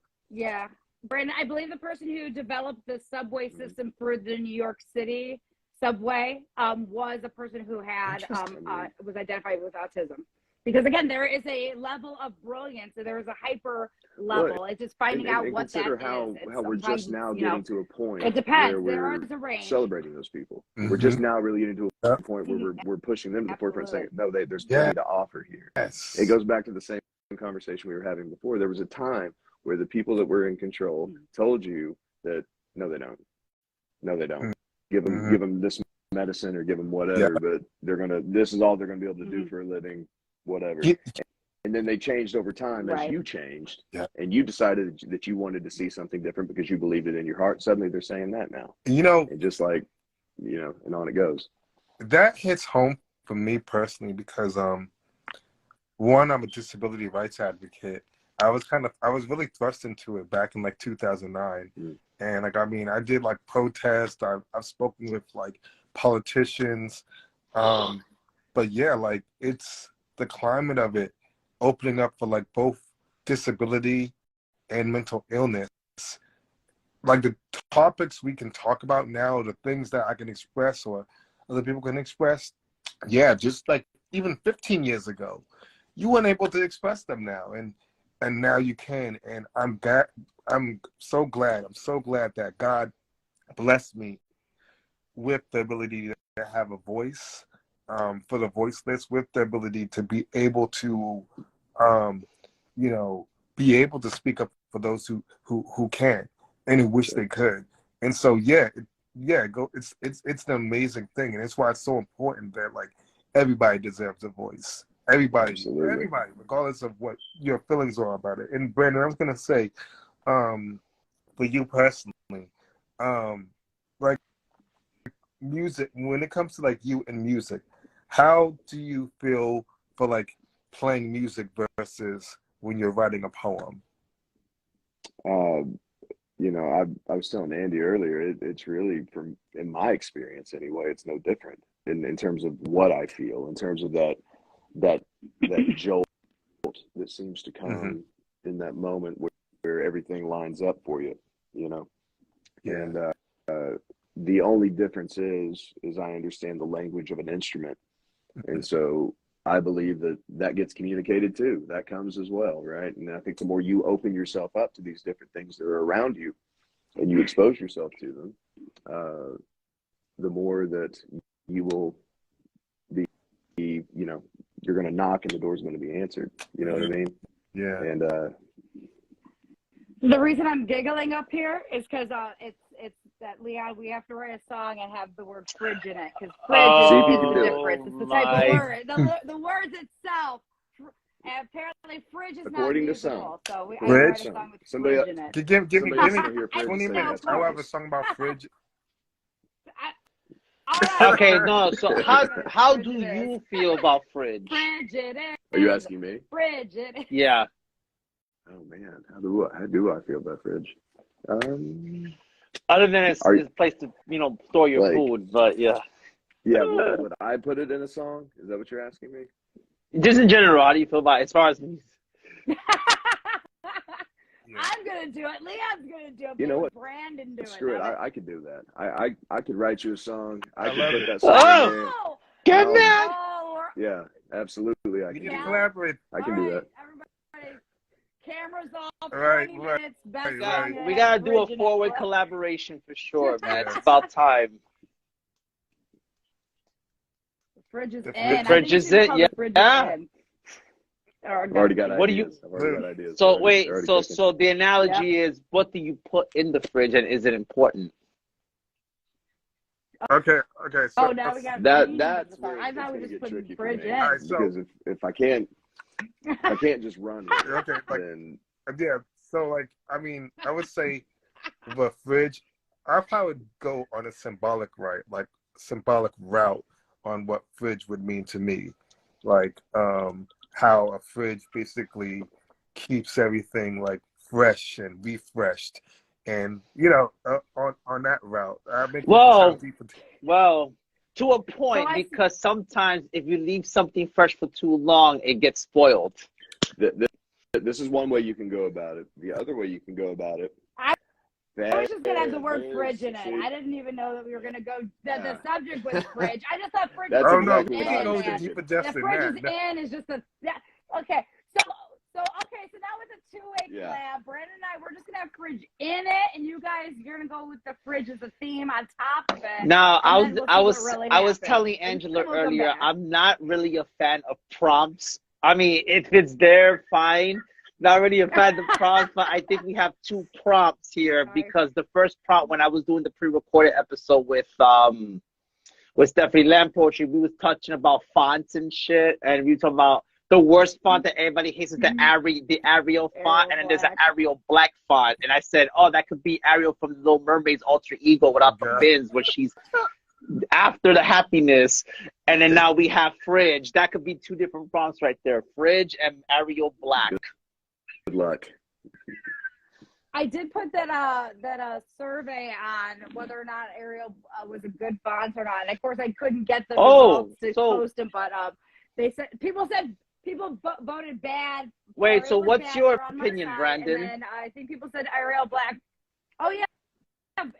Brandon, I believe the person who developed the subway system for the New York City subway was a person who had was identified with autism. Because again, there is a level of brilliance, and there is a hyper level. It's just finding out what that is. How we're just now getting to a point. It depends. Where There we're is a range. Celebrating those people. We're just now really getting to a point where we're pushing them to the forefront, saying, "No, there's plenty to offer here." Yes. It goes back to the same conversation we were having before. There was a time where the people that were in control told you that no, they don't. No, they don't. Give them this medicine or give them whatever, but this is all they're gonna be able to do for a living. Whatever. And then they changed over time as you changed, and you decided that you wanted to see something different because you believed it in your heart. Suddenly they're saying that now, and just like, and on it goes. That hits home for me personally because, one, I'm a disability rights advocate. I was really thrust into it back in like 2009. And I did like protests. I've spoken with like politicians. But yeah, like it's the climate of it opening up for like both disability and mental illness. Like the topics we can talk about now, the things that I can express or other people can express. Yeah, just like even 15 years ago, you weren't able to express them now. And now you can. And I'm so glad that God blessed me with the ability to have a voice for the voiceless, with the ability to be able to, be able to speak up for those who can and who wish they could. And so, it's an amazing thing. And it's why it's so important that like everybody deserves a voice. Everybody, regardless of what your feelings are about it. And Brandon, I was going to say, for you personally, like music, when it comes to like you and music, how do you feel for like playing music versus when you're writing a poem? I was telling Andy earlier, it's really, in my experience anyway, it's no different in terms of what I feel, in terms of that jolt that seems to come in that moment where everything lines up for you, And the only difference is I understand the language of an instrument. And so I believe that gets communicated too. That comes as well, right? And I think the more you open yourself up to these different things that are around you and you expose yourself to them, the more that you will be, you're going to knock and the door's going to be answered. You know what I mean? Yeah. And the reason I'm giggling up here is because it's that, Leon, we have to write a song and have the word fridge in it, because fridge is the difference. It's the type of word. The words itself. And apparently, fridge is according not to some. musical, so we Fridge? write a song with fridge in it. Give me 20 20 minutes. I'll have a song about fridge. Okay, no. So how do you feel about fridge? Fridge it is. Are you asking me? Fridge it is. Yeah. Oh man, how do I feel about fridge? Other than it's a place to store your food, but yeah. Yeah, would I put it in a song? Is that what you're asking me? Just in general, how do you feel about it as far as music? I'm gonna do it. Leon's gonna do it. You know what? Brandon do it. Screw it. I could do that. I could write you a song. I could love put it. that song in there. Good man. Yeah, absolutely. I We can need do to that. collaborate. I can do that. Everybody, cameras off. Right, 20 right, minutes. Best right. song We gotta do a fridge in it. forward collaboration for sure, man. Yes. It's about time. The fridge is The in. fridge is it, yeah. Fridge yeah. is in. Or I've already got What ideas. I've already got ideas. So They're wait, already so cooking. the analogy is, what do you put in the fridge, and is it important? Okay. So now we got that's where I thought we it's just gonna put get tricky fridge for me. in. All right, so- Because if I can't just run with it, Okay, like then yeah. So like I would say the fridge. I probably would go on a symbolic route on what fridge would mean to me, like how a fridge basically keeps everything like fresh and refreshed, and on that route. Well, to a point, because sometimes if you leave something fresh for too long, it gets spoiled. This is one way you can go about it. The other way you can go about it. I was just gonna have the word fridge in it. I didn't even know that we were gonna go. The subject was fridge. I just thought fridge. That's was exactly in. what I was The fridge is in is just okay. So now with a two-way collab, Brandon and I, we're just gonna have fridge in it, and you guys, you're gonna go with the fridge as a theme on top of it. No, I was telling Angela earlier, I'm not really a fan of prompts. I mean, if it's there, fine. Not really a fan of prompts, but I think we have two prompts here because the first prompt, when I was doing the pre-recorded episode with Stephanie Lamb Poetry, we was touching about fonts and shit, and we were talking about the worst font that everybody hates is the Arial font, and then there's an Arial Black font. And I said, oh, that could be Ariel from Little Mermaid's alter ego without the bins, where she's after the happiness. And then now we have fridge. That could be two different prompts right there. Fridge and Arial Black. Good luck. I did put that survey on whether or not Arial was a good font or not. And of course, I couldn't get the results to post them, but they said people voted bad. Wait, so what's your opinion, Brandon? And I think people said Arial Black. Oh yeah,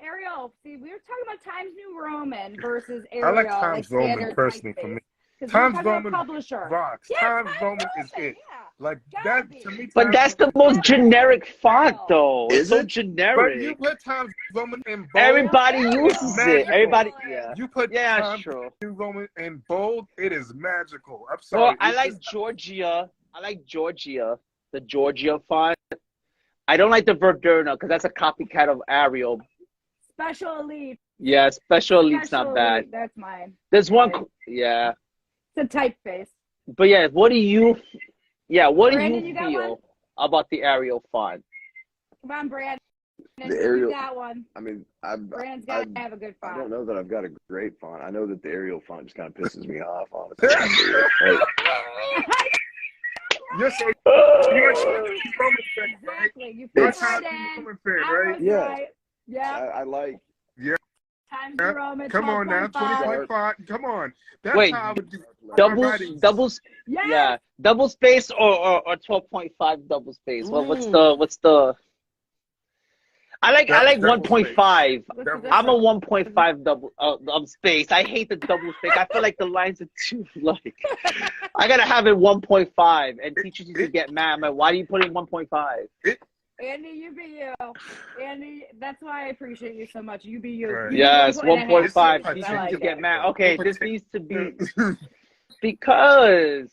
Arial. See, we were talking about Times New Roman versus Arial. I like Times Roman personally for me. Times Roman rocks. Yeah, Times Roman is it. Yeah. Like that to me. But that's the most generic font, though. Is it's so it? generic. But you put Times Roman in bold. Everybody uses it. Everybody, You put Times New Roman in bold. It is magical. I'm sorry. Well, I like Georgia. I like Georgia. The Georgia font. I don't like the Verderna because that's a copycat of Arial. Special Elite. Yeah, Special Elite's not bad. That's mine. There's one. Yeah. It's a typeface. But yeah, what do you Brandon, you feel about the Arial font? Come on, Brandon. The Arial. You got one. I mean, Brandon's got to have a good font. I don't know that I've got a great font. I know that the Arial font just kind of pisses me off, honestly. You're so exactly. You fit right in. Yeah. Right. Yeah. I like. Yeah. Times New Roman. Come on now, 20.5. Come on. That's Wait, how I would do doubles. Yes. Yeah, double space or 12.5 double space. Well, what's the? I like 1.5. I'm a 1.5 double space. I hate the double space. I feel like the lines are too like. I gotta have it 1.5, and teachers used to get mad. I'm like, why do you put in 1.5? Andy, you be you. Andy, that's why I appreciate you so much. You be you. Right. Yes, 1.5. Teachers used to get mad. Okay, this needs to be because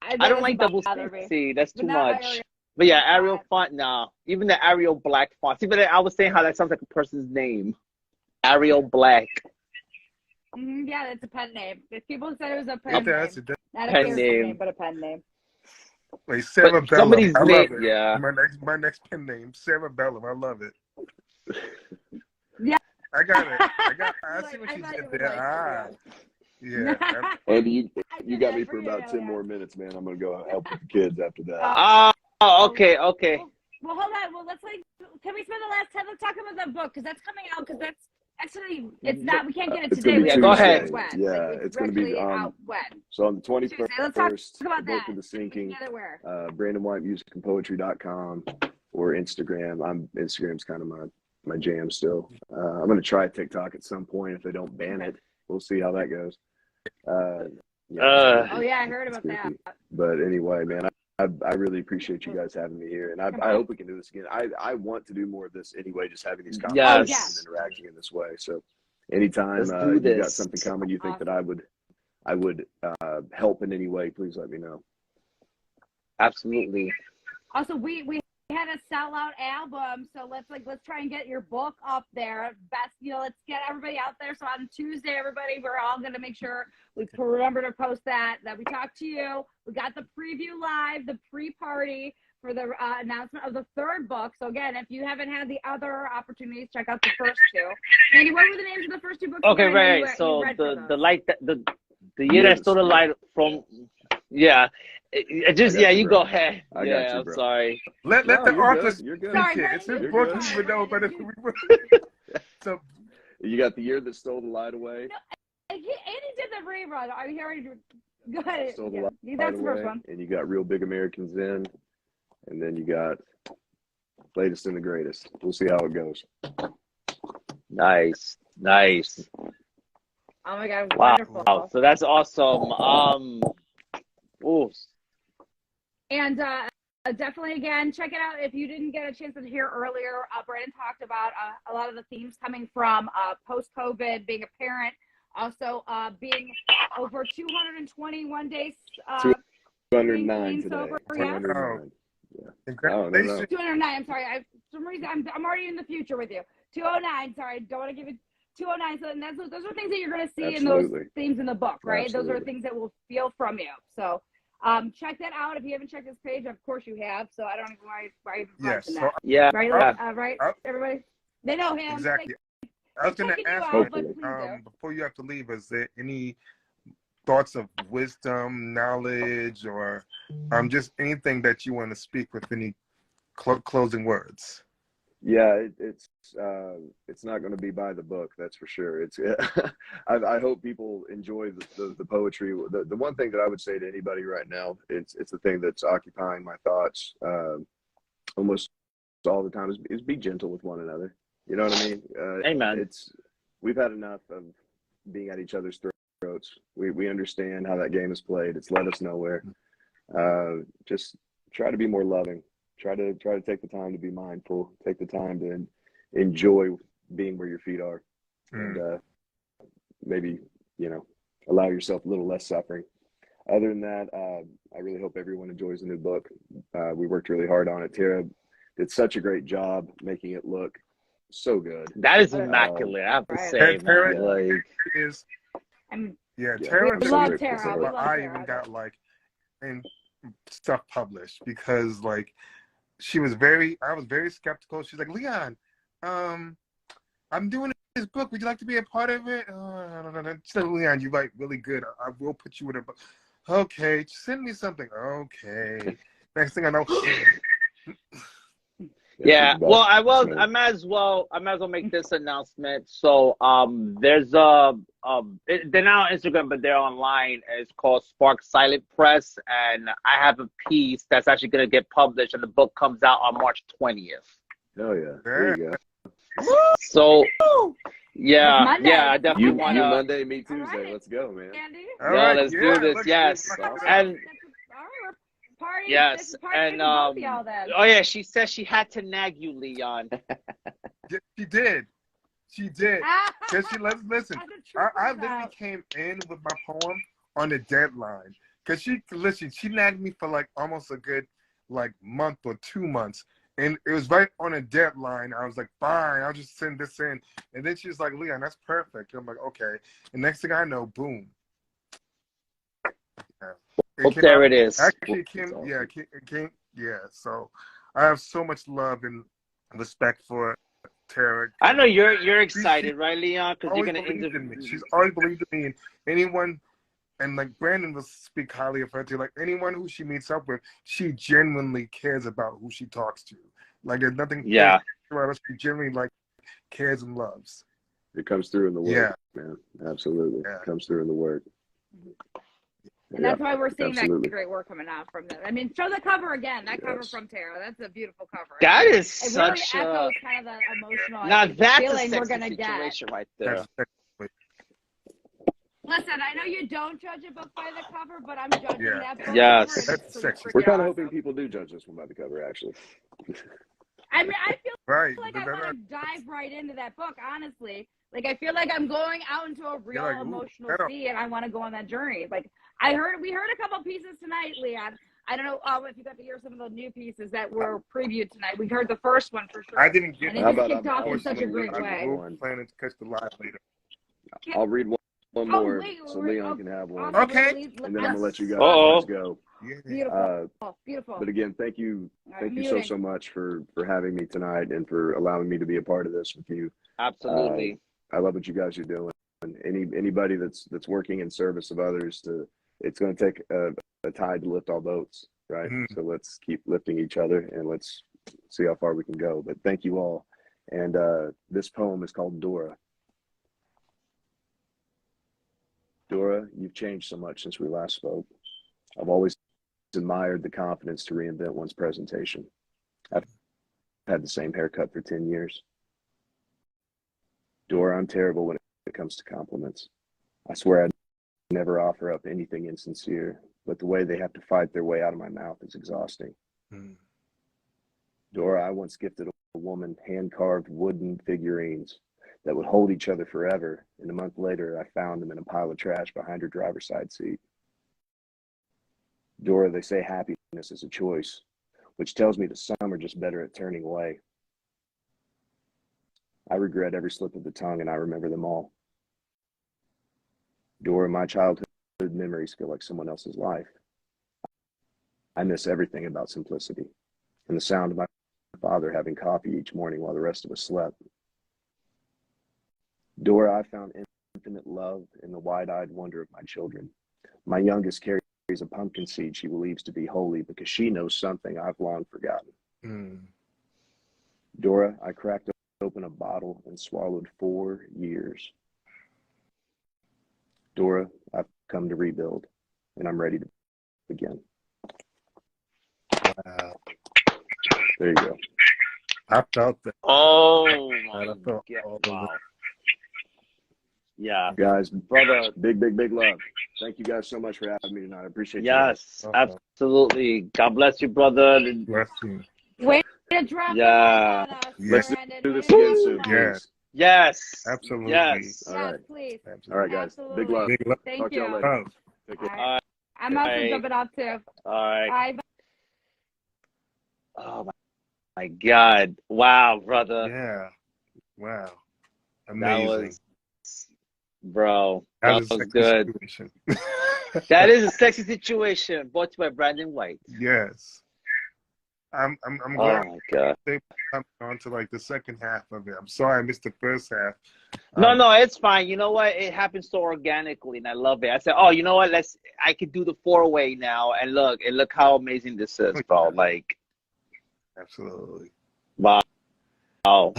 I don't like double space. See, that's too much. But yeah, Arial font, nah. Even the Arial Black font. See, but I was saying how that sounds like a person's name. Arial Black. Yeah, it's a pen name. If people said it was a pen name. Not a pen name, but a pen name. Wait, Sarah Bellum. Somebody's I love name, it. yeah. My next pen name, Sarah Bellum. I love it. Yeah. I got it. I see what you did there. Yeah. Andy, you got me for about 10 more minutes, man. I'm going to go help with the kids after that. Oh, okay. Well, hold on. Well, can we spend the last 10 minutes talking about the book? Because that's coming out, because that's actually, it's not, we can't get it today. Yeah, go ahead. Yeah, it's going to be out when? So on the 21st, let's talk about the book that. of the sinking, Where? BrandonWhiteMusicandPoetry.com or Instagram. Instagram's kind of my jam still. I'm going to try TikTok at some point if they don't ban it. We'll see how that goes. Oh yeah, I heard about that. But anyway, man, I really appreciate you guys having me here, and I hope we can do this again. I want to do more of this anyway, just having these conversations and interacting in this way. So anytime you got something coming you think that I would help in any way, please let me know. Absolutely. Also, we had a sellout album, so let's try and get your book up there. Let's get everybody out there. So on Tuesday, everybody, we're all gonna make sure we remember to post that we talked to you. We got the preview live, the pre-party for the announcement of the third book. So again, if you haven't had the other opportunities, check out the first two. Andy, what were the names of the first two books? Okay, right. So the year that stole the light from, yeah. You go ahead. I got you, I'm bro. sorry. Let the author You're good. speak Sorry, it. It's his you're book. good. He would know better than we would. So You got The Year That Stole the Light Away. No, Andy did the rerun. Are you hearing? Go ahead. Stole the Yeah. Light That's the Away, first one. and you got Real Big Americans In, and then you got Latest and the Greatest. We'll see how it goes. Nice. Oh my God, Wow. wonderful. So that's awesome. Ooh. And definitely, again, check it out if you didn't get a chance to hear earlier. Brandon talked about a lot of the themes coming from post-COVID, being a parent, also being over 221 days. 209 today. sober, 209. Yeah. congratulations. 209. I'm sorry. For some reason, I'm already in the future with you. 209. Sorry, don't want to give it 209. So those are things that you're going to see Absolutely. in those themes in the book, right? Absolutely. Those are things that will feel from you. So check that out. If you haven't checked this page, of course you have. So I don't even why even mention that. Yeah. Right, right, everybody. They know him. Exactly. I was going to ask you, you, before you have to leave, is there any thoughts of wisdom, knowledge, or just anything that you want to speak with any closing words? Yeah, it's not going to be by the book, that's for sure. It's I hope people enjoy the poetry. The one thing that I would say to anybody right now, it's the thing that's occupying my thoughts almost all the time is be gentle with one another. You know what I mean? Amen. We've had enough of being at each other's throats. We understand how that game is played. It's led us nowhere. Just try to be more loving. Try to take the time to be mindful. Take the time to enjoy being where your feet are, and maybe allow yourself a little less suffering. Other than that, I really hope everyone enjoys the new book. We worked really hard on it. Tara did such a great job making it look so good. That is immaculate. I have to say, Tara man. is. Yeah, Tara. We love Tara. We love I Tara. even got stuff published because I was very skeptical. She's like, Leon, I'm doing this book. Would you like to be a part of it? She's like, Leon, you write really good. I will put you in a book. Okay, send me something. Okay. Next thing I know. Yeah. Well, I might as well make this announcement. So there's they're not on Instagram, but they're online. It's called Spark Silent Press, and I have a piece that's actually gonna get published, and the book comes out on March 20th. Oh yeah, there you go. So yeah, I definitely want you to. Monday, me Tuesday. Right. Let's go, man. Andy? Let's do this. Yes, and. Party, yes, and oh yeah, she said she had to nag you, Leon. She did. Cause listen. I literally came in with my poem on the deadline. Cause she nagged me for almost a good month or 2 months, and it was right on a deadline. I was like, fine, I'll just send this in, and then she was like, Leon, that's perfect. I'm like, okay. And next thing I know, boom. There it is. Actually, it came. So I have so much love and respect for Tara. I know you're excited, right, Leon? Because you're gonna interview me. She's always believed in me, and anyone, and Brandon will speak highly of her too. Anyone who she meets up with, she genuinely cares about who she talks to. There's nothing. Yeah. She genuinely cares and loves. It comes through in the work, man. Absolutely, it comes through in the work. And that's why we're seeing that great work coming out from them. I mean, show the cover again. That cover from Tara. That's a beautiful cover. That is it such really echoes kind of the emotional now that's feeling a we're sexy gonna situation get. right there. Listen, I know you don't judge a book by the cover, but I'm judging that book. Yes. That's sexy. We're kind of hoping people do judge this one by the cover, actually. I mean, I feel right. like I want to dive right into that book, honestly. I feel like I'm going out into a real emotional sea, and I want to go on that journey. We heard a couple pieces tonight, Leon. I don't know if you got to hear some of the new pieces that were previewed tonight. We heard the first one for sure. I didn't get it. And it just kicked off in such a great way. I'm planning to catch the live later. I'll read one more so Leon can have one. Okay. And then I'm going to let you guys go. Beautiful. Beautiful. But again, thank you so much for having me tonight and for allowing me to be a part of this with you. Absolutely. I love what you guys are doing. Anybody that's working in service of others, it's going to take a tide to lift all boats, right? So let's keep lifting each other and let's see how far we can go. But thank you all. And this poem is called Dora. Dora, you've changed so much since we last spoke. I've always admired the confidence to reinvent one's presentation. I've had the same haircut for 10 years. Dora, I'm terrible when it comes to compliments. I swear I'd never offer up anything insincere, but the way they have to fight their way out of my mouth is exhausting. Dora, I once gifted a woman hand-carved wooden figurines that would hold each other forever, and a month later I found them in a pile of trash behind her driver's side seat. Dora, they say happiness is a choice, which tells me that some are just better at turning away. I regret every slip of the tongue, and I remember them all. Dora, my childhood memories feel like someone else's life. I miss everything about simplicity, and the sound of my father having coffee each morning while the rest of us slept. Dora, I found infinite love in the wide-eyed wonder of my children. My youngest carries a pumpkin seed she believes to be holy because she knows something I've long forgotten. Dora, I cracked open a bottle and swallowed 4 years. Dora, I've come to rebuild, and I'm ready to begin. Wow. There you go. I felt that. Oh, my God. Wow. Yeah. Guys, brother. Big love. Thank you guys so much for having me tonight. I appreciate you. Yes, absolutely. God bless you, brother. Bless you. Way to drop Yeah. the mic on us, Let's Brandon. do this Way to again drop soon, the mic. please. Yes. Absolutely. Yes. All right. Yes, please. Absolutely. All right, guys. Absolutely. Big love. Big love. Thank Talk to you. y'all later. Love. Take care. All right. I'm also jumping off too. All right. Bye. Oh, my God. Wow, brother. Yeah. Wow. That Amazing. was, bro, That that is a was sexy good. situation. That is a sexy situation brought to you by Brandon White. Yes. I'm Oh, glad my God. they come on to like the second half of it. I'm sorry I missed the first half. No, it's fine. You know what? It happened so organically, and I love it. I said, oh, you know what? I could do the 4-way now, and look how amazing this is, bro. Like, absolutely. wow. Oh,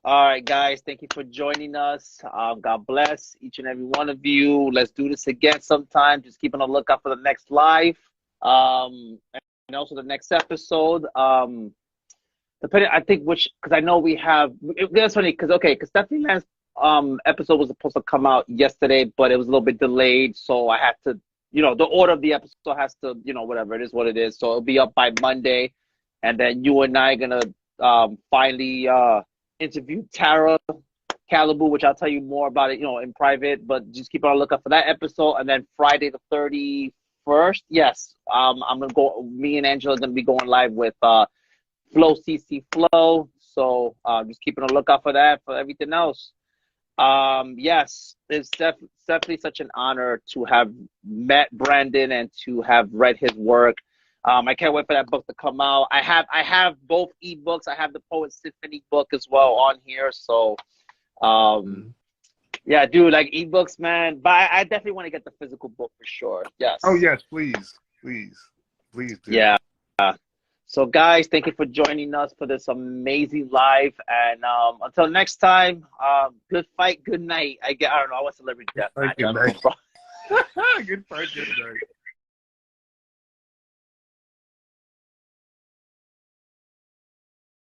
all right, guys. Thank you for joining us. God bless each and every one of you. Let's do this again sometime. Just keep on the lookout for the next live, and also the next episode. Depending, I think because I know we have. That's funny because Stephanie Man's episode was supposed to come out yesterday, but it was a little bit delayed, so I had to, the order of the episode has to, whatever it is, what it is. So it'll be up by Monday, and then you and I are gonna finally interview Tara Calibu, which I'll tell you more about it, in private. But just keep on the lookout for that episode, and then Friday the 31st. Yes, I'm gonna go. Me and Angela are gonna be going live with Flow CC Flow. So just keeping a lookout for that. For everything else, yes, it's definitely such an honor to have met Brandon and to have read his work. I can't wait for that book to come out. I have both ebooks. I have the Poet Symphony book as well on here. So, yeah, dude, like ebooks, man. But I definitely want to get the physical book for sure. Yes. Oh yes, please do. Yeah. So, guys, thank you for joining us for this amazing live. And until next time, good fight, good night. I don't know. I want celebrity death match. Good night. Good fight, good night.